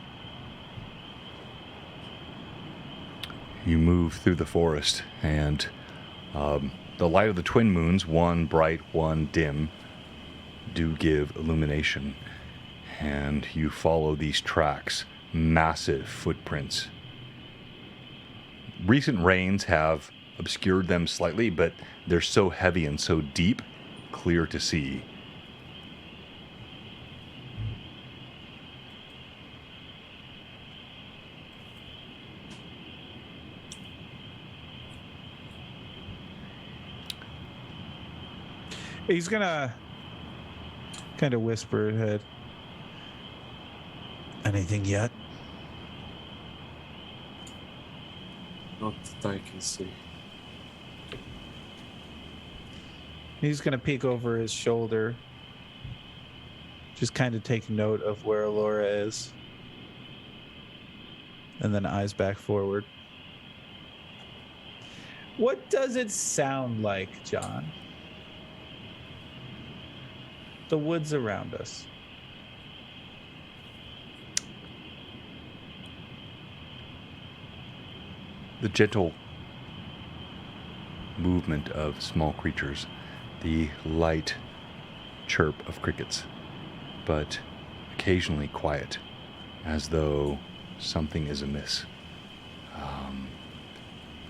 S1: You move through the forest, and the light of the twin moons, one bright, one dim, do give illumination. And you follow these tracks, massive footprints. Recent rains have obscured them slightly, but they're so heavy and so deep, clear to see.
S3: He's gonna kind of whisper ahead. Anything yet?
S2: Not that I can see.
S3: He's gonna peek over his shoulder, just kind of take note of where Alora is, and then eyes back forward. What does it sound like, John? the woods around us.
S1: The gentle movement of small creatures, the light chirp of crickets, but occasionally quiet, as though something is amiss.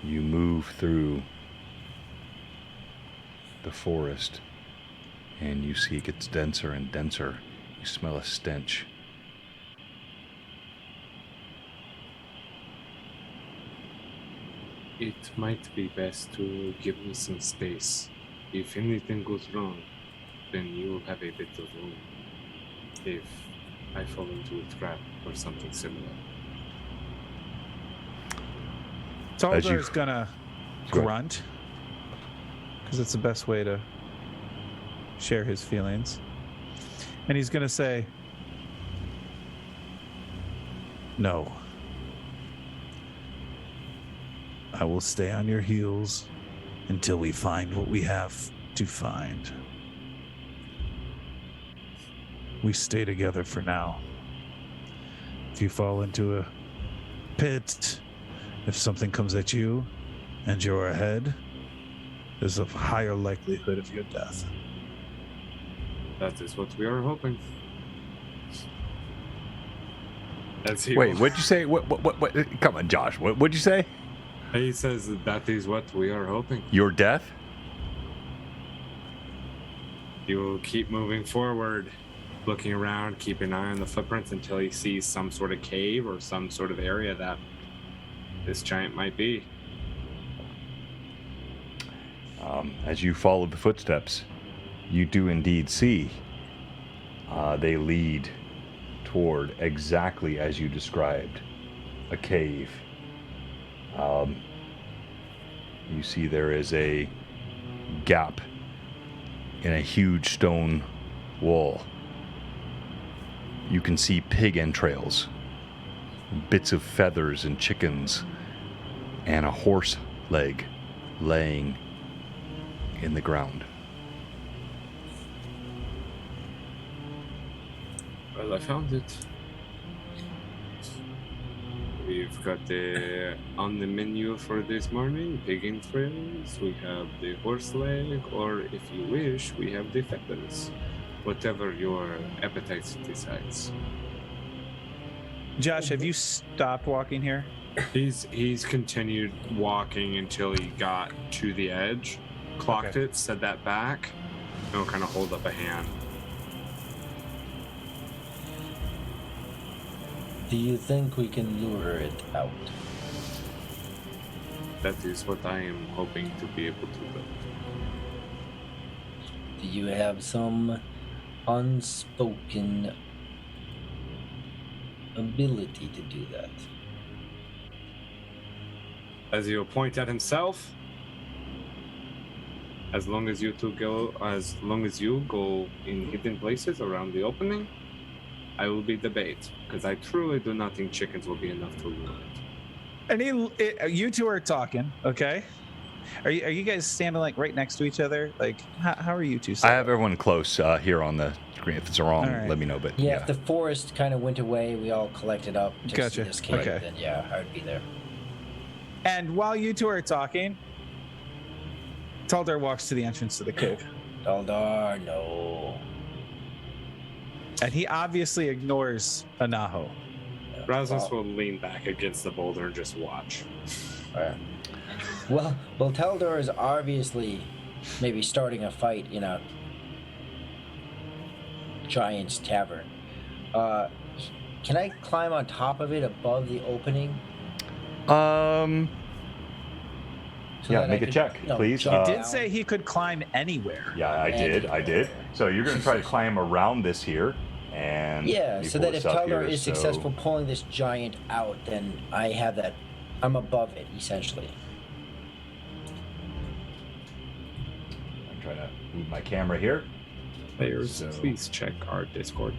S1: You move through the forest, and you see it gets denser and denser. You smell a stench.
S8: It might be best to give me some space. If anything goes wrong, then you'll have a bit of room. If I fall into a trap or something similar.
S3: Taldar's gonna
S1: Go ahead.
S3: grunt, because it's the best way to share his feelings. And he's gonna say, "No. I will stay on your heels until we find what we have to find. We stay together for now. If you fall into a pit, if something comes at you and you're ahead, there's a higher likelihood of your death."
S8: That is what we are hoping. As he
S1: Wait, what'd you say? What? Come on, Josh. What'd you say?
S8: He says that is what we are hoping.
S1: Your death?
S2: He will keep moving forward, looking around, keep an eye on the footprints until he sees some sort of cave or some sort of area that this giant might be.
S1: As you follow the footsteps, you do indeed see they lead toward exactly as you described, a cave. You see there is a gap in a huge stone wall. You can see pig entrails, bits of feathers and chickens, and a horse leg laying in the ground.
S8: Well, I found it. We've got on the menu for this morning, pig entrails, we have the horse leg, or if you wish, we have the feathers. Whatever your appetite decides.
S3: Josh, have you stopped walking here?
S2: He's continued walking until he got to the edge, clocked
S3: Okay.
S2: it, set that back, and he'll kind of hold up a hand.
S4: Do you think we can lure it out?
S8: That is what I am hoping to be able to do.
S4: Do you have some unspoken ability to do that?
S2: As he'll point at himself, as long as you go in hidden places around the opening, I will be the bait, because I truly do not think chickens will be enough to lure it.
S3: And you two are talking, okay? Are you guys standing like right next to each other? Like, how are you two?
S1: I have everyone close here on the screen. If it's wrong,
S3: All right.
S1: let me know. But
S4: Yeah,
S1: yeah.
S4: if the forest kind of went away, we all collected up to
S3: Gotcha.
S4: see this cave,
S3: Okay.
S4: then yeah, I would be there.
S3: And while you two are talking, Taldar walks to the entrance to the cave.
S4: Taldar, no.
S3: And he obviously ignores Anaho.
S2: Rasmus will lean back against the boulder and just watch.
S4: Alright. Well, Taldar is obviously maybe starting a fight in a giant's tavern. Can I climb on top of it above the opening? So
S1: Yeah,
S4: that
S1: make
S4: I
S1: a
S4: could,
S1: check, please.
S4: jump
S3: He did
S4: down?
S3: say he could climb anywhere.
S1: Yeah, I did. So you're going to try to climb around this here, and
S4: Yeah,
S1: you
S4: so
S1: pull
S4: that
S1: this
S4: if
S1: up
S4: Taldar
S1: here,
S4: is
S1: so-
S4: successful pulling this giant out, then I have that. I'm above it, essentially.
S1: I'm trying to move my camera here.
S2: Players,
S1: So-
S2: please check our Discord,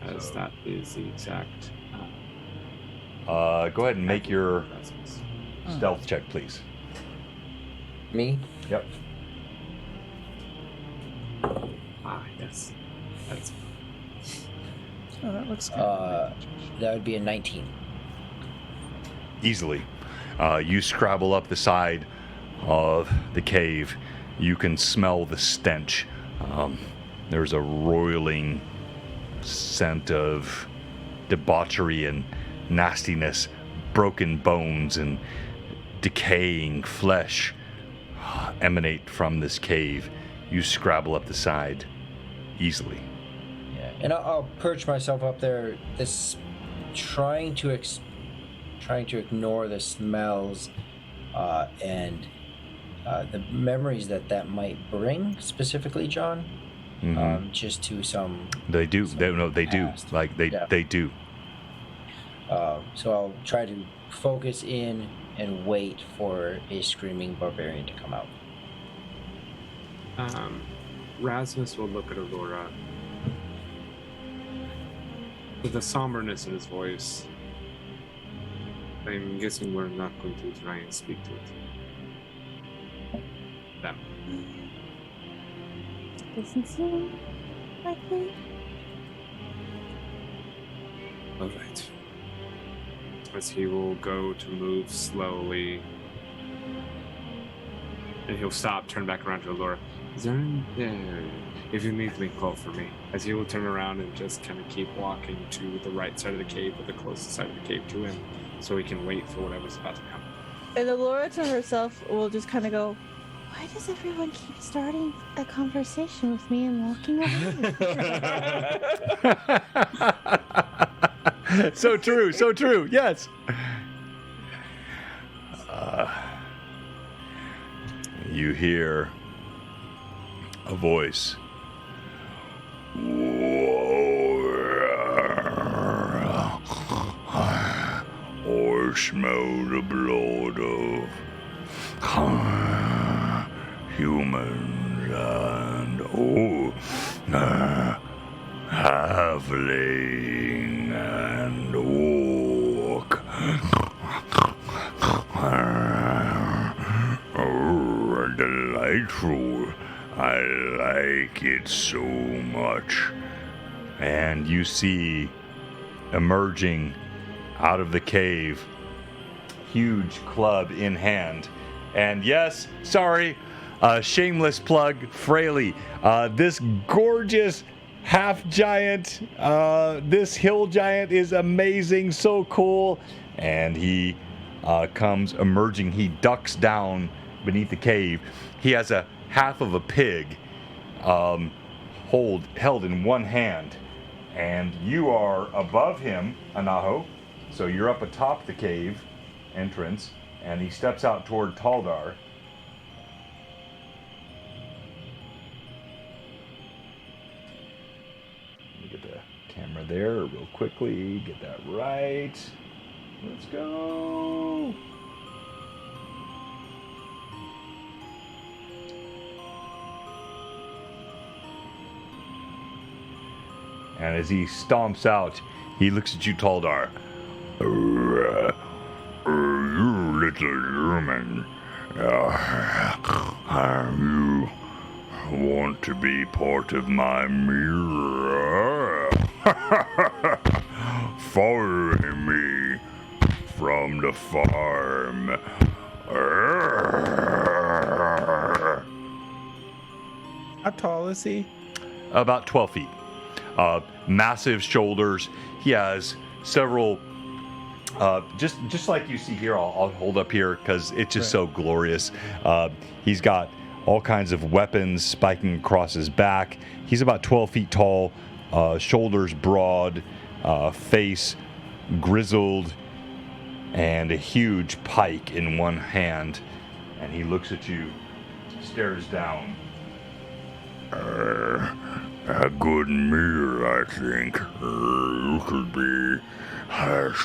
S2: as
S1: So-
S2: that is the exact.
S1: Go ahead and make your
S2: Rasmus.
S1: stealth check, please.
S4: Me?
S1: Yep.
S2: Ah, yes. That's
S3: Oh, that looks good.
S4: That would be a 19.
S1: Easily. You scrabble up the side of the cave. You can smell the stench. There's a roiling scent of debauchery and nastiness, broken bones and decaying flesh emanate from this cave. You scrabble up the side easily.
S4: Yeah, and I'll perch myself up there, trying to ignore the smells and the memories that might bring, specifically, John.
S1: Mhm.
S4: Just to some.
S1: They do. They do.
S4: past.
S1: Like they do.
S4: So I'll try to focus in and wait for a screaming barbarian to come out.
S2: Rasmus will look at Aurora with a somberness in his voice. I'm guessing we're not going to try and speak to it. Them.
S6: Doesn't seem likely.
S2: All right. As he will go to move slowly, and he'll stop, turn back around to Allura. Is there if you need me, call for me. As he will turn around and just kind of keep walking to the right side of the cave, or the closest side of the cave to him, so he can wait for whatever's about to come.
S5: And Allura to herself will just kind of go,
S6: Why does everyone keep starting a conversation with me and walking away?
S1: So true. So true. Yes. You hear a voice. I smell the blood of humans and halfling and orc. Oh, delightful. I like it so much. And you see emerging out of the cave, huge club in hand. And yes, sorry, shameless plug, Fraley. This gorgeous half giant, this hill giant is amazing, so cool. And he comes emerging. He ducks down beneath the cave. He has a half of a pig held in one hand. And you are above him, Anaho. So you're up atop the cave entrance. And he steps out toward Taldar. Let me get the camera there real quickly. Get that right. Let's go. And as he stomps out, he looks at you, Taldar. You little human. You want to be part of my mirror? Follow me from the farm.
S3: How tall is he?
S1: About 12 feet. Massive shoulders. He has several, just like you see here. I'll hold up here because it's just so glorious. He's got all kinds of weapons spiking across his back. He's about 12 feet tall, shoulders broad, face grizzled, and a huge pike in one hand. And he looks at you, stares down. A good meal, I think. You could be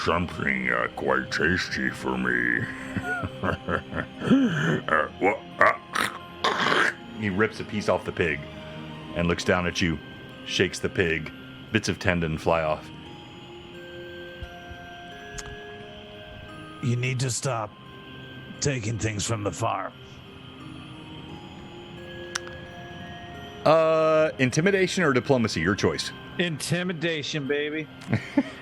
S1: something quite tasty for me. He rips a piece off the pig and looks down at you, shakes the pig. Bits of tendon fly off.
S9: You need to stop taking things from the farm.
S1: intimidation or diplomacy, your choice.
S3: Intimidation, baby.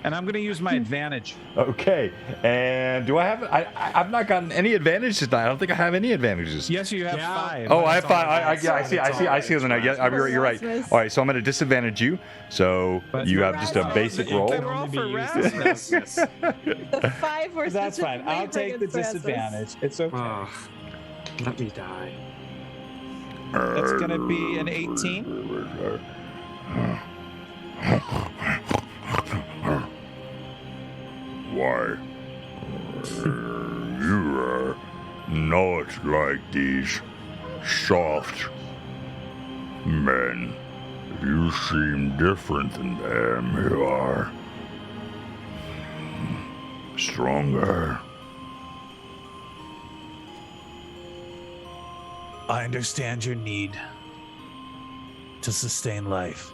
S3: And I'm going to use my advantage.
S1: Okay. And do I have? I've not gotten any advantages tonight. I don't think I have any advantages.
S3: Yes, you have
S2: Yeah.
S3: 5.
S1: Oh, I have 5. I see them now. Yeah, you're right. All right, so I'm going to disadvantage you. So
S3: But
S1: you
S3: you're
S1: have just a
S5: right.
S1: basic
S2: It
S1: roll.
S2: can
S3: Roll
S2: only be
S3: for
S2: used
S3: Rasmus.
S2: Yes.
S5: The 5 were
S3: That's fine. I'll
S5: specifically
S3: take the
S5: against Rasmus.
S3: disadvantage. It's okay.
S2: Oh, let me die.
S3: That's going to be an 18.
S10: Why? You are not like these soft men. You seem different than them. You are stronger.
S9: I understand your need to sustain life.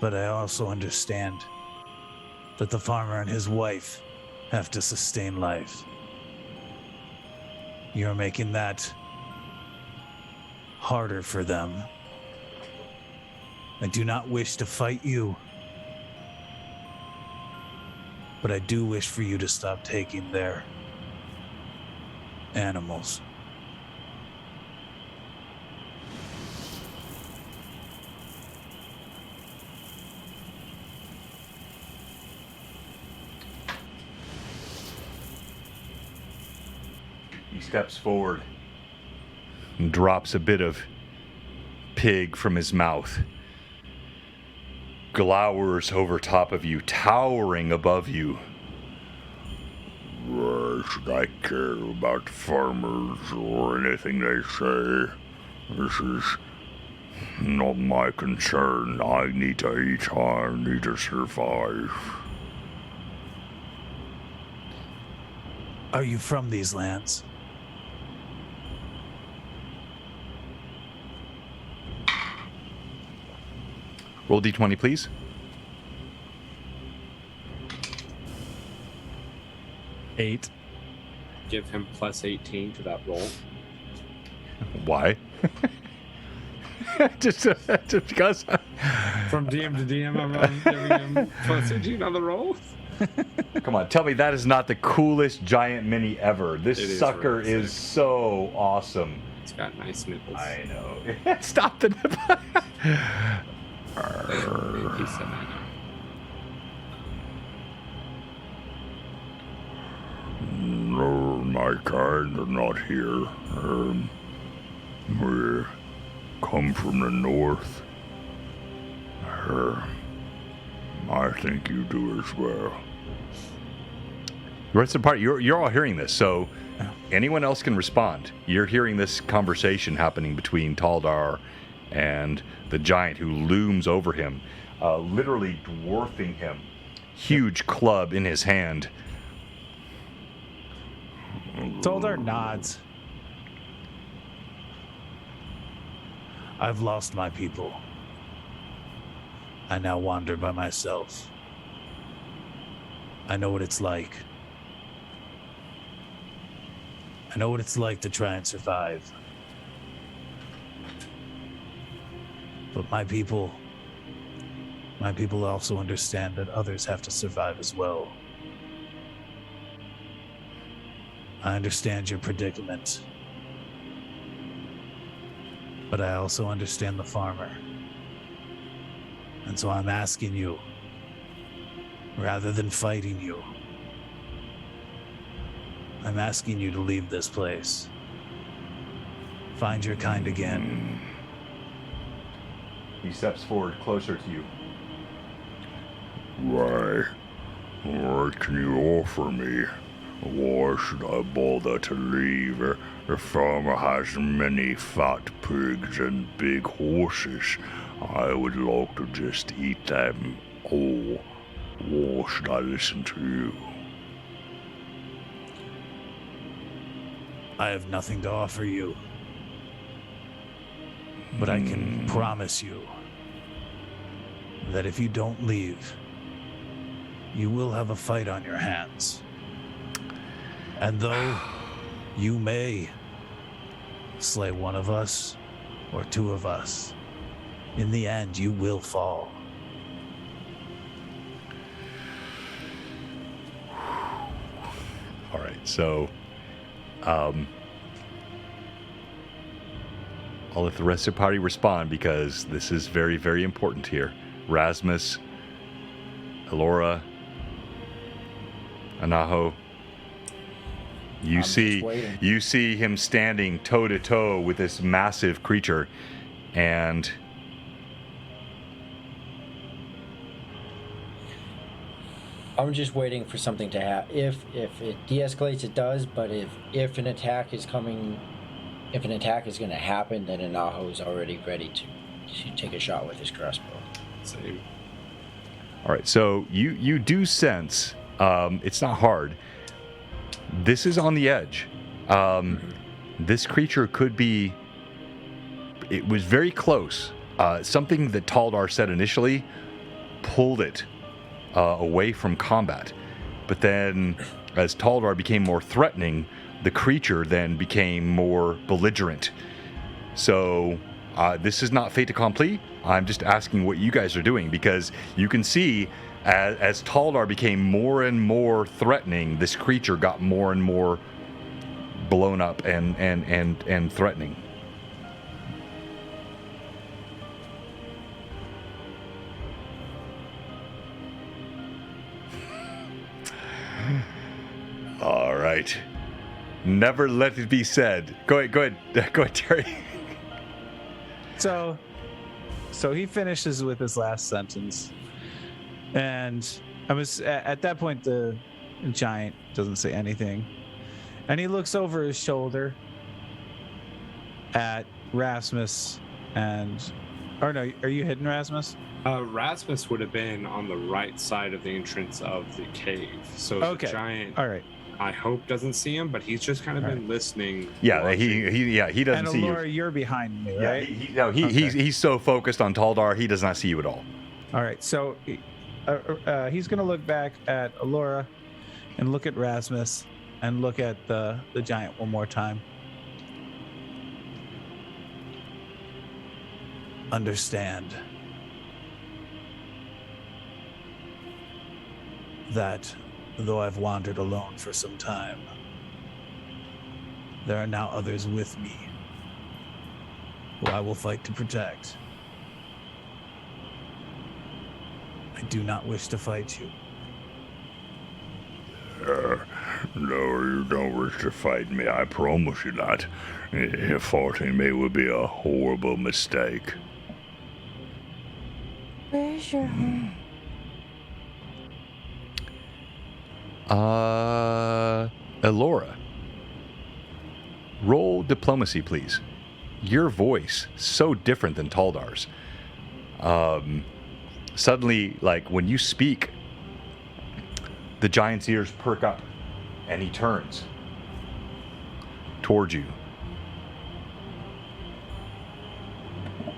S9: But I also understand that the farmer and his wife have to sustain life. You're making that harder for them. I do not wish to fight you, but I do wish for you to stop taking their animals.
S1: He steps forward and drops a bit of pig from his mouth. Glowers over top of you, towering above you.
S10: Why should I care about farmers or anything they say? This is not my concern. I need to eat. I need to survive.
S9: Are you from these lands?
S1: Roll d20, please.
S3: Eight.
S2: Give him plus 18 to that roll.
S1: Why? just because.
S2: From DM to DM, I'm giving him plus 18 on the roll.
S1: Come on, tell me that is not the coolest giant mini ever. This
S2: It is
S1: sucker
S2: really
S1: is
S2: sick.
S1: so awesome.
S2: It's got nice nipples.
S1: I know. Stop the nipple.
S2: He said I know.
S10: No, my kind are not here. We come from the north. I think you do as well.
S1: The rest of the party, you're all hearing this, so anyone else can respond. You're hearing this conversation happening between Taldar and the giant who looms over him, literally dwarfing him. Huge club in his hand.
S3: Toldar nods.
S9: I've lost my people. I now wander by myself. I know what it's like. I know what it's like to try and survive. But my people also understand that others have to survive as well. I understand your predicament. But I also understand the farmer. And so I'm asking you, rather than fighting you, I'm asking you to leave this place. Find your kind again.
S1: He steps forward closer to you.
S10: Why? What can you offer me? Why should I bother to leave? The farmer has many fat pigs and big horses. I would like to just eat them all. Why should I listen to you?
S9: I have nothing to offer you. But I can promise you that if you don't leave, you will have a fight on your hands. And though you may slay one of us, or two of us, in the end, you will fall.
S1: All right, so I'll let the rest of the party respond because this is very, very important here. Rasmus, Elora, Anaho. You see him standing toe to toe with this massive creature, and
S4: I'm just waiting for something to happen. If it de-escalates, it does. But if an attack is coming, if an attack is going to happen, then Anaho is already ready to take a shot with his crossbow.
S2: Same.
S1: all right, so you do sense it's not hard. This is on the edge. This creature could be. It was very close. Something that Taldar said initially pulled it away from combat. But then, as Taldar became more threatening, the creature then became more belligerent. So, this is not fait accompli. I'm just asking what you guys are doing, because you can see as Taldar became more and more threatening, this creature got more and more blown up and threatening. All right. Never let it be said. Go ahead, Terry.
S3: So he finishes with his last sentence, and I was at that point. The giant doesn't say anything, and he looks over his shoulder at Rasmus, or no, are you hidden, Rasmus?
S2: Rasmus would have been on the right side of the entrance of the cave. So
S3: Okay.
S2: the giant,
S3: All right.
S2: I hope, doesn't see him, but he's just kind of been listening.
S1: Yeah,
S2: watching.
S1: he doesn't
S3: And
S1: see
S3: Allura,
S1: you.
S3: you're behind me,
S1: Yeah,
S3: right?
S1: he's so focused on Taldar, he does not see you at all.
S3: All right, so he's going to look back at Allura and look at Rasmus and look at the giant one more time.
S9: Understand that though I've wandered alone for some time, there are now others with me who I will fight to protect. I do not wish to fight you.
S10: No, you don't wish to fight me, I promise you that. Fighting me would be a horrible mistake.
S6: Where's your home?
S1: Elora, roll diplomacy, please. Your voice, so different than Taldar's. Suddenly, like, when you speak, the giant's ears perk up, and he turns towards you.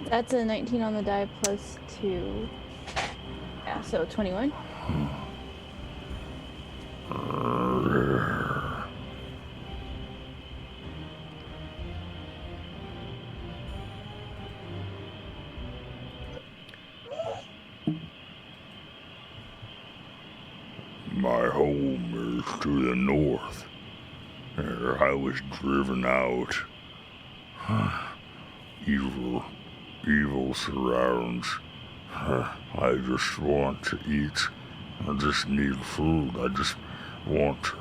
S5: That's a 19 on the die plus 2. Yeah, so 21.
S10: My home is to the north. I was driven out. Evil surrounds. I just want to eat. I just need food. I just want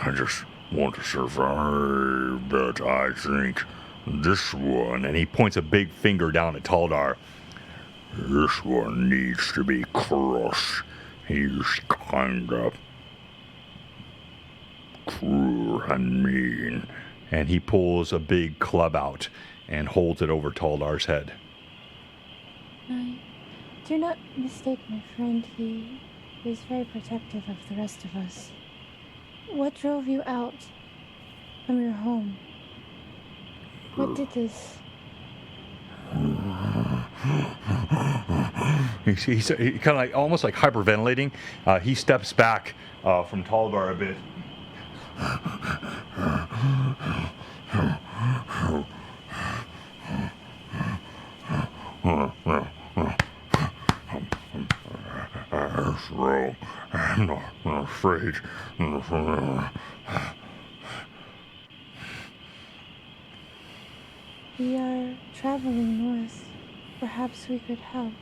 S10: to survive. But I think this one,
S1: And he points a big finger down at Taldar.
S10: this one needs to be crushed. He's kind of cruel and mean.
S1: And he pulls a big club out and holds it over Taldar's head.
S6: Do not mistake my friend. He is very protective of the rest of us. What drove you out from your home? What did this?
S1: He's kind of like almost like hyperventilating. He steps back from Taldar a bit.
S10: I'm not afraid.
S6: We are traveling north. Perhaps we could help.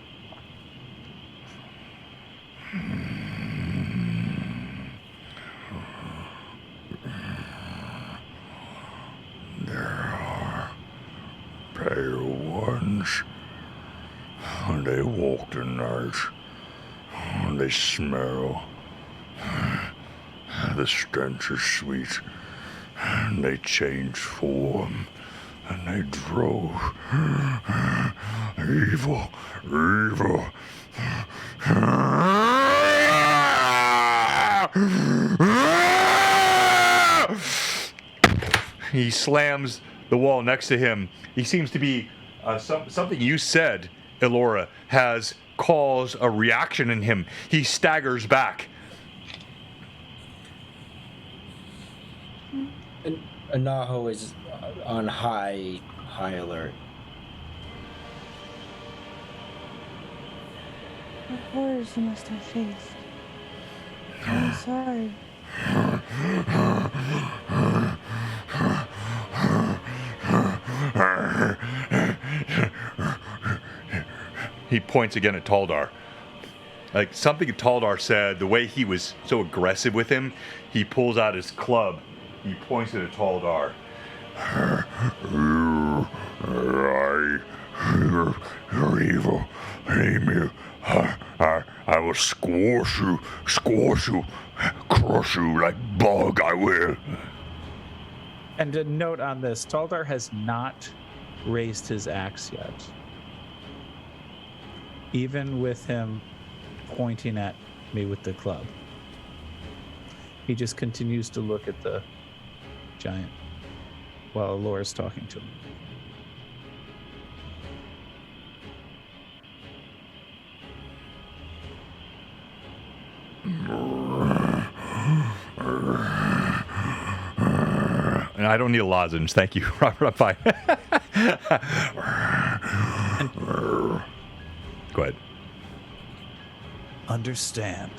S10: There are pale ones. They walk the night. They smell. The stench is sweet. They change form. And they drove. Evil.
S1: He slams the wall next to him. He seems to be something you said, Elora, has caused a reaction in him. He staggers back.
S4: Anaho is on high alert.
S6: What horrors you must have faced. I'm sorry.
S1: He points again at Taldar. Like something Taldar said, the way he was so aggressive with him, he pulls out his club. He points it at Taldar.
S10: You're evil. Name you. I will squash you, crush you like bug, I will.
S3: And a note on this, Taldar has not raised his axe yet. Even with him pointing at me with the club. He just continues to look at the giant while Laura's talking to him.
S1: And I don't need a lozenge. Thank you, Robert. I'm fine. Go ahead.
S9: Understand.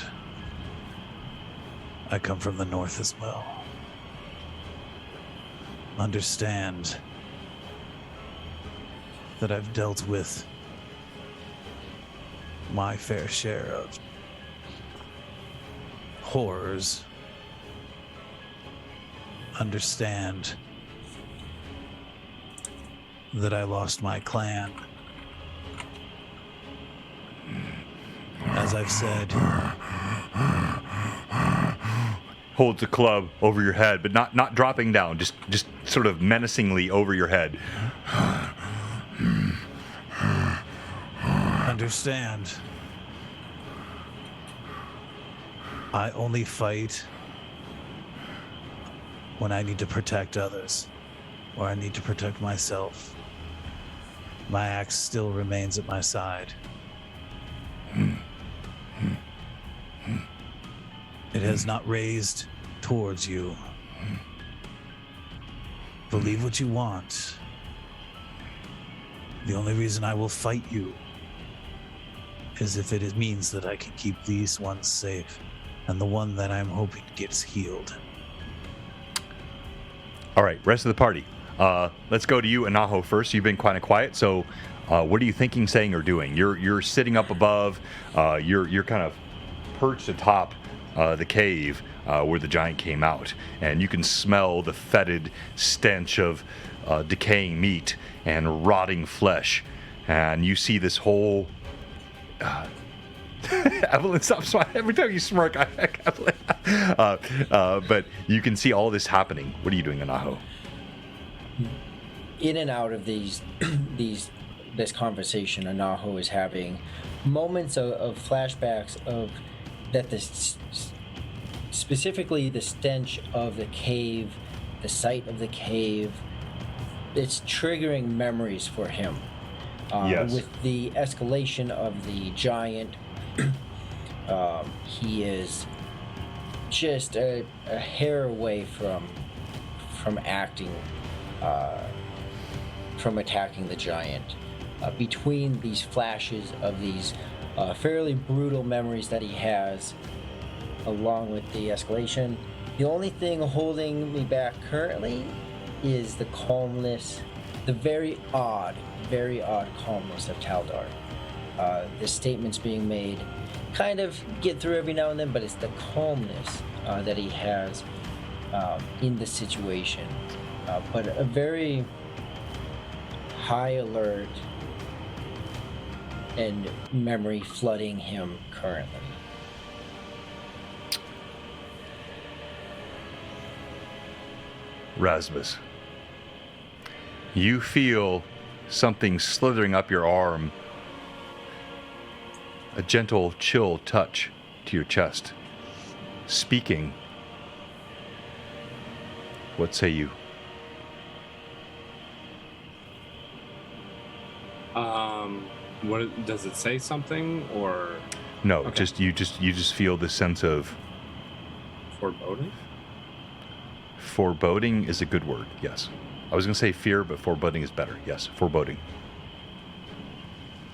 S9: I come from the north as well. Understand that I've dealt with my fair share of horrors. Understand that I lost my clan. As I've said,
S1: Holds the club over your head, but not dropping down, just sort of menacingly over your head.
S9: understand. I only fight when I need to protect others, or I need to protect myself. My axe still remains at my side. It has not raised towards you. Believe what you want. The only reason I will fight you is if it means that I can keep these ones safe, and the one that I'm hoping gets healed.
S1: All right, rest of the party. Let's go to you, Anaho, first. You've been kind of quiet, so what are you thinking, saying, or doing? You're sitting up above. You're kind of perched atop the cave where the giant came out, and you can smell the fetid stench of decaying meat and rotting flesh. And you see this whole... Evelyn, stop smiling. Every time you smirk, Evelyn. But you can see all this happening. What are you doing, Anaho?
S4: In and out of this conversation, Anaho is having moments of flashbacks of that specifically the stench of the cave, the sight of the cave. It's triggering memories for him.
S1: Yes.
S4: With the escalation of the giant, he is just a hair away from acting, from attacking the giant. Between these flashes of these fairly brutal memories that he has, along with the escalation. The only thing holding me back currently is the calmness, the very odd calmness of Taldar. The statements being made kind of get through every now and then, but it's the calmness that he has in the situation. But a very high alert and memory flooding him currently.
S1: Rasmus, you feel something slithering up your arm, a gentle chill touch to your chest. Speaking, what say you?
S2: What does it say something or
S1: No,
S2: Okay.
S1: you just feel the sense of
S2: foreboding?
S1: foreboding is a good word. Yes. I was going to say fear, but foreboding is better. Yes, foreboding.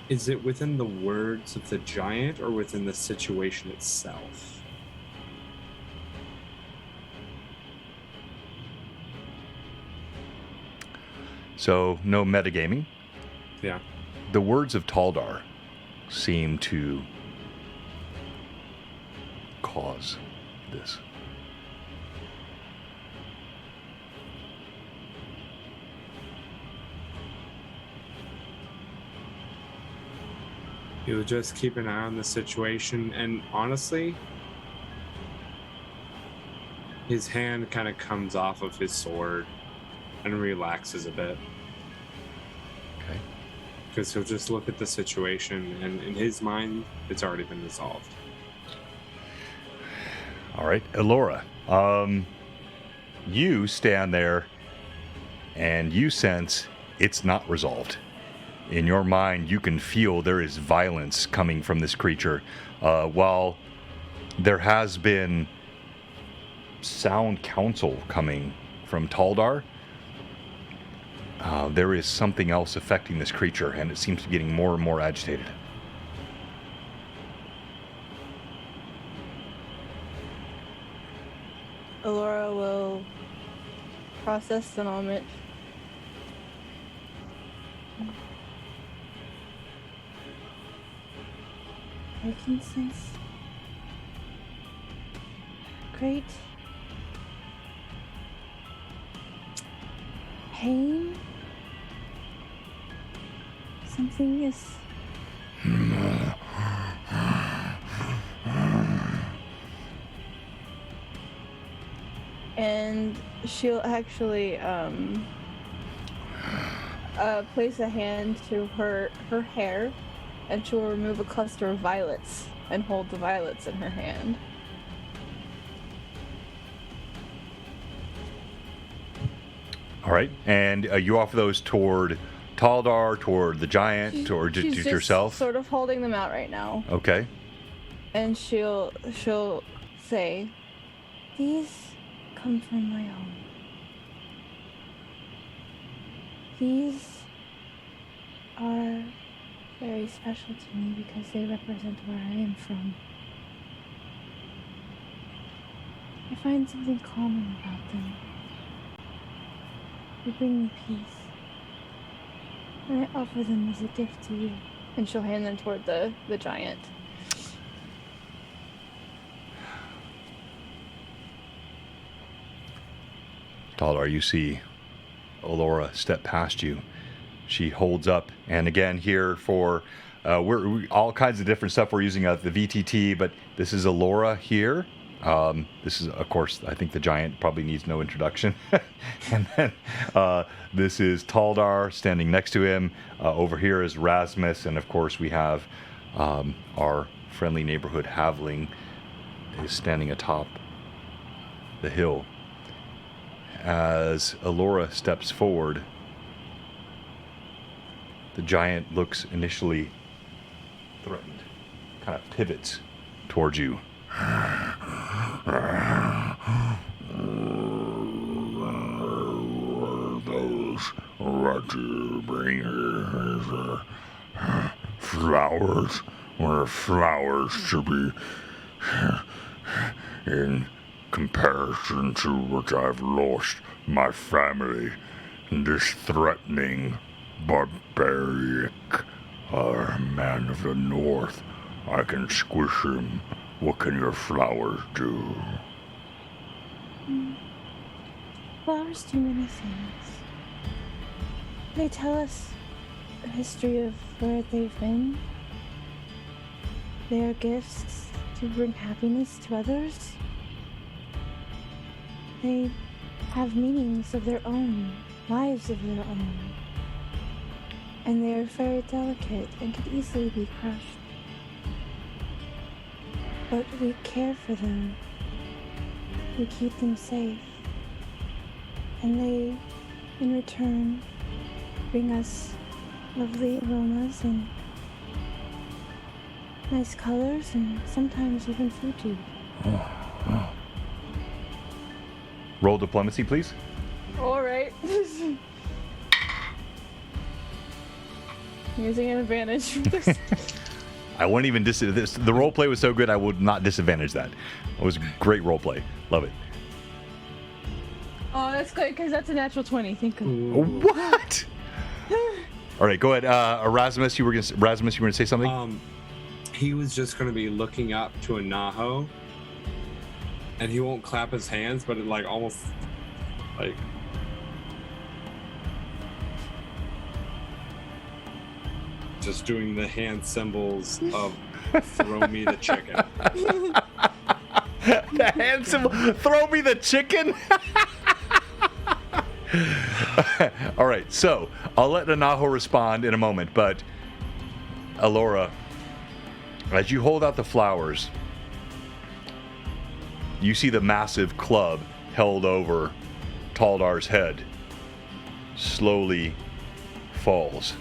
S2: Is it within the words of the giant or within the situation itself?
S1: So, no metagaming.
S2: Yeah.
S1: The words of Taldar seem to cause this.
S2: You'll just keep an eye on the situation, and honestly, his hand kind of comes off of his sword and relaxes a bit.
S1: Okay.
S2: Because he'll just look at the situation, and in his mind, it's already been resolved.
S1: All right, Elora, you stand there and you sense it's not resolved. In your mind, you can feel there is violence coming from this creature. While there has been sound counsel coming from Taldar, there is something else affecting this creature, and it seems to be getting more and more agitated.
S5: Alora will process the moment.
S6: I can sense great pain. Something is
S5: and she'll actually place a hand to her hair, and she'll remove a cluster of violets and hold the violets in her hand.
S1: All right, and you offer those toward Taldar, toward the giant, or
S5: She's
S1: just
S5: just
S1: yourself?
S5: sort of holding them out right now,
S1: Okay.
S5: and she'll say,
S6: these come from my home. These are very special to me because they represent where I am from. I find something calming about them. They bring me peace. And I offer them as a gift to you.
S5: and she'll hand them toward the giant.
S1: Taldar, you see Elora step past you. She holds up, and again here for we're all kinds of different stuff. We're using the VTT, but this is Elora here. This is, of course, I think the giant probably needs no introduction. And then this is Taldar standing next to him. Over here is Rasmus, and of course we have our friendly neighborhood Havling is standing atop the hill. As Elora steps forward, the giant looks initially threatened, kind of pivots towards you.
S10: Those what you bring here is flowers, where flowers should be in comparison to what I've lost my family. This threatening, barbaric, man of the north. I can squish him. What can your flowers do?
S6: Flowers do many things. They tell us a history of where they've been. They are gifts to bring happiness to others. They have meanings of their own, lives of their own. And they are very delicate and could easily be crushed. But we care for them. We keep them safe. And they, in return, bring us lovely aromas and nice colors and sometimes even food too.
S1: Roll diplomacy, please.
S5: All right. Using an advantage for this.
S1: I wouldn't even this. The role play was so good, I would not disadvantage that. It was great role play. Love it.
S5: Oh, that's good because that's a natural 20. Think of
S1: What? All right, go ahead. Erasmus, you were gonna say something?
S2: He was just gonna be looking up to a Naho, and he won't clap his hands, but it like almost like just doing the hand symbols of throw me the chicken.
S1: The hand symbol. Throw me the chicken. All right, so I'll let Anaho respond in a moment, but Alora, as you hold out the flowers, you see the massive club held over Taldar's head slowly falls.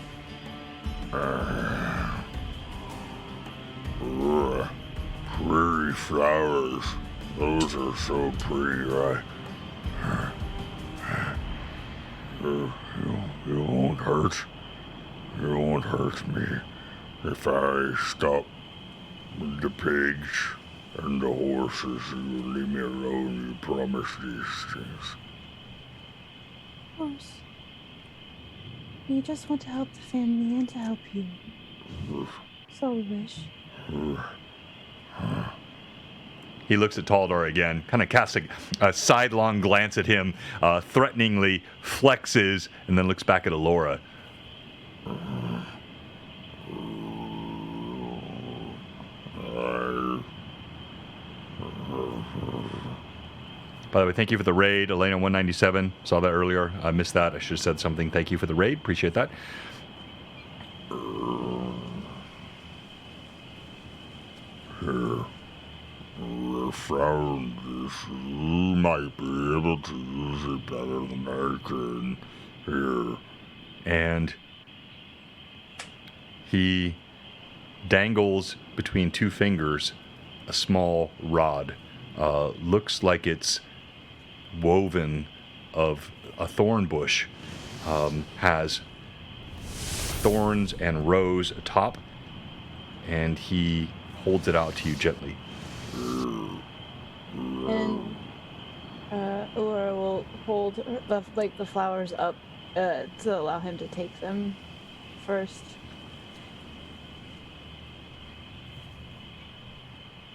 S10: Pretty flowers. Those are so pretty, right? It won't hurt. It won't hurt me if I stop the pigs and the horses. You leave me alone. You promise these things.
S6: Of course. We just want to help the family and to help you. So we wish.
S1: He looks at Taldar again, kind of casts a sidelong glance at him, threateningly flexes, and then looks back at Alora. By the way, thank you for the raid, Elena197. Saw that earlier. I missed that. I should have said something. Thank you for the raid. Appreciate that.
S10: Here. I found this. You might be able to use it better than I can. Here.
S1: And he dangles between two fingers a small rod. Looks like it's woven of a thorn bush. Has thorns and rows atop, and he holds it out to you gently.
S5: And Laura will hold the flowers up to allow him to take them first.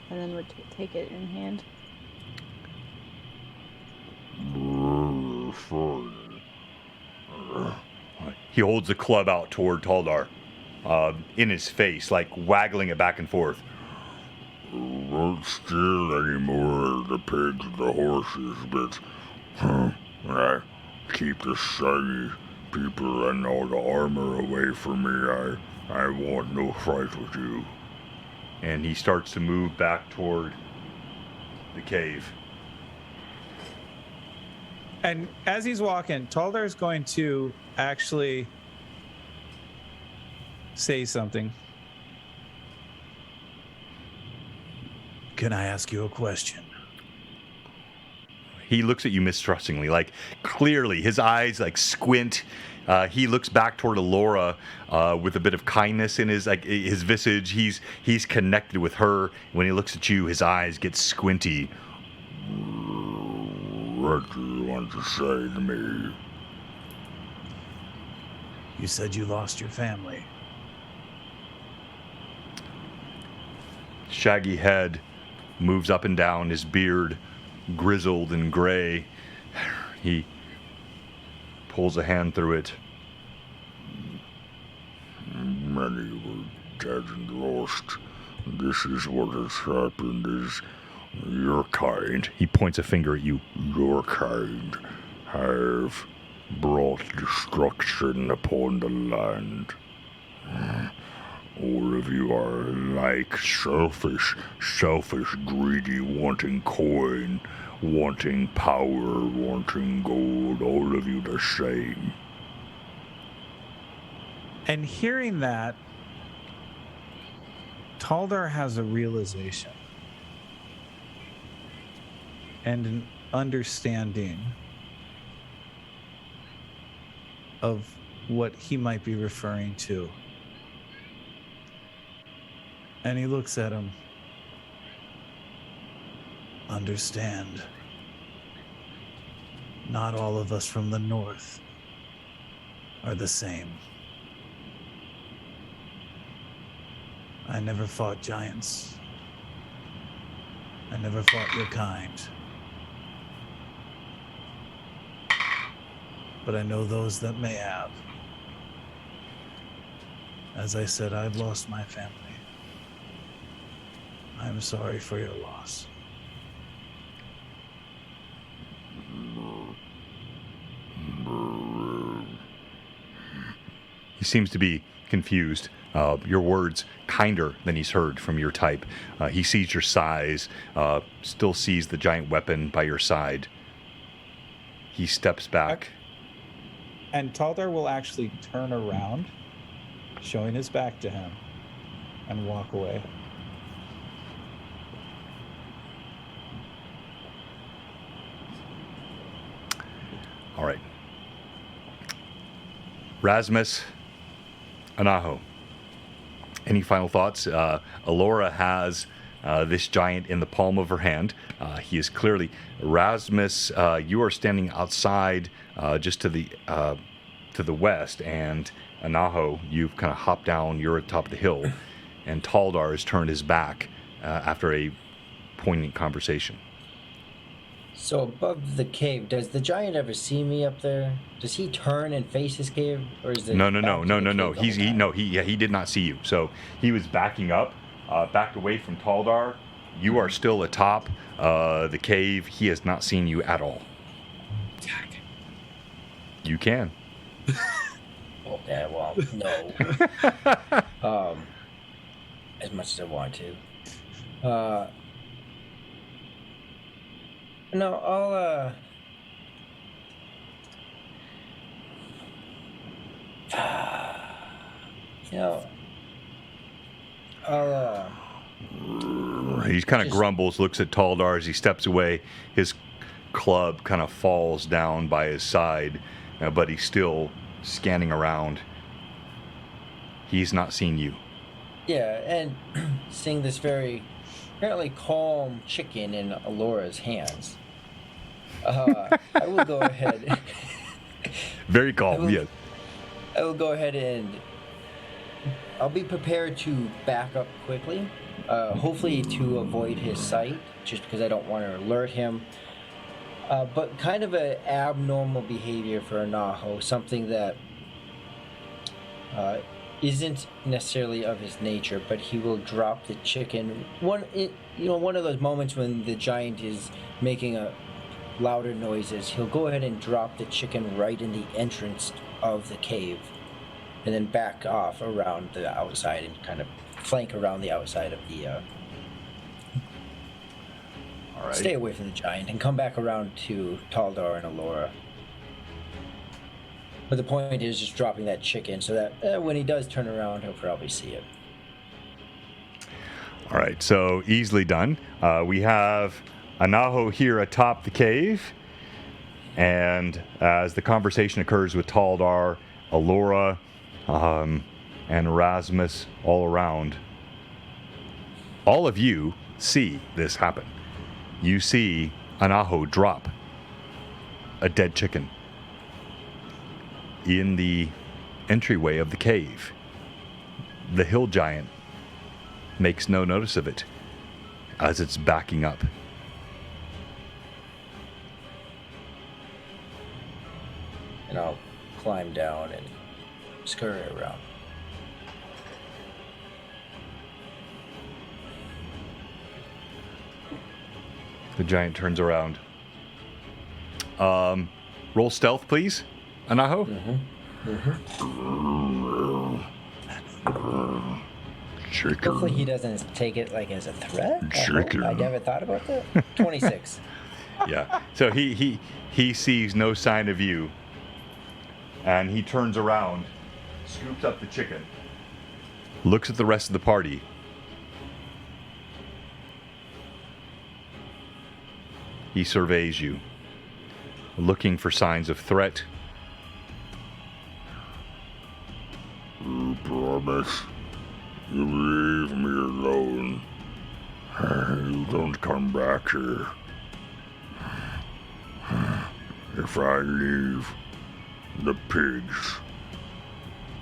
S5: And then would take it in hand.
S1: He holds the club out toward Taldar, in his face, like waggling it back and forth.
S10: Won't steal any more of the pigs and the horses, but I keep the shaggy people and all the armor away from me. I want no fight with you.
S1: And he starts to move back toward the cave.
S3: And as he's walking, Taldar is going to actually say something.
S9: Can I ask you a question?
S1: He looks at you mistrustingly, like clearly his eyes like squint. He looks back toward Alora with a bit of kindness in his visage. He's connected with her. When he looks at you, his eyes get squinty.
S10: What do you want to say to me?
S9: You said you lost your family.
S1: Shaggy head moves up and down, his beard grizzled and gray. He pulls a hand through it.
S10: Many were dead and lost. This is what has happened is your kind.
S1: He points a finger at you.
S10: Your kind have brought destruction upon the land. All of you are like selfish, greedy, wanting coin, wanting power, wanting gold. All of you the same.
S3: And hearing that, Taldar has a realization and an understanding of what he might be referring to. And he looks at him. Understand. Not all of us from the north are the same. I never fought giants. I never fought your kind. But I know those that may have. As I said, I've lost my family. I'm sorry for your loss.
S1: He seems to be confused. Your words kinder than he's heard from your type. He sees your size, still sees the giant weapon by your side. He steps back.
S3: And Taldar will actually turn around, showing his back to him, and walk away.
S1: All right. Rasmus, Anaho. Any final thoughts? Alora has this giant in the palm of her hand. He is clearly Rasmus. You are standing outside, just to the west, and Anaho, you've kind of hopped down. You're at the top of the hill, and Taldar has turned his back after a poignant conversation.
S4: So above the cave, does the giant ever see me up there? Does he turn and face his cave, or is it?
S1: No. He did not see you. So he was backing up, backed away from Taldar. You are still atop the cave. He has not seen you at all.
S2: Attack.
S1: You can.
S4: Well, yeah, well, no. As much as I want to. No, I'll, you know,
S1: He kind of grumbles, looks at Taldar as he steps away. His club kind of falls down by his side, but he's still scanning around. He's not seen you.
S4: Yeah, and seeing this very apparently calm chicken in Alora's hands, I will go ahead.
S1: Very calm, yes.
S4: I will go ahead and I'll be prepared to back up quickly, hopefully to avoid his sight, just because I don't want to alert him. But kind of an abnormal behavior for Anaho, something that isn't necessarily of his nature, but he will drop the chicken. One of those moments when the giant is making louder noises, he'll go ahead and drop the chicken right in the entrance of the cave, and then back off around the outside and kind of flank around the outside of the.
S1: All right.
S4: Stay away from the giant and come back around to Taldar and Alora. But the point is just dropping that chicken so that when he does turn around, he'll probably see it.
S1: All right, so easily done. We have Anaho here atop the cave, and as the conversation occurs with Taldar, Alora, and Erasmus all around, all of you see this happen. You see Anaho drop a dead chicken in the entryway of the cave. The hill giant makes no notice of it as it's backing up.
S4: And I'll climb down and scurry around.
S1: The giant turns around. Roll stealth, please, Anaho.
S10: Chicken.
S4: Hopefully he doesn't take it like as a threat.
S10: Chicken.
S4: I never thought about that. 26.
S1: Yeah. So he sees no sign of you, and he turns around, scoops up the chicken, looks at the rest of the party. He surveys you, looking for signs of threat.
S10: You promise you leave me alone. You don't come back here. If I leave the pigs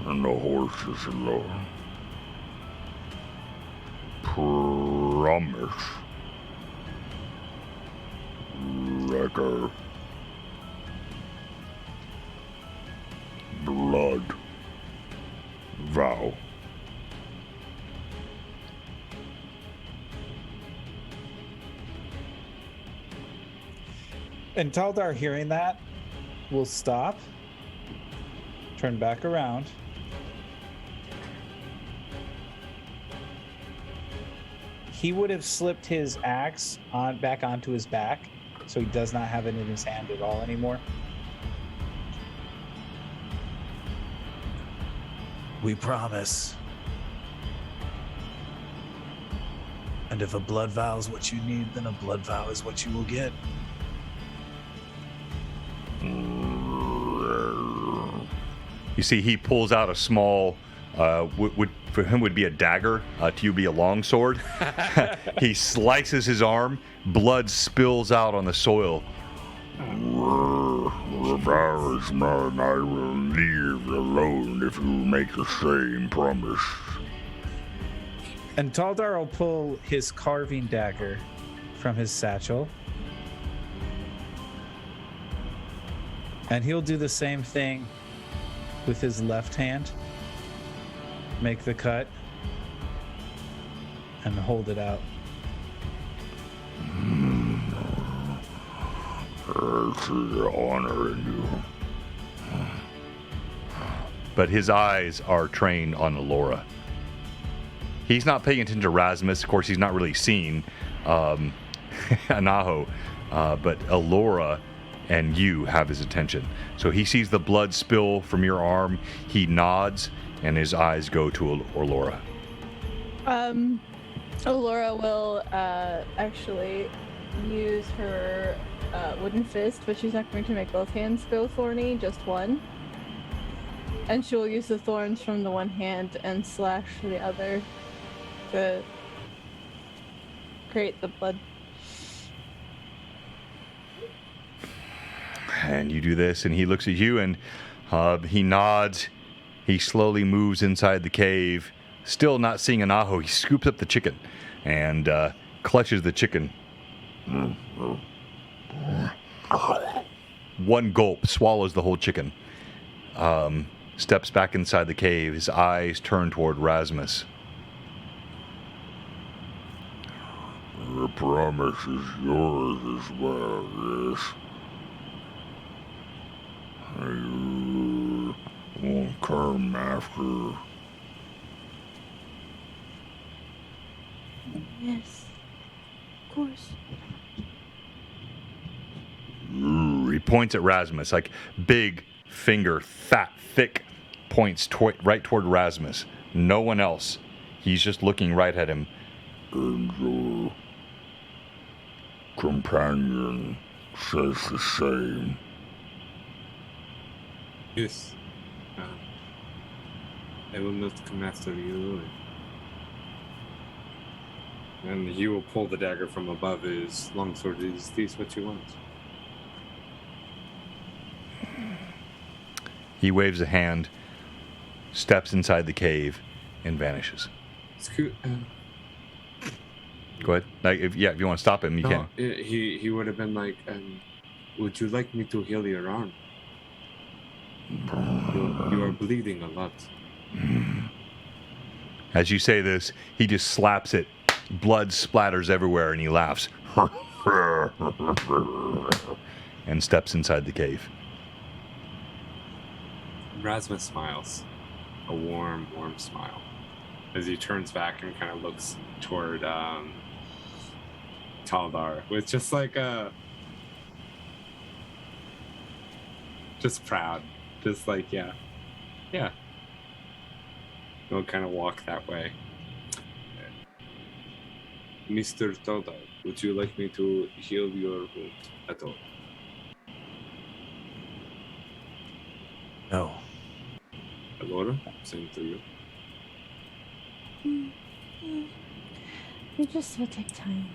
S10: and the horses alone, promise. Like a blood vow.
S3: And Taldar, hearing that, will stop, turn back around, he would have slipped his axe back onto his back, so he does not have it in his hand at all anymore.
S9: We promise. And if a blood vow is what you need, then a blood vow is what you will get.
S1: You see, he pulls out a small, would for him would be a dagger, to you be a long sword. He slices his arm, blood spills out on the soil.
S10: The vow is mine. I will leave alone if you make the same promise.
S3: And Taldar will pull his carving dagger from his satchel. And he'll do the same thing with his left hand. Make the cut and hold it out.
S10: I see the honor in you.
S1: But his eyes are trained on Alora. He's not paying attention to Rasmus. Of course, he's not really seen Anaho, but Alora and you have his attention. So he sees the blood spill from your arm. He nods, and his eyes go to Alora.
S5: Alora will actually use her wooden fist, but she's not going to make both hands go thorny, just one. And she will use the thorns from the one hand and slash the other to create the blood.
S1: And you do this, and he looks at you, and he nods. He slowly moves inside the cave, still not seeing Anaho. He scoops up the chicken and clutches the chicken. One gulp, swallows the whole chicken. Steps back inside the cave, his eyes turn toward Rasmus.
S10: The promise is yours as well, yes. I won't come after.
S6: Yes, of course.
S1: He points at Rasmus, like big finger, fat, thick, points right toward Rasmus. No one else. He's just looking right at him.
S10: And your companion says the same.
S8: Yes. I will not come after you. And he will pull the dagger from above his longsword. Is this what you want?
S1: He waves a hand, steps inside the cave, and vanishes. Go ahead. Like, if you want to stop him, you can.
S8: He would have been like, would you like me to heal your arm? You are bleeding a lot.
S1: As you say this, he just slaps it. Blood splatters everywhere, and he laughs. And steps inside the cave.
S2: Rasmus smiles. A warm, warm smile. As he turns back and kind of looks toward Taldar with just like a... Just proud. Just like, yeah. Yeah. He'll kind of walk that way. Mr. Taldar, would you like me to heal your wound at all?
S9: No.
S2: Alora, same to you.
S6: It just will take time.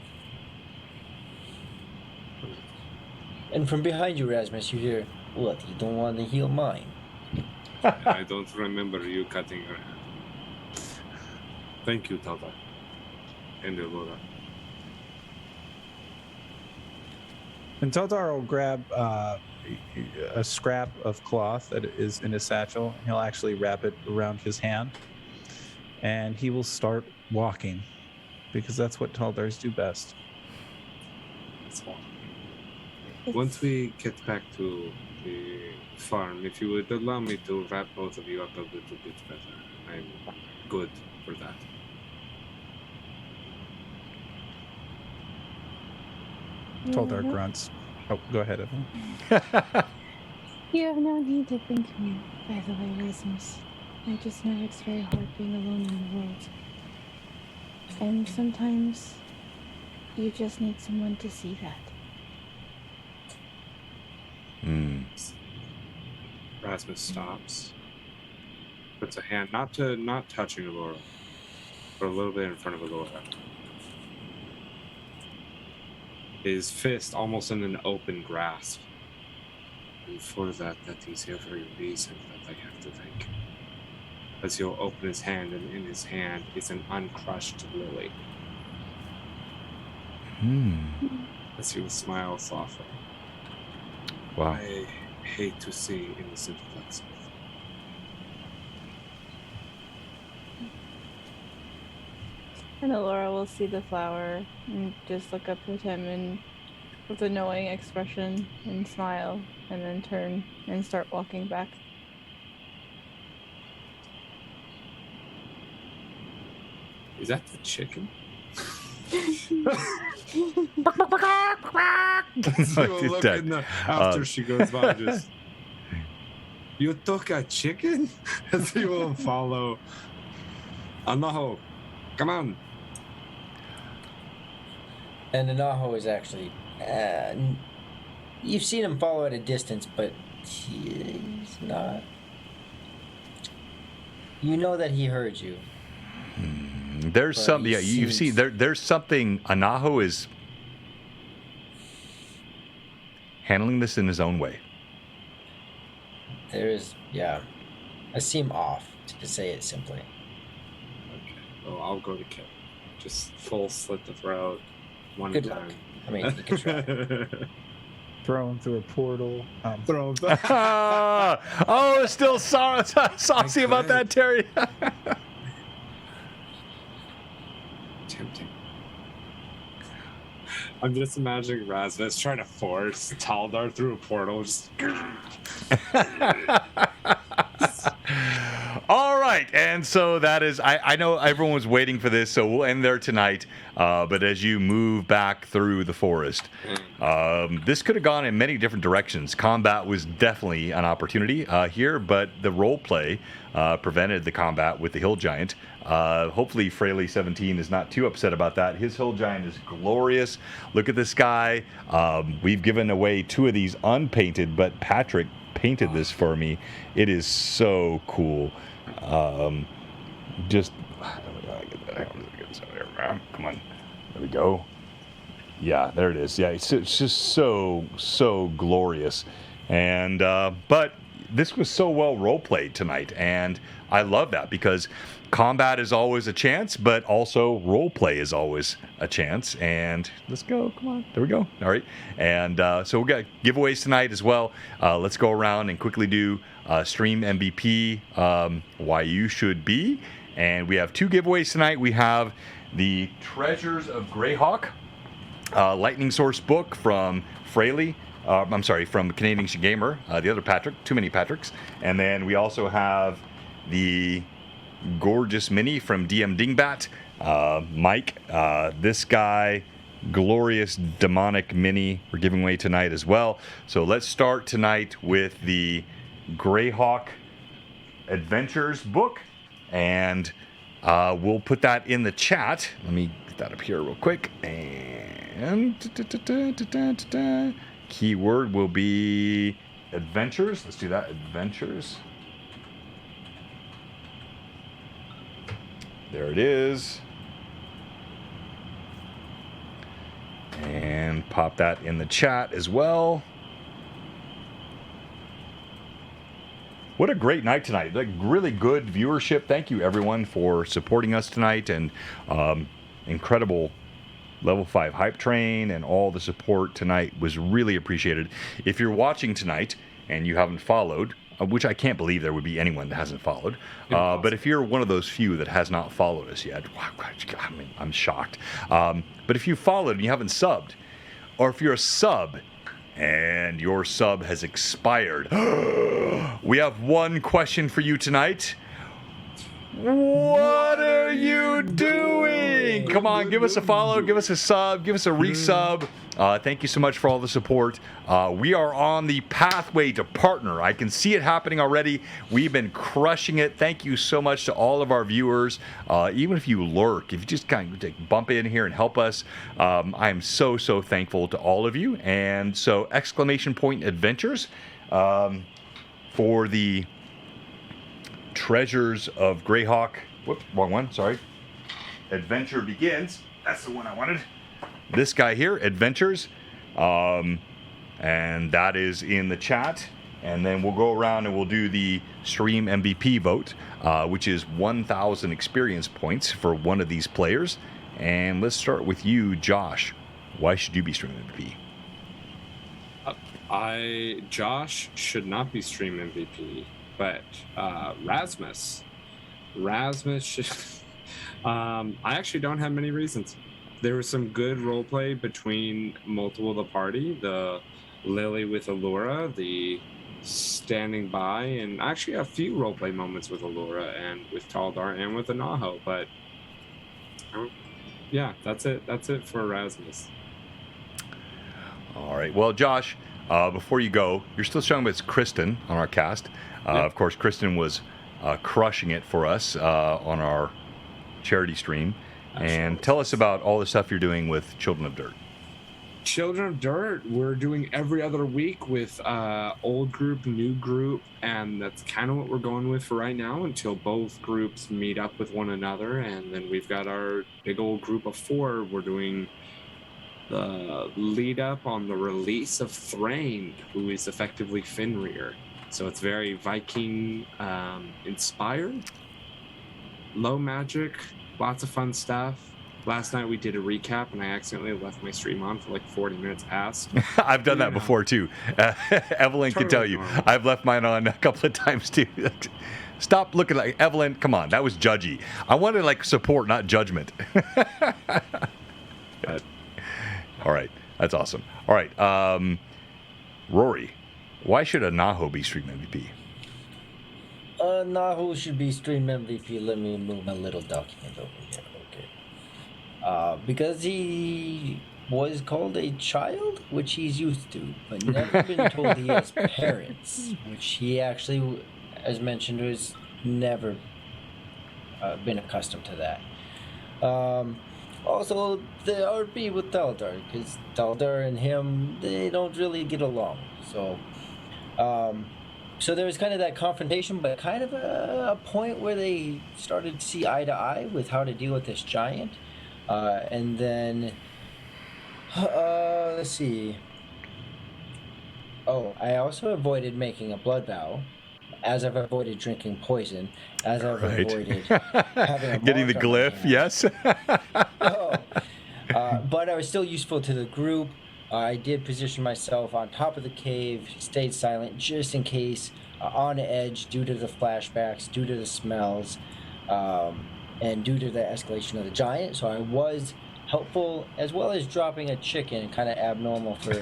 S4: And from behind you, Rasmus, you hear, what, you don't want to heal mine?
S2: I don't remember you cutting your hand. Thank you, Taldar. And Alora.
S3: And Taldar will grab a scrap of cloth that is in his satchel. And he'll actually wrap it around his hand. And he will start walking. Because that's what Taldars do best.
S2: That's all. Once we get back to the farm, if you would allow me to wrap both of you up a little bit better, I'm good for that.
S3: Taldar grunts. Oh, go ahead, Evan.
S6: You have no need to thank me, by the way, Rasmus. I just know it's very hard being alone in the world. And sometimes you just need someone to see that.
S2: Rasmus stops, puts a hand not touching Alora, but a little bit in front of Alora. His fist almost in an open grasp. And for that is every reason that I have to thank. As he'll open his hand, and in his hand is an uncrushed lily. As he will smile softly.
S1: Wow.
S2: I hate to see innocent blacksmith.
S5: And Alora will see the flower and just look up at him and with a knowing expression and smile, and then turn and start walking back.
S2: Is that the chicken? After she goes by, just you took a chicken? As he will follow. Anaho, come on.
S4: And Anaho is actually... you've seen him follow at a distance, but he's not... You know that he heard you.
S1: There's something... Yeah, you've seen... There's something... Anaho is handling this in his own way.
S4: There is... Yeah. I seem off, to say it simply.
S2: Okay, well, I'll go to kill. Just full slit the throat. One
S4: Good
S2: time.
S4: luck. I mean, you can try.
S3: Throw him through a portal.
S2: Throw him.
S1: Oh, still saucy about that, Terry.
S2: Tempting. I'm just imagining Rasmus trying to force Taldar through a portal. Just...
S1: All right, and so that is, I know everyone was waiting for this, so we'll end there tonight. But as you move back through the forest, this could have gone in many different directions. Combat was definitely an opportunity here, but the role play prevented the combat with the hill giant. Hopefully Fraley17 is not too upset about that. His hill giant is glorious. Look at this guy. We've given away 2 of these unpainted, but Patrick painted this for me. It is so cool. Just come on, there we go. Yeah, there it is. Yeah, it's just so glorious. And but this was so well role played tonight, and I love that because combat is always a chance, but also role play is always a chance. And let's go, come on, there we go. All right, and so we got giveaways tonight as well. Let's go around and quickly do stream MVP, why you should be, and we have 2 giveaways tonight. We have the Treasures of Greyhawk Lightning Source book from Fraley. From Canadian Gamer, the other Patrick, too many Patricks. And then we also have the gorgeous mini from DM Dingbat, Mike. This guy, glorious demonic mini, we're giving away tonight as well. So let's start tonight with the Greyhawk Adventures book, and we'll put that in the chat. Let me get that up here real quick. And keyword will be adventures. Let's do that. Adventures. There it is. And pop that in the chat as well. What a great night tonight. Like, really good viewership. Thank you, everyone, for supporting us tonight. And incredible Level 5 Hype Train and all the support tonight was really appreciated. If you're watching tonight and you haven't followed, which I can't believe there would be anyone that hasn't followed, but if you're one of those few that has not followed us yet, wow, I mean, I'm shocked. But if you followed and you haven't subbed, or if you're a sub and your sub has expired, we have one question for you tonight. What are you doing? Come on, give us a follow, give us a sub, give us a resub. Thank you so much for all the support. We are on the pathway to partner. I can see it happening already. We've been crushing it. Thank you so much to all of our viewers. Even if you lurk, if you just kind of bump in here and help us, I am so thankful to all of you. And so, exclamation point adventures for the Treasures of Greyhawk. Whoops, wrong one, sorry. Adventure Begins. That's the one I wanted. This guy here, Adventures. And that is in the chat. And then we'll go around and we'll do the stream MVP vote, which is 1,000 experience points for one of these players. And let's start with you, Josh. Why should you be stream MVP?
S2: Josh should not be stream MVP. But Rasmus should, I actually don't have many reasons. There was some good roleplay between multiple of the party, the Lily with Allura, the standing by, and actually a few roleplay moments with Allura and with Taldar and with Anaho. But yeah, that's it for Rasmus.
S1: All right. Well, Josh, before you go, you're still showing with Kristen on our cast. Of course, Kristen was crushing it for us on our charity stream. Absolutely. And tell us about all the stuff you're doing with Children of Dirt.
S2: Children of Dirt, we're doing every other week with old group, new group, and that's kind of what we're going with for right now until both groups meet up with one another. And then we've got our big old group of 4. We're doing the lead up on the release of Thrain, who is effectively Fenrir. So it's very Viking inspired, low magic, lots of fun stuff. Last night we did a recap and I accidentally left my stream on for like 40 minutes past.
S1: I've done that before too. Evelyn can tell you.
S2: Normal.
S1: I've left mine on a couple of times too. Stop looking like Evelyn. Come on, that was judgy. I wanted like support, not judgment. All right, that's awesome. All right, Rory. Why should a Naho be stream MVP?
S4: Naho should be stream MVP. Let me move my little document over here. Okay. Because he was called a child, which he's used to, but never been told he has parents, which he actually, as mentioned, has never been accustomed to that. Also, the RP with Taldar, because Taldar and him, they don't really get along. So there was kind of that confrontation, but kind of a point where they started to see eye to eye with how to deal with this giant. And then, let's see. Oh, I also avoided making a blood vow as I've avoided drinking poison, as I've
S1: Right.
S4: avoided having a
S1: Getting the
S4: mark on my
S1: glyph,
S4: hand.
S1: yes.
S4: No. But I was still useful to the group. I did position myself on top of the cave, stayed silent just in case, on edge due to the flashbacks, due to the smells, and due to the escalation of the giant. So I was helpful, as well as dropping a chicken, kind of abnormal for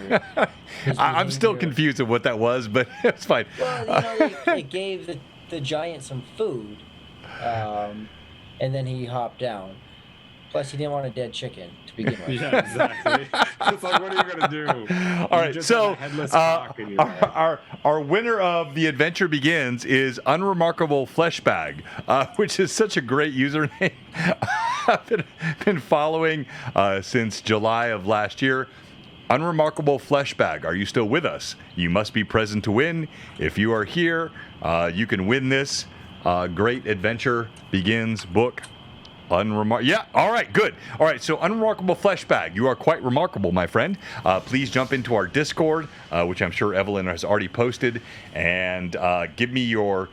S4: his
S1: I'm still
S4: behavior.
S1: confused at what that was, but it's fine.
S4: Well, it gave the giant some food, and then he hopped down. Plus, he didn't want a dead chicken to begin with.
S2: Yeah, exactly. It's like, what are you gonna do?
S1: All
S2: You
S1: right,
S2: just
S1: so
S2: have a headless cock in your head.
S1: our winner of the adventure begins is Unremarkable Flesh Bag, which is such a great username. I've been following since July of last year. Unremarkable Flesh Bag, are you still with us? You must be present to win. If you are here, you can win this great adventure begins book. Yeah, all right, good. All right, so Unremarkable Flesh Bag, you are quite remarkable, my friend. Please jump into our Discord, which I'm sure Evelyn has already posted, and give me your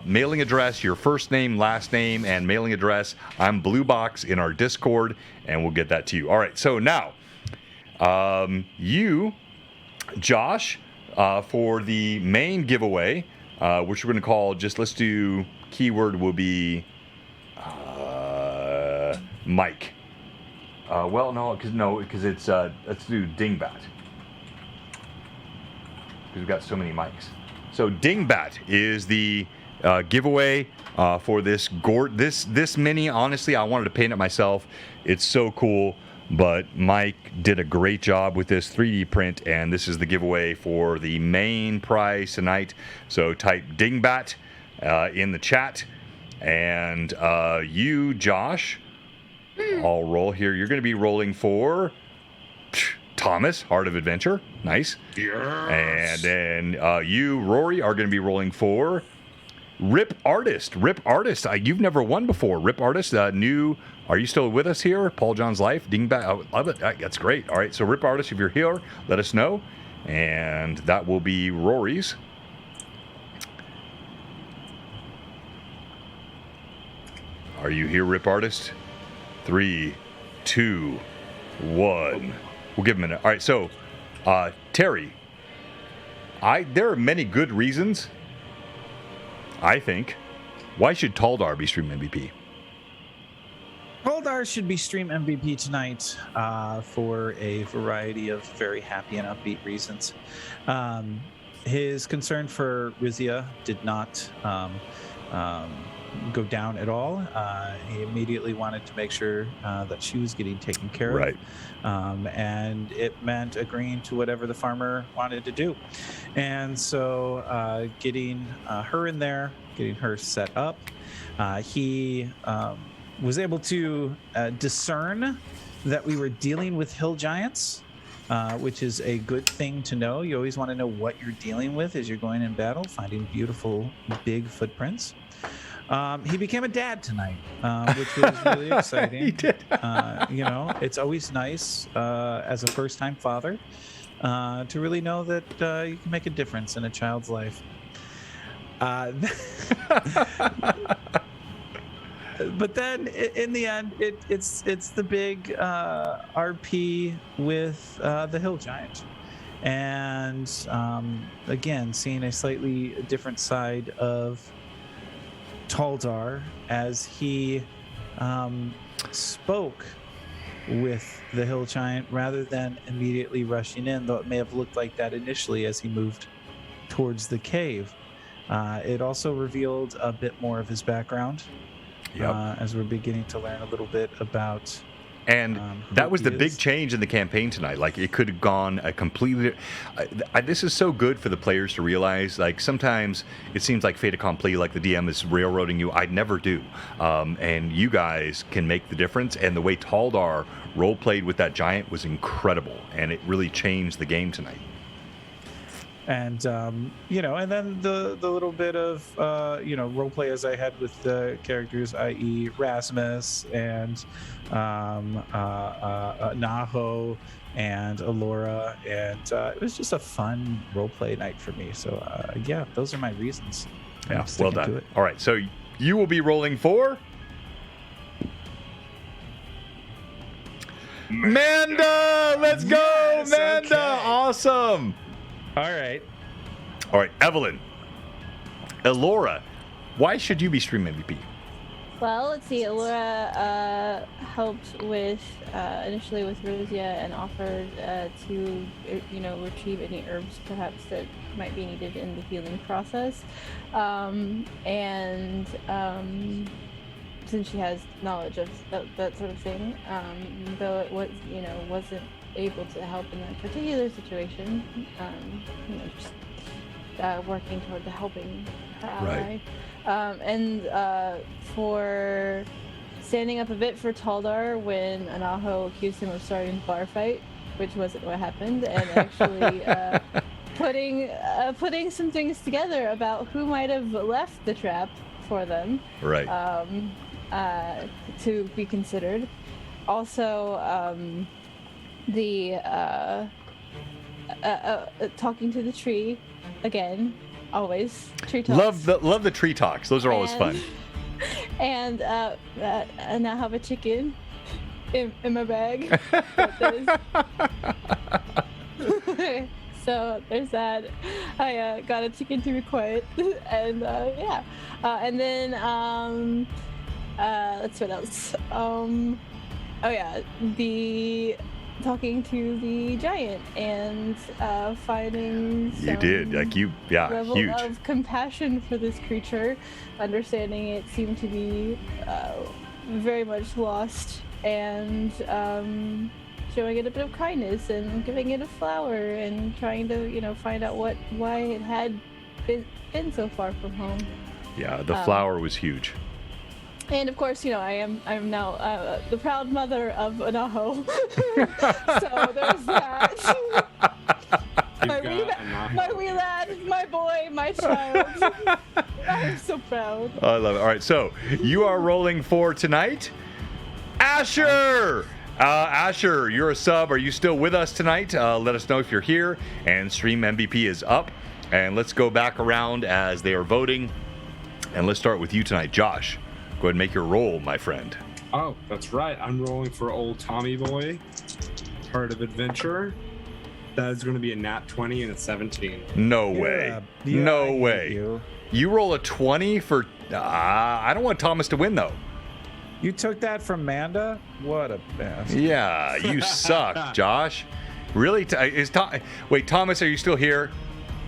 S1: mailing address, your first name, last name, and mailing address. I'm Blue Box in our Discord, and we'll get that to you. All right, so now, you, Josh, for the main giveaway, which we're going to call let's do, keyword will be Mike. Because it's let's do Dingbat. Because we've got so many mics. So Dingbat is the giveaway for this mini. Honestly, I wanted to paint it myself. It's so cool, but Mike did a great job with this 3D print, and this is the giveaway for the main prize tonight. So type Dingbat in the chat, and you, Josh. I'll roll here. You're going to be rolling for Thomas, Heart of Adventure. Nice.
S2: Yes.
S1: And then you, Rory, are going to be rolling for Rip Artist. Rip Artist. You've never won before. Rip Artist, new. Are you still with us here? Paul John's Life. Dingbat. I love it. That's great. All right. So Rip Artist, if you're here, let us know. And that will be Rory's. Are you here, Rip Artist? 3, 2, 1. We'll give him a minute. All right, so Terry, there are many good reasons, I think, why should Taldar be Stream MVP?
S3: Goldar should be Stream MVP tonight for a variety of very happy and upbeat reasons. His concern for Rizia did not go down at all. He immediately wanted to make sure that she was getting taken care
S1: Right.
S3: of. And it meant agreeing to whatever the farmer wanted to do. And so getting her in there, getting her set up, he was able to discern that we were dealing with hill giants, which is a good thing to know. You always want to know what you're dealing with as you're going in battle, finding beautiful big footprints. He became a dad tonight, which was really exciting.
S1: He did.
S3: It's always nice as a first-time father to really know that you can make a difference in a child's life. But then, in the end, it's the big RP with the Hill Giant, and again, seeing a slightly different side of Taldar as he spoke with the Hill Giant rather than immediately rushing in, though it may have looked like that initially as he moved towards the cave. It also revealed a bit more of his background.
S1: Yep.
S3: As we're beginning to learn a little bit about.
S1: And that was
S3: he
S1: the big
S3: is.
S1: change in the campaign tonight. Like, it could have gone a completely. This is so good for the players to realize. Like, sometimes it seems like fait accompli, like the DM is railroading you. I'd never do. And you guys can make the difference. And the way Taldar role played with that giant was incredible. And it really changed the game tonight.
S3: And and then the little bit of role play as I had with the characters, i.e. Rasmus and Naho and Alora, and it was just a fun role play night for me. So those are my reasons.
S1: Yeah,
S3: I'm sticking
S1: well
S3: to
S1: done.
S3: it.
S1: All right, so you will be rolling for Manda. Let's go,
S3: Yes,
S1: Manda.
S3: okay.
S1: Awesome.
S3: All right.
S1: All right, Evelyn. Elora, why should you be stream MVP?
S5: Well, let's see. Laura helped with initially with Rosia and offered to retrieve any herbs perhaps that might be needed in the healing process, and since she has knowledge of that sort of thing, though it was wasn't able to help in that particular situation, just working toward the helping her ally.
S1: Right.
S5: And for standing up a bit for Taldar when Anaho accused him of starting a bar fight, which wasn't what happened, and actually putting some things together about who might have left the trap for them.
S1: Right.
S5: To be considered. Also, talking to the tree again. Always tree talks.
S1: Love the tree talks. Those are always fun.
S5: And I now have a chicken in my bag. So there's that. I got a chicken to be quiet, and yeah. And then let's see what else. Oh yeah, the talking to the giant and finding some
S1: You did,
S5: level
S1: huge.
S5: of compassion for this creature, understanding it seemed to be very much lost, and showing it a bit of kindness and giving it a flower and trying to find out why it had been so far from home.
S1: Yeah, the flower was huge.
S5: And of course, I'm now the proud mother of Anaho. So there's that. My wee lad, my boy, my child. I'm so proud.
S1: I love it. All right, so you are rolling for tonight. Asher! Asher, you're a sub. Are you still with us tonight? Let us know if you're here. And Stream MVP is up. And let's go back around as they are voting. And let's start with you tonight, Josh. Go ahead and make your roll, my friend.
S2: Oh, that's right. I'm rolling for old Tommy Boy, Heart of Adventure. That is going to be a nat 20 and a 17.
S1: No way. No way. You roll a 20 for... I don't want Thomas to win, though.
S3: You took that from Manda? What a bastard.
S1: Yeah, you suck, Josh. Really? Wait, Thomas, are you still here?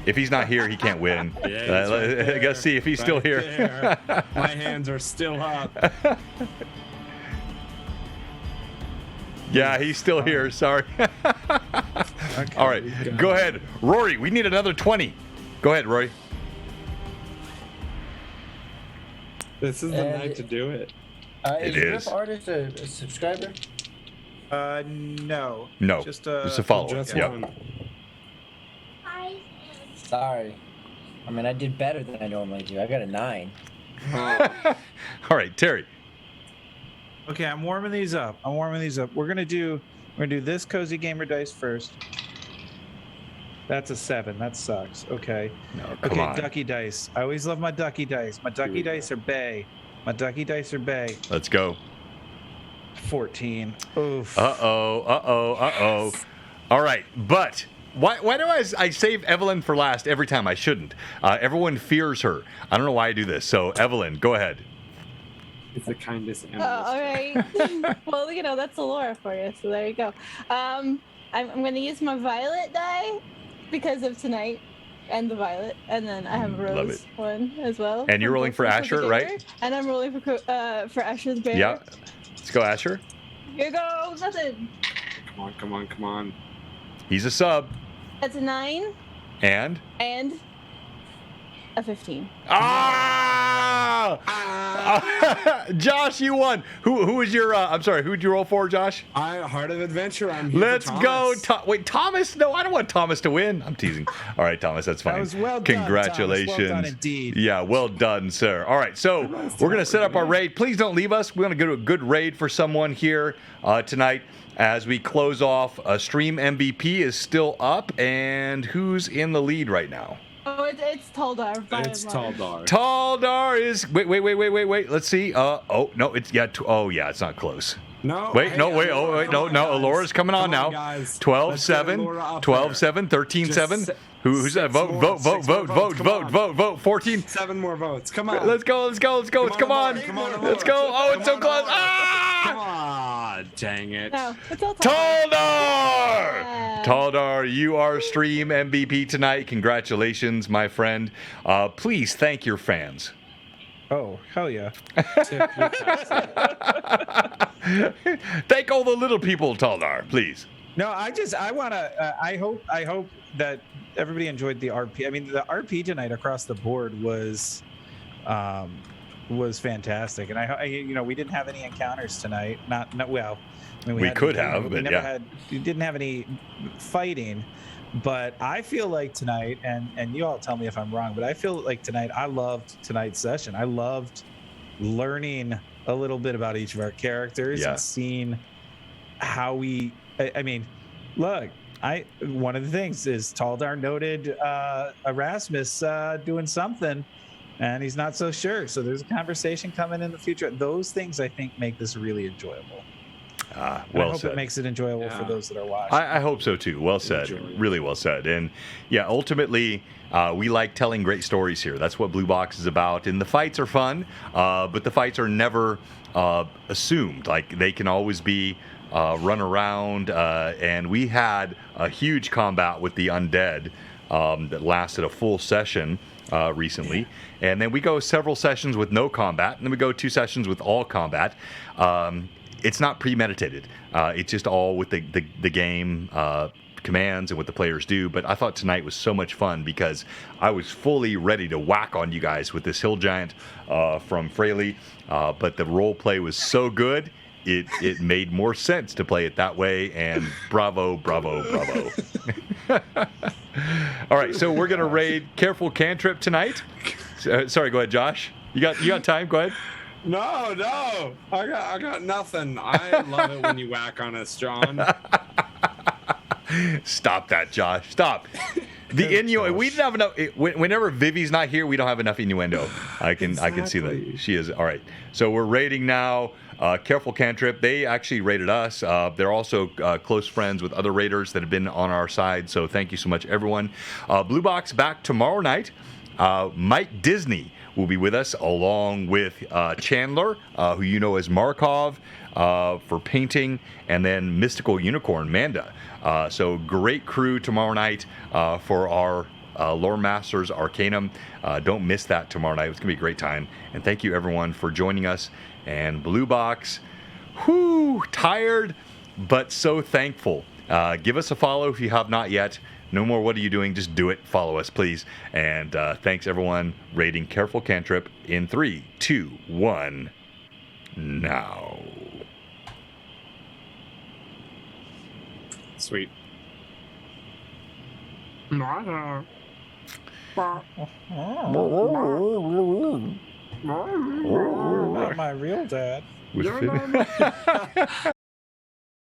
S1: If he's not here, he can't win.
S2: Yeah,
S1: I gotta see if he's still here.
S2: My hands are still up.
S1: Yeah, he's still here. Sorry.
S3: Okay,
S1: All right, go ahead. Rory, we need another 20. Go ahead, Rory.
S2: This is the night to do it.
S1: It
S4: is
S1: is.
S4: Riff Artist a subscriber?
S3: No.
S1: No,
S3: Just
S1: it's a follow.
S2: Just
S1: Yep.
S2: one.
S4: Sorry. I mean, I did better than I normally do. I got a 9.
S1: All right, Terry.
S3: Okay, I'm warming these up. We're gonna do this cozy gamer dice first. That's a 7. That sucks. Okay.
S1: No, come on.
S3: Ducky dice. I always love my ducky dice. My ducky dice are bay.
S1: Let's go.
S3: 14. Oof.
S1: Uh-oh. All right, but why do I save Evelyn for last every time? I shouldn't. Everyone fears her. I don't know why I do this. So, Evelyn, go ahead.
S2: It's the kindest animal.
S5: All right. Well, that's Laura for you. So there you go. I'm going to use my violet die because of tonight and the violet, and then I have a
S1: Love
S5: rose
S1: it.
S5: one as well.
S1: And you're rolling for Asher, right?
S5: And I'm rolling for Asher the bear.
S1: Yeah. Let's go, Asher.
S5: Here goes nothing.
S2: Come on.
S1: He's a sub.
S5: That's a 9
S1: And?
S5: a 15.
S1: Josh, you won. Who was your? I'm sorry. Who'd you roll for, Josh?
S2: Heart of Adventure. I'm here.
S1: Let's
S2: for
S1: go.
S2: Thomas.
S1: Wait, Thomas? No, I don't want Thomas to win. I'm teasing. All right, Thomas, that's fine.
S3: That was well done,
S1: Congratulations.
S3: Thomas. Well done indeed.
S1: Yeah, well done, sir. All right, so we're gonna set up our raid. Please don't leave us. We're gonna go to a good raid for someone here tonight. As we close off, Stream MVP is still up, and who's in the lead right now?
S5: Oh, it's Taldar. By
S2: It's
S5: and large.
S2: Taldar.
S1: Taldar is wait. Let's see. Oh no, it's it's not close.
S2: No.
S1: Wait,
S2: hey,
S1: no, wait. Oh,
S2: Allura,
S1: wait,
S2: come
S1: no,
S2: on,
S1: no.
S2: guys.
S1: Alora's coming on
S2: Come
S1: now.
S2: guys.
S1: 12-7,
S2: Allura up
S1: 12-7, 13-7.
S2: Just
S1: Who's that? Vote,
S2: more,
S1: vote, vote,
S2: six more
S1: vote,
S2: votes,
S1: vote,
S2: come
S1: vote,
S2: on.
S1: vote, vote. 14.
S2: there. 7 more votes. Come on.
S1: Let's go. Come on.
S2: Come on,
S1: Let's go. Oh, it's so
S2: Come
S1: close.
S2: on,
S1: Ah!
S2: Come on. Dang it.
S5: No, it's all Taldar.
S1: Taldar! Taldar, you are stream MVP tonight. Congratulations, my friend. Please thank your fans.
S3: Oh, hell yeah.
S2: Tip your taxes.
S1: Thank all the little people, Taldar, please.
S3: No, I want to. I hope that everybody enjoyed the RP. I mean, the RP tonight across the board was fantastic, and we didn't have any encounters tonight. Not well. I mean,
S1: We
S3: had
S1: could
S3: encounters,
S1: have,
S3: we
S1: but
S3: never
S1: yeah.
S3: we didn't have any fighting. But I feel like tonight, and you all tell me if I'm wrong, but I feel like tonight, I loved tonight's session. I loved learning a little bit about each of our characters
S1: Yeah.
S3: and seeing how we. I mean, look. One of the things is Taldar noted Erasmus doing something, and he's not so sure. So there's a conversation coming in the future. Those things I think make this really enjoyable. I
S1: Well
S3: hope
S1: said.
S3: it makes it enjoyable for
S2: Yeah.
S3: those that are watching.
S1: I hope so too. Well said.
S2: Enjoy.
S1: Really well said. And yeah, ultimately, we like telling great stories here. That's what Blue Box is about. And the fights are fun, but the fights are never assumed. Like they can always be run around. And we had a huge combat with the undead that lasted a full session recently. And then we go several sessions with no combat. And then we go 2 sessions with all combat. It's not premeditated. It's just all with the game commands and what the players do. But I thought tonight was so much fun because I was fully ready to whack on you guys with this hill giant from Fraley. But the role play was so good, it made more sense to play it that way. And bravo. All right, so we're gonna raid Careful Cantrip tonight. Sorry, go ahead, Josh. You got time? Go ahead.
S2: No, I got nothing. I love it when you whack on us, John.
S1: Stop that, Josh. Stop. The innuendo. We didn't have enough. Whenever Vivi's not here, we don't have enough innuendo. I can see
S2: Exactly.
S1: that she is. All right. So we're raiding now. Careful Cantrip. They actually raided us. They're also close friends with other raiders that have been on our side. So thank you so much, everyone. Blue Box back tomorrow night. Mike Disney will be with us along with Chandler, who you know as Markov for painting, and then Mystical Unicorn, Manda. So great crew tomorrow night for our Lore Masters Arcanum. Don't miss that tomorrow night. It's going to be a great time. And thank you, everyone, for joining us. And Blue Box, tired, but so thankful. Give us a follow if you have not yet. No more what are you doing? Just do it. Follow us, please. And thanks, everyone. Raiding Careful Cantrip in 3, 2, 1, now.
S2: Sweet.
S3: Not my real dad.
S1: With
S2: You're not-